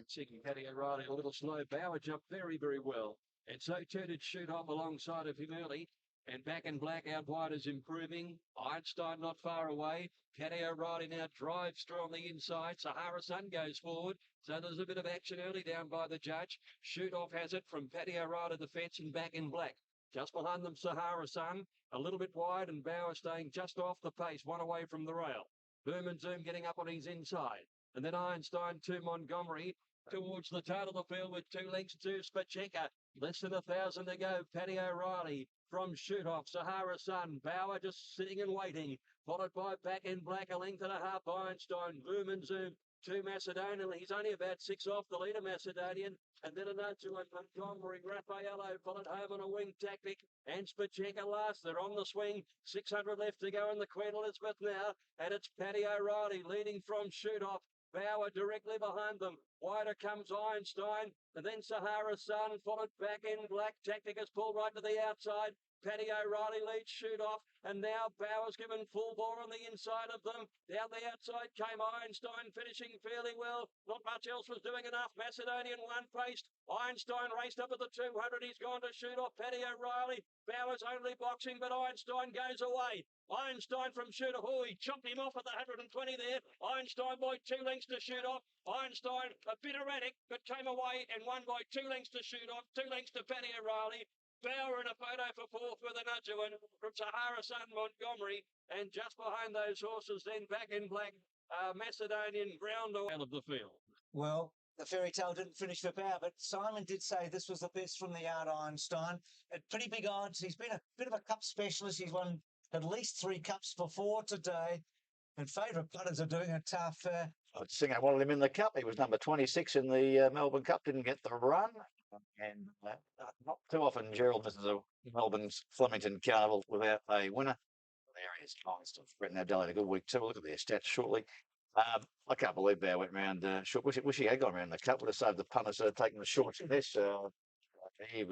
Seeking Patio riding a little slow. Bauer jumped very, very well. And so too did Shoot Off alongside of him early. And Back in Black out wide is improving. Einstein not far away. Patio riding now drives through on the inside. Sahara Sun goes forward. So there's a bit of action early down by the judge. Shoot Off has it from Patio Rider the fence and Back in Black. Just behind them, Sahara Sun, a little bit wide, and Bauer staying just off the pace, one away from the rail. Boom and Zoom getting up on his inside. And then Einstein to Montgomery towards the tail of the field with 2 lengths to Spacheka. Less than 1,000 to go. Paddy O'Reilly from Shoot Off. Sahara Sun. Bauer just sitting and waiting. Followed by Back in Black, a length and a half. Einstein. Boom and Zoom to Macedonian. He's only about 6 off the leader, Macedonian. And then another to Montgomery. Raffaello followed home on a wing tactic. And Spacheka last. They're on the swing. 600 left to go in the Queen Elizabeth now. And it's Paddy O'Reilly leading from Shoot Off. Bauer directly behind them. Wider comes Einstein. And then Sahara Sun followed Back in Black. Tactic has pulled right to the outside. Paddy O'Reilly leads Shoot Off, and now Bauer's given full bore on the inside of them. Down the outside came Einstein, finishing fairly well. Not much else was doing enough. Macedonian one-paced. Einstein raced up at the 200. He's gone to Shoot Off. Paddy O'Reilly. Bauer's only boxing, but Einstein goes away. Einstein from Shoot Off. Oh, he chopped him off at the 120 there. Einstein by 2 lengths to Shoot Off. Einstein a bit erratic, but came away and won by 2 lengths to Shoot Off. 2 lengths to Paddy O'Reilly. Bauer in a photo for 4th with an Adjuan from Sahara Sun Montgomery, and just behind those horses then Back in Black, Macedonian ground out of the field. Well, the fairy tale didn't finish for Bauer, but Simon did say this was the best from the yard, Einstein. At pretty big odds. He's been a bit of a cup specialist. He's won at least 3 cups before today, and favourite punters are doing a tough. I'd sing I wanted him in the cup. He was number 26 in the Melbourne Cup. Didn't get the run. And not too often Gerald misses a Melbourne's Flemington Carnival without a winner. There he is. Brett Abdel had a good week too. Look at their stats shortly. I can't believe Bauer went round short. Wish he had gone around the cup. Would have saved the punters taking the shorts in this. He's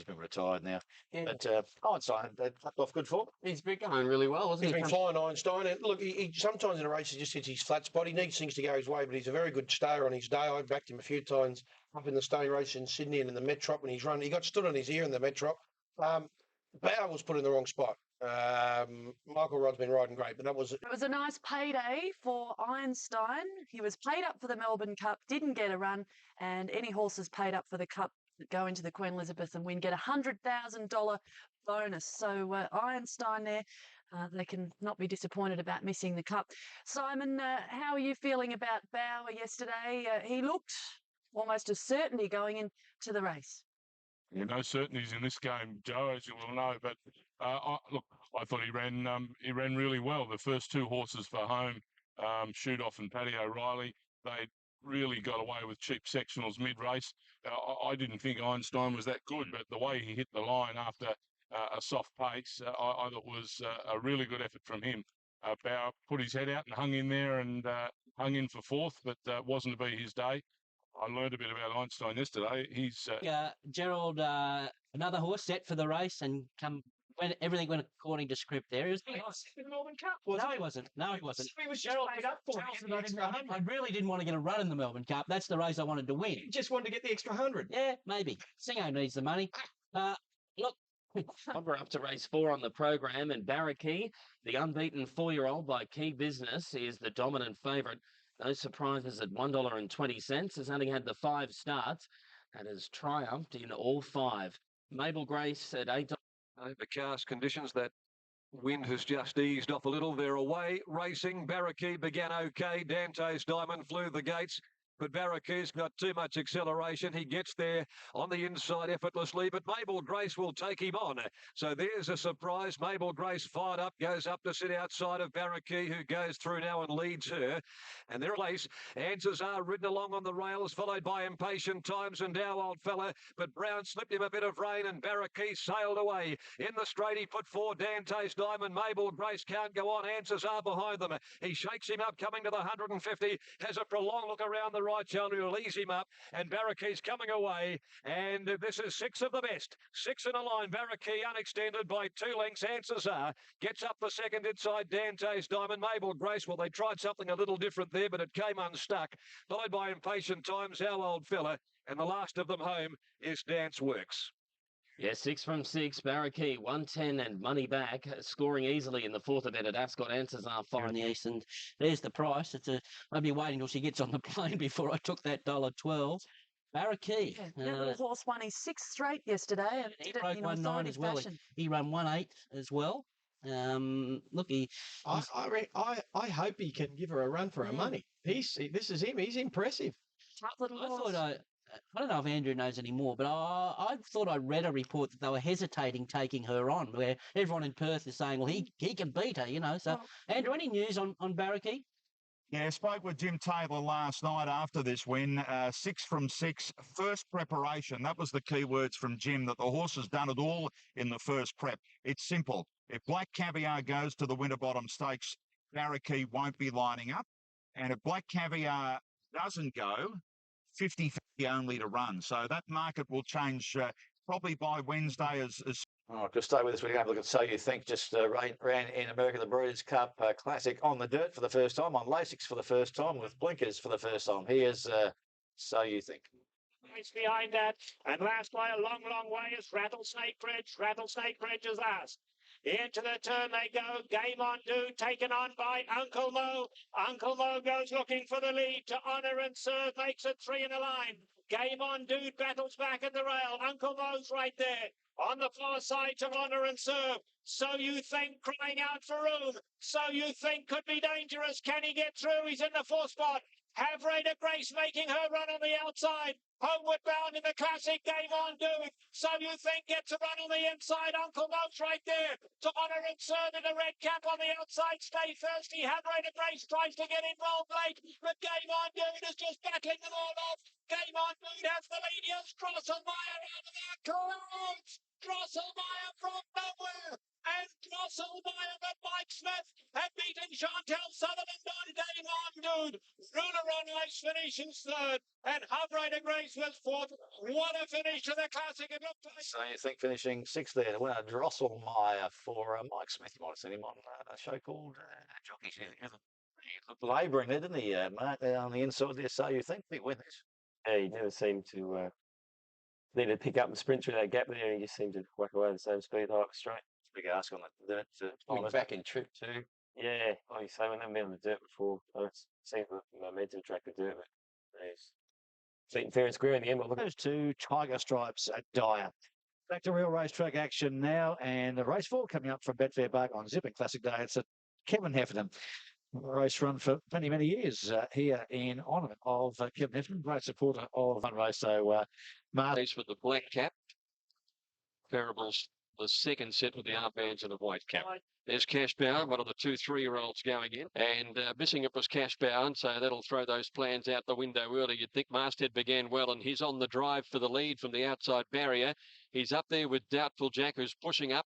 been retired now. Yeah. But Einstein, they fucked off good form. He's been going really well, hasn't He's he? been flying, Einstein. And look, he sometimes in a race he just hits his flat spot. He needs things to go his way, but he's a very good stayer on his day. I backed him a few times up in the stay race in Sydney and in the Metrop when he's run. He got stood on his ear in the Metrop. Bauer was put in the wrong spot. Michael Rod's been riding great, but that was... It was a nice payday for Einstein. He was paid up for the Melbourne Cup, didn't get a run, and any horses paid up for the Cup that go into the Queen Elizabeth and win get $100,000 bonus. So Einstein there, they can not be disappointed about missing the Cup. Simon, how are you feeling about Bauer yesterday? He looked almost a certainty going into the race. No certainties in this game, Joe, as you will know. But look, I thought he ran really well. The first two horses for home, Shoot Off and Paddy O'Reilly, they really got away with cheap sectionals mid-race. I didn't think Einstein was that good, but the way he hit the line after a soft pace, I thought was a really good effort from him. Bauer put his head out and hung in there and hung in for fourth, but wasn't to be his day. I learned a bit about Einstein yesterday. He's Gerald, another horse set for the race and when everything went according to script there. He was The Melbourne Cup, no, he wasn't. No, he wasn't. He was just paid up for it. I really didn't want to get a run in the Melbourne Cup. That's the race I wanted to win. You just wanted to get the extra 100. Yeah, maybe. Singo needs the money. Look. We're up to race 4 on the program, and Baraki, the unbeaten 4-year-old by Key Business, is the dominant favourite. No surprises at $1.20. Has only had the 5 starts and has triumphed in all 5. Mabel Grace at $8. Overcast conditions, that wind has just eased off a little. They're away racing. Baraki began okay. Dante's Diamond flew the gates, but Baraki's got too much acceleration. He gets there on the inside effortlessly, but Mabel Grace will take him on. So there's a surprise. Mabel Grace fired up, goes up to sit outside of Baraki, who goes through now and leads her. And their place, Answers Are ridden along on the rails, followed by Impatient Times and Our Old Fella, but Brown slipped him a bit of rain and Baraki sailed away. In the straight, he put 4 Dante's Diamond. Mabel Grace can't go on. Answers Are behind them. He shakes him up, coming to the 150, has a prolonged look around the right shoulder, will ease him up, and Baraki's coming away, and this is 6 of the best. 6 in a line. Baraki unextended by 2 lengths. Answers Are gets up for second inside Dante's Diamond. Mabel Grace, well, they tried something a little different there, but it came unstuck, followed by Impatient Times, Our Old Fella, and the last of them home is Dance Works. Yeah, 6 from 6. Baraki, 110 and money back, scoring easily in the 4th event at Ascot. Answers Are In the east, and there's the price. I'll be waiting till she gets on the plane before I took that $1.12. Baraki. That little horse won his 6th straight yesterday and He did it broke in 1.9 authority as well. fashion. He ran 1.8 as well. Look, I hope he can give her a run for her money. This is him. He's impressive. I don't know if Andrew knows any more, but I thought I read a report that they were hesitating taking her on, where everyone in Perth is saying, well, he can beat her, you know. So, Andrew, any news on Baraki? Yeah, I spoke with Jim Taylor last night after this win. 6 from 6, first preparation. That was the key words from Jim, that the horse has done it all in the first prep. It's simple. If Black Caviar goes to the Winterbottom Stakes, Baraki won't be lining up. And if Black Caviar doesn't go, 50-50 only to run. So that market will change probably by Wednesday as To stay with us, we can have a look at So You Think. Just ran in America the Breeders' Cup Classic on the dirt for the first time, on Lasix for the first time, with blinkers for the first time. Here's So You Think. It's behind that, and last by a long, long way is Rattlesnake Bridge. Rattlesnake Bridge is last. Into the turn they go. Game On Do, taken on by Uncle Mo. Uncle Mo goes looking for the lead to Honour and Serve, makes it 3 in a line. Game On Do battles back at the rail. Uncle Mo's right there. On the far side to Honour and Serve. So You Think crying out for room. So You Think could be dangerous. Can he get through? He's in the 4th spot. Have Raider Grace making her run on the outside. Homeward bound in the Classic. Game On Do. So You Think gets a run on the inside. Uncle Mo's right there. To Honour and Serve in a red cap on the outside. Stay Thirsty. Have Raider Grace tries to get involved late. But Game On Do is just battling them all off. Game On Do has the lead. Here's Drosselmeyer out of their clouds. Drosselmeyer from nowhere. And Drosselmeyer and Mike Smith have beaten Chantal Sutherland on Game On Dude. Ruler on Ice finishes 3rd. And Hub Raider Grace was 4th. What a finish to the Classic. It looked like. So You Think finishing 6th there. The winner, Drosselmeyer, for Mike Smith. You might have seen him on a show called Jockeys. He looked labouring there, didn't he, Mark, there on the inside there. So You Think. Big win this. Yeah, he never seemed to need to pick up and sprint through that gap there. He just seemed to whack away at the same speed, like straight. Big ask on the dirt. Went back in trip too. Yeah, like you say, when they've been on the dirt before, it seems the momentum track the dirt, but he's beaten fair and square in the end. But look, Those 2 Tiger Stripes at Dyer. Back to real racetrack action now, and the race 4 coming up from Betfair Park on Zipping Classic Day. It's a Kevin Heffernan race run for many, many years here in honour of Kevin Heffernan, great supporter of one race. So, Mark. Race with the black cap. Parables, the second set with the armbands and a white cap. There's Cash Bound, one of the 2 3-year-olds going in. And missing it was Cash Bound, so that'll throw those plans out the window early. You'd think Masthead began well, and he's on the drive for the lead from the outside barrier. He's up there with Doubtful Jack, who's pushing up.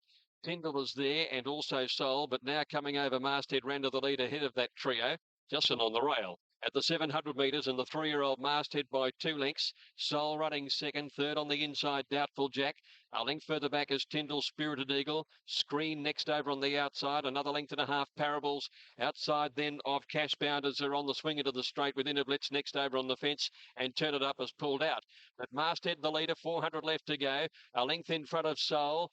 Tyndall is there, and also Sol, but now coming over Masthead, ran to the lead ahead of that trio. Justin on the rail. At the 700 metres, and the 3-year-old Masthead by 2 lengths. Sol running second, third on the inside, Doubtful Jack. A length further back is Tyndall, Spirited Eagle. Screen next over on the outside. Another length and a half, Parables. Outside then of Cash Bound as they're on the swing into the straight with Innerblitz next over on the fence, and Turn It Up has pulled out. But Masthead the leader, 400 left to go. A length in front of Sol.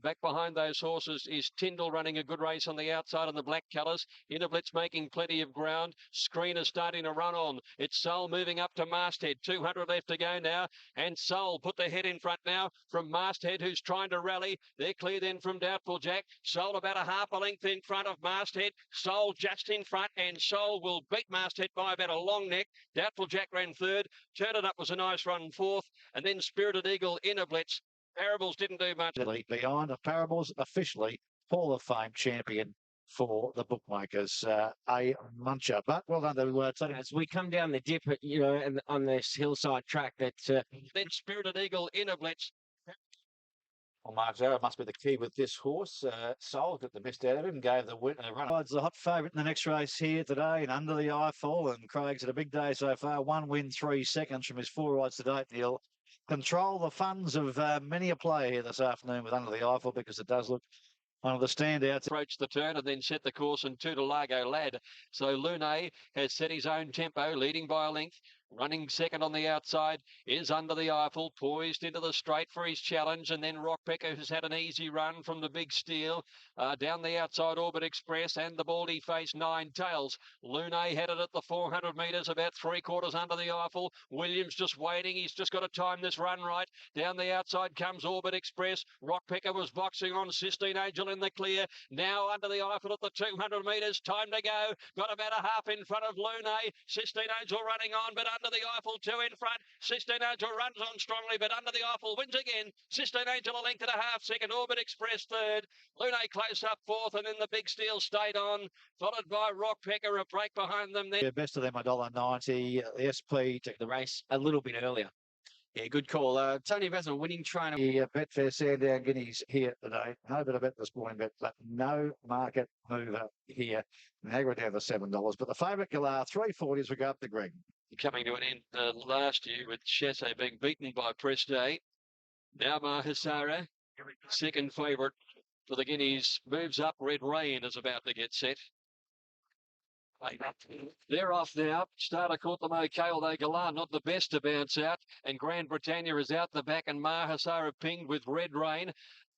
Back behind those horses is Tyndall running a good race on the outside in the black colours. Innerblitz making plenty of ground. Screen is starting to run on. It's Sol moving up to Masthead. 200 left to go now. And Sol put the head in front now from Masthead, who's trying to rally. They're clear then from Doubtful Jack. Sol about a half a length in front of Masthead. Sol just in front, and Sol will beat Masthead by about a long neck. Doubtful Jack ran third. Turn It Up was a nice run fourth. And then Spirited Eagle, Innerblitz. Parables didn't do much. Behind the Parables, officially Hall of Fame champion for the bookmakers, a muncher. But well done to as we come down the dip, and on this hillside track, that then Spirited Eagle, Innerblitz. Well, Mark Zara must be the key with this horse. Sol got the best out of him, gave the win a run. It's the hot favourite in the next race here today, and Under the Eiffel. And Craig's had a big day so far. 1 win, 3 seconds from his 4 rides to date. He'll control the funds of many a player here this afternoon with Under the Eiffel, because it does look one of the standouts. Approach the turn and then set the course in Tutolago Lad. So Lune has set his own tempo, leading by a length. Running second on the outside is Under the Eiffel, poised into the straight for his challenge. And then Rockpecker, who's had an easy run from the big steel. Down the outside, Orbit Express and the Baldy Face, Nine Tails. Lune headed at the 400 metres, about 3/4 Under the Eiffel. Williams just waiting. He's just got to time this run right. Down the outside comes Orbit Express. Rockpecker was boxing on. Sistine Angel in the clear. Now Under the Eiffel at the 200 metres. Time to go. Got about a half in front of Lune. Sistine Angel running on, but Under the Eiffel 2 in front. Sistine Angel runs on strongly, but Under the Eiffel wins again. Sistine Angel a length and a half second. Orbit Express third. Lune close up fourth, and then the big steel stayed on, followed by Rockpecker, a break behind them then. Yeah, best of them $1.90. The SP took the race a little bit earlier. Yeah, good call. Tony Vaz, a winning trainer. The Betfair Sandown Guineas here today. No bit of bet this morning, but no market mover here. Niagara down to $7. But the favourite Galar, 340 as we go up to Greg. Coming to an end last year with Chassé being beaten by Preste. Now Mahisara, second favourite for the Guineas, moves up. Red Rain is about to get set. They're off now. Starter caught them okay, although Galar not the best to bounce out. And Grand Britannia is out the back, and Mahisara pinged with Red Rain.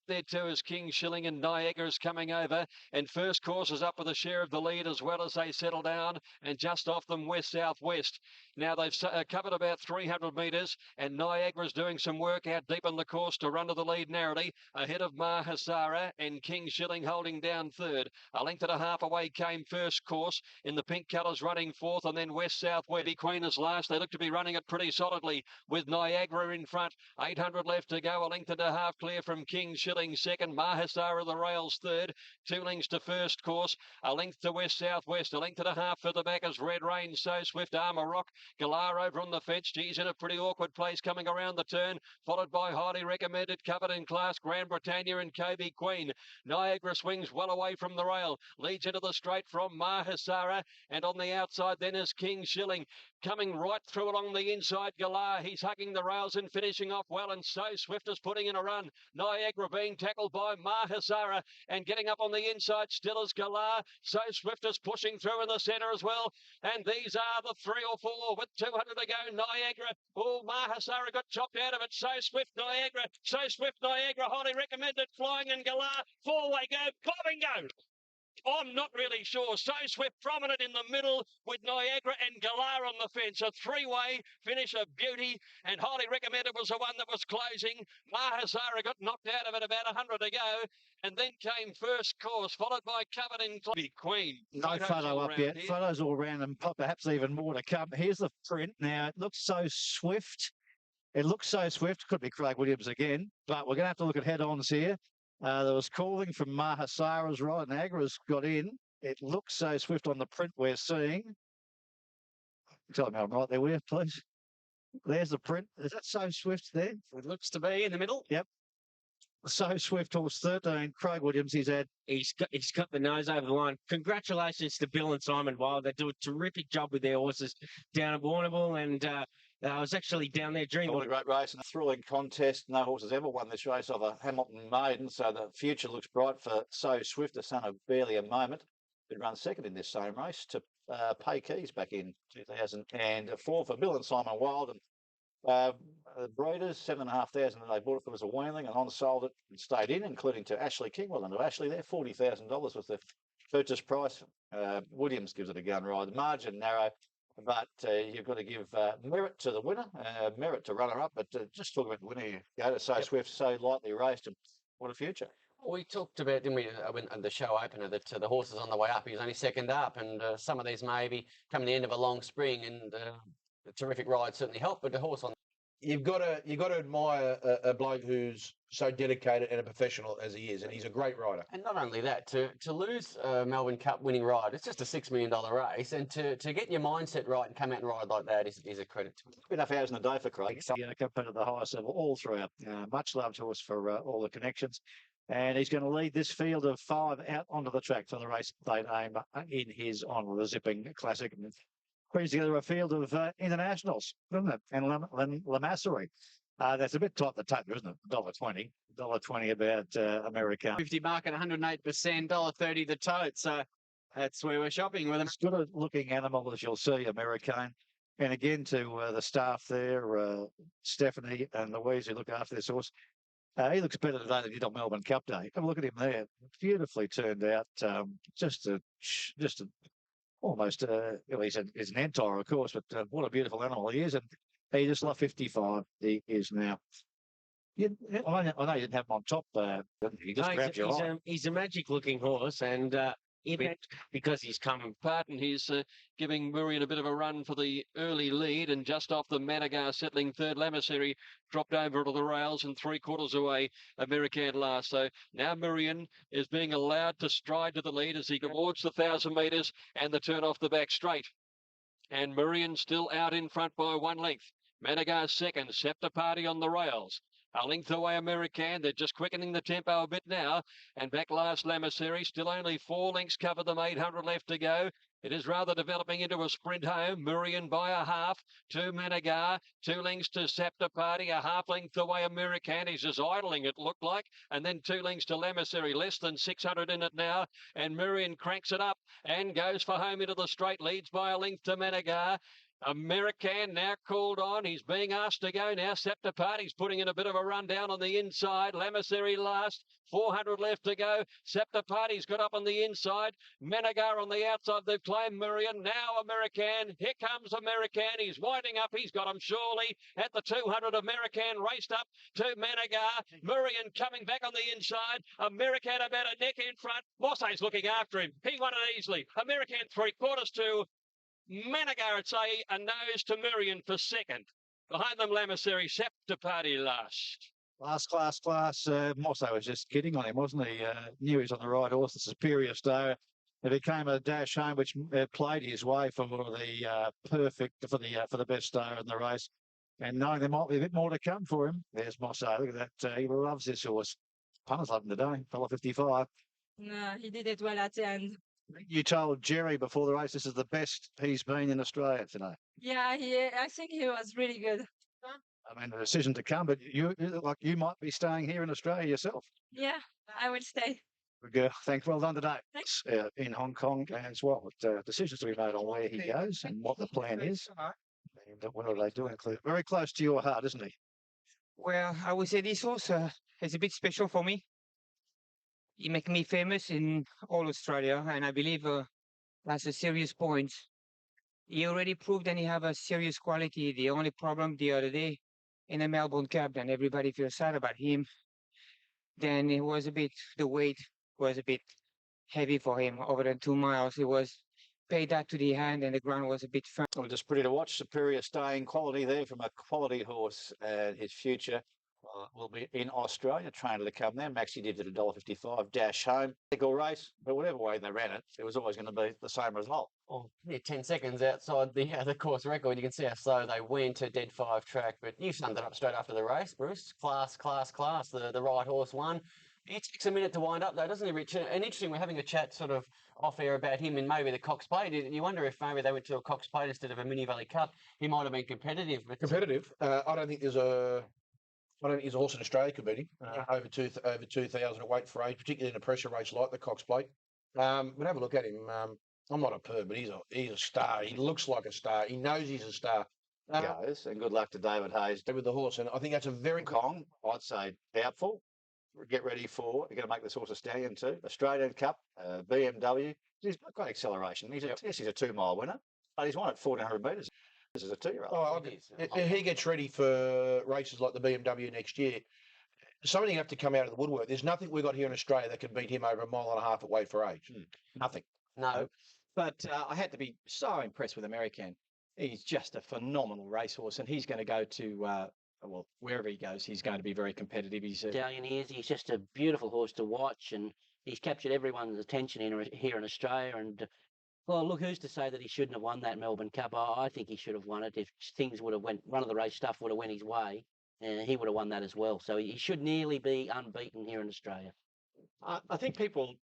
There too is King Shilling, and Niagara's coming over, and First Course is up with a share of the lead as well as they settle down, and just off them west-southwest. Now they've covered about 300 metres, and Niagara's doing some work out deep on the course to run to the lead narrowly, ahead of Mahisara, and King Shilling holding down third. A length and a half away came First Course in the pink colours running fourth, and then west-southwest. Queen is last. They look to be running it pretty solidly with Niagara in front. 800 left to go, a length and a half clear from King Shilling second. Mahisara the rails third. 2 lengths to First Course. A length to west-southwest. A length and a half for the back as Red Rain, So Swift, Armour Rock. Galar over on the fence. He's in a pretty awkward place coming around the turn, followed by Highly Recommended, Covered in Class, Grand Britannia and Kobe Queen. Niagara swings well away from the rail. Leads into the straight from Mahisara, and on the outside then is King Shilling. Coming right through along the inside, Galar. He's hugging the rails and finishing off well, and So Swift is putting in a run. Niagara being tackled by Mahisara, and getting up on the inside still is Galar. So Swift is pushing through in the centre as well, and these are the 3 or 4 with 200 to go. Niagara, oh, Mahisara got chopped out of it. So Swift, Niagara, So Swift, Niagara, Highly Recommended, Flying, and Galar. 4-way go, bobbing go. I'm not really sure. So Swift prominent in the middle with Niagara and Galar on the fence. A 3-way finish of beauty, and Highly Recommended was the one that was closing. Mahisara got knocked out of it, about 100 to go, and then came First Course, followed by Covered in Queen. No photo up yet. Photos all around, and perhaps even more to come. Here's the print. Now, it looks So Swift It looks So Swift. Could be Craig Williams again, but we're going to have to look at head-ons here. There was calling from Mahasara's right, and Agra's got in. It looks So Swift on the print we're seeing. Tell me I'm right there, will you, please? There's the print. Is that So Swift there? It looks to be in the middle. Yep. So Swift, horse 13. Craig Williams, he's got the nose over the line. Congratulations to Bill and Simon Wild. They do a terrific job with their horses down at Warrnambool, and I was actually down there during What a great race and a thrilling contest. No horse has ever won this race of a Hamilton maiden, so the future looks bright for So Swift, the son of barely a moment. Been run second in this same race to Pay Keys back in 2004 for Bill and Simon Wild. And the breeders, 7,500 they bought it for as a weanling, and on sold it and stayed in, including to Ashley Kingwell and to Ashley there. $40,000 was the purchase price. Williams gives it a gun ride. The margin narrow, but you've got to give merit to the winner, merit to runner-up. But just talk about the winner, you go to So Swift, so lightly raced, and what a future. We talked about, didn't we, when the show opener, that the horse is on the way up. He's only second up, and some of these maybe come to the end of a long spring, and a terrific ride certainly helped. But the horse on You've got to admire a bloke who's so dedicated and a professional as he is, and he's a great rider. And not only that, to lose a Melbourne Cup winning ride, it's just a $6 million race, and to get your mindset right and come out and ride like that is a credit to him. Enough hours in a day for Craig. Compared to the highest level all throughout. Much loved horse for all the connections. And he's going to lead this field of 5 out onto the track for the race they name in his honour, the Zipping Classic. And brings together a field of internationals, doesn't it? And Lamassery. That's a bit tight the taper, isn't it? $1.20. $1.20 about America. 50 market, 108%, $1.30 the tote. So that's where we're shopping with them. It's good looking animal, as you'll see, American. And again, to the staff there, Stephanie and Louise, who look after this horse. He looks better today than he did on Melbourne Cup Day. Have a look at him there. Beautifully turned out. Almost, he's an Entire, of course, but what a beautiful animal he is. And he just lost 55. He is now. I know you didn't have him on top. He just grabbed your eye. He's a magic-looking horse, and because he's coming apart, and he's giving Murrian a bit of a run for the early lead, and just off the Managar settling third. Lamasseri dropped over to the rails and 3/4 away American last. So now Murrian is being allowed to stride to the lead as he towards the 1,000 metres and the turn off the back straight. And Murrian still out in front by 1 length. Managar second, Scepter Party on the rails. A length away American. They're just quickening the tempo a bit now. And back last Lamasseri, still only 4 lengths cover them, 800 left to go. It is rather developing into a sprint home. Murrian by a half to Managar. 2 lengths to Scepter Party. A half length away American. He's just idling, it looked like. And then 2 lengths to Lamasseri. Less than 600 in it now. And Murrian cranks it up and goes for home into the straight. Leads by a length to Managar. American now called on. He's being asked to go now. Scepter Party's putting in a bit of a run down on the inside. Lamasseri last. 400 left to go. Scepter Party's got up on the inside. Managar on the outside. They've claimed Murrian. Now American. Here comes American. He's winding up. He's got him surely at the 200. American raced up to Managar. Murrian coming back on the inside. American about a neck in front. Mossay's looking after him. He won it easily. American 3/4 to Managar, I'd say, a nose to Murrian for second. Behind them, Lamasseri, Scepter Party last. Class. Mosso was just kidding on him, wasn't he? Knew he was on the right horse, the superior star. It became a dash home, which played his way for the for the best star in the race. And knowing there might be a bit more to come for him, there's Mosso. Look at that. He loves this horse. Punters love him today. $1.55. No, he did it well at the end. You told Jerry before the race this is the best he's been in Australia today. Yeah, I think he was really good. I mean, the decision to come, but you might be staying here in Australia yourself. Yeah, I will stay. Good girl. Thanks. Well done today. Thanks. In Hong Kong as well. But, decisions to be made on where he goes and what the plan is. And what are they doing? Very close to your heart, isn't he? Well, I would say this horse is a bit special for me. He make me famous in all Australia, and I believe that's a serious point. He already proved that he have a serious quality. The only problem the other day in the Melbourne Cup, and everybody feels sad about him, then it was the weight was a bit heavy for him. Over the 2 miles, it was paid that to the hand and the ground was a bit firm. Well, just pretty to watch. Superior staying quality there from a quality horse. His future will be in Australia. Trainer to come there. Maxi did at $1.55 dash home. Legal race, but whatever way they ran it, it was always going to be the same result. Oh, yeah, 10 seconds outside the course record. You can see how slow they went to dead 5 track, but you summed it up straight after the race, Bruce. Class. The right horse won. It takes a minute to wind up, though, doesn't it, Richard? And interesting, we're having a chat sort of off air about him and maybe the Cox Plate. You wonder if maybe they went to a Cox Plate instead of a Mini Valley Cup. He might have been competitive. But Competitive. I don't think there's a horse in Australia could beat him over 2,000 at weight for age, particularly in a pressure race like the Cox Plate. But have a look at him. I'm not a perv, but he's a star. He looks like a star. He knows he's a star. Goes, and good luck to David Hayes with the horse, and I think that's a very Kong. I'd say doubtful. Get ready for. You're going to make this horse a stallion too. Australian Cup, BMW. He's got great acceleration. He's he's a 2 mile winner, but he's won at 1,400 metres. This is a 2-year-old. If he gets ready for races like the BMW next year, somebody have to come out of the woodwork. There's nothing we've got here in Australia that can beat him over 1.5 miles at weight for age. Nothing. No. But I had to be so impressed with American. He's just a phenomenal racehorse, and he's going to go to, well, wherever he goes, he's going to be very competitive. He's Stallion he is. He's just a beautiful horse to watch, and he's captured everyone's attention here in Australia. And well, look, who's to say that he shouldn't have won that Melbourne Cup? I think he should have won it if things would have went. Run of the race stuff would have went his way, and he would have won that as well. So he should nearly be unbeaten here in Australia. I think people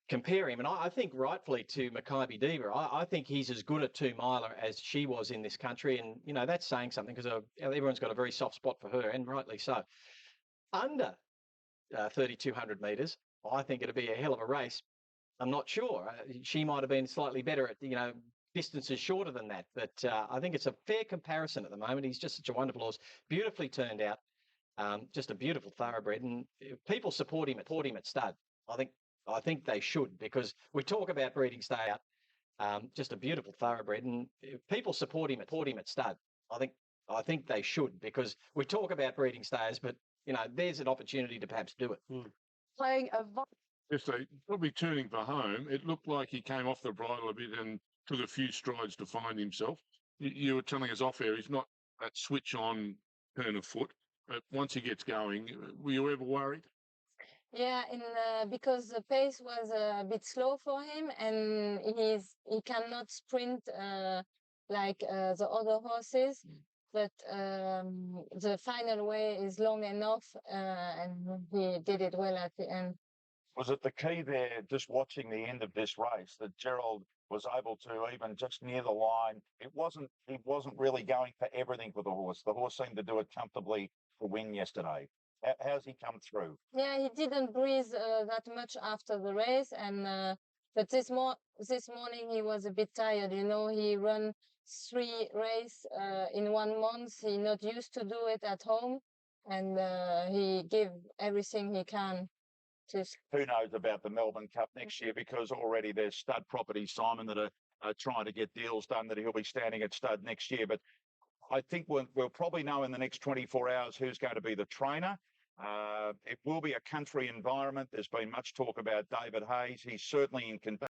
compare him, and I think rightfully, to Makybe Diva. I think he's as good a 2-miler as she was in this country, and you know that's saying something because everyone's got a very soft spot for her, and rightly so. Under 3,200 metres, I think it'd be a hell of a race. I'm not sure. She might have been slightly better at distances shorter than that, but I think it's a fair comparison at the moment. He's just such a wonderful horse, beautifully turned out, just a beautiful thoroughbred, and people support him at stud. I think they should, because we talk about breeding stay out, just a beautiful thoroughbred, and people support him at stud. I think they should, because we talk about breeding stayers, but there's an opportunity to perhaps do it. Playing a Yes, they probably turning for home. It looked like he came off the bridle a bit and took a few strides to find himself. You were telling us off air, he's not that switch on turn of foot, but once he gets going, were you ever worried? Yeah, because the pace was a bit slow for him, and he cannot sprint like the other horses. But the final way is long enough, and he did it well at the end. Was it the key there, just watching the end of this race, that Gerald was able to, even just near the line, he wasn't really going for everything with the horse. The horse seemed to do it comfortably to win yesterday. How's he come through? Yeah, he didn't breathe that much after the race, and but this morning he was a bit tired. He run 3 races in 1 month. He not used to do it at home, and he gave everything he can. Who knows about the Melbourne Cup next year, because already there's stud properties, Simon, that are trying to get deals done that he'll be standing at stud next year. But I think we'll probably know in the next 24 hours who's going to be the trainer. It will be a country environment. There's been much talk about David Hayes. He's certainly in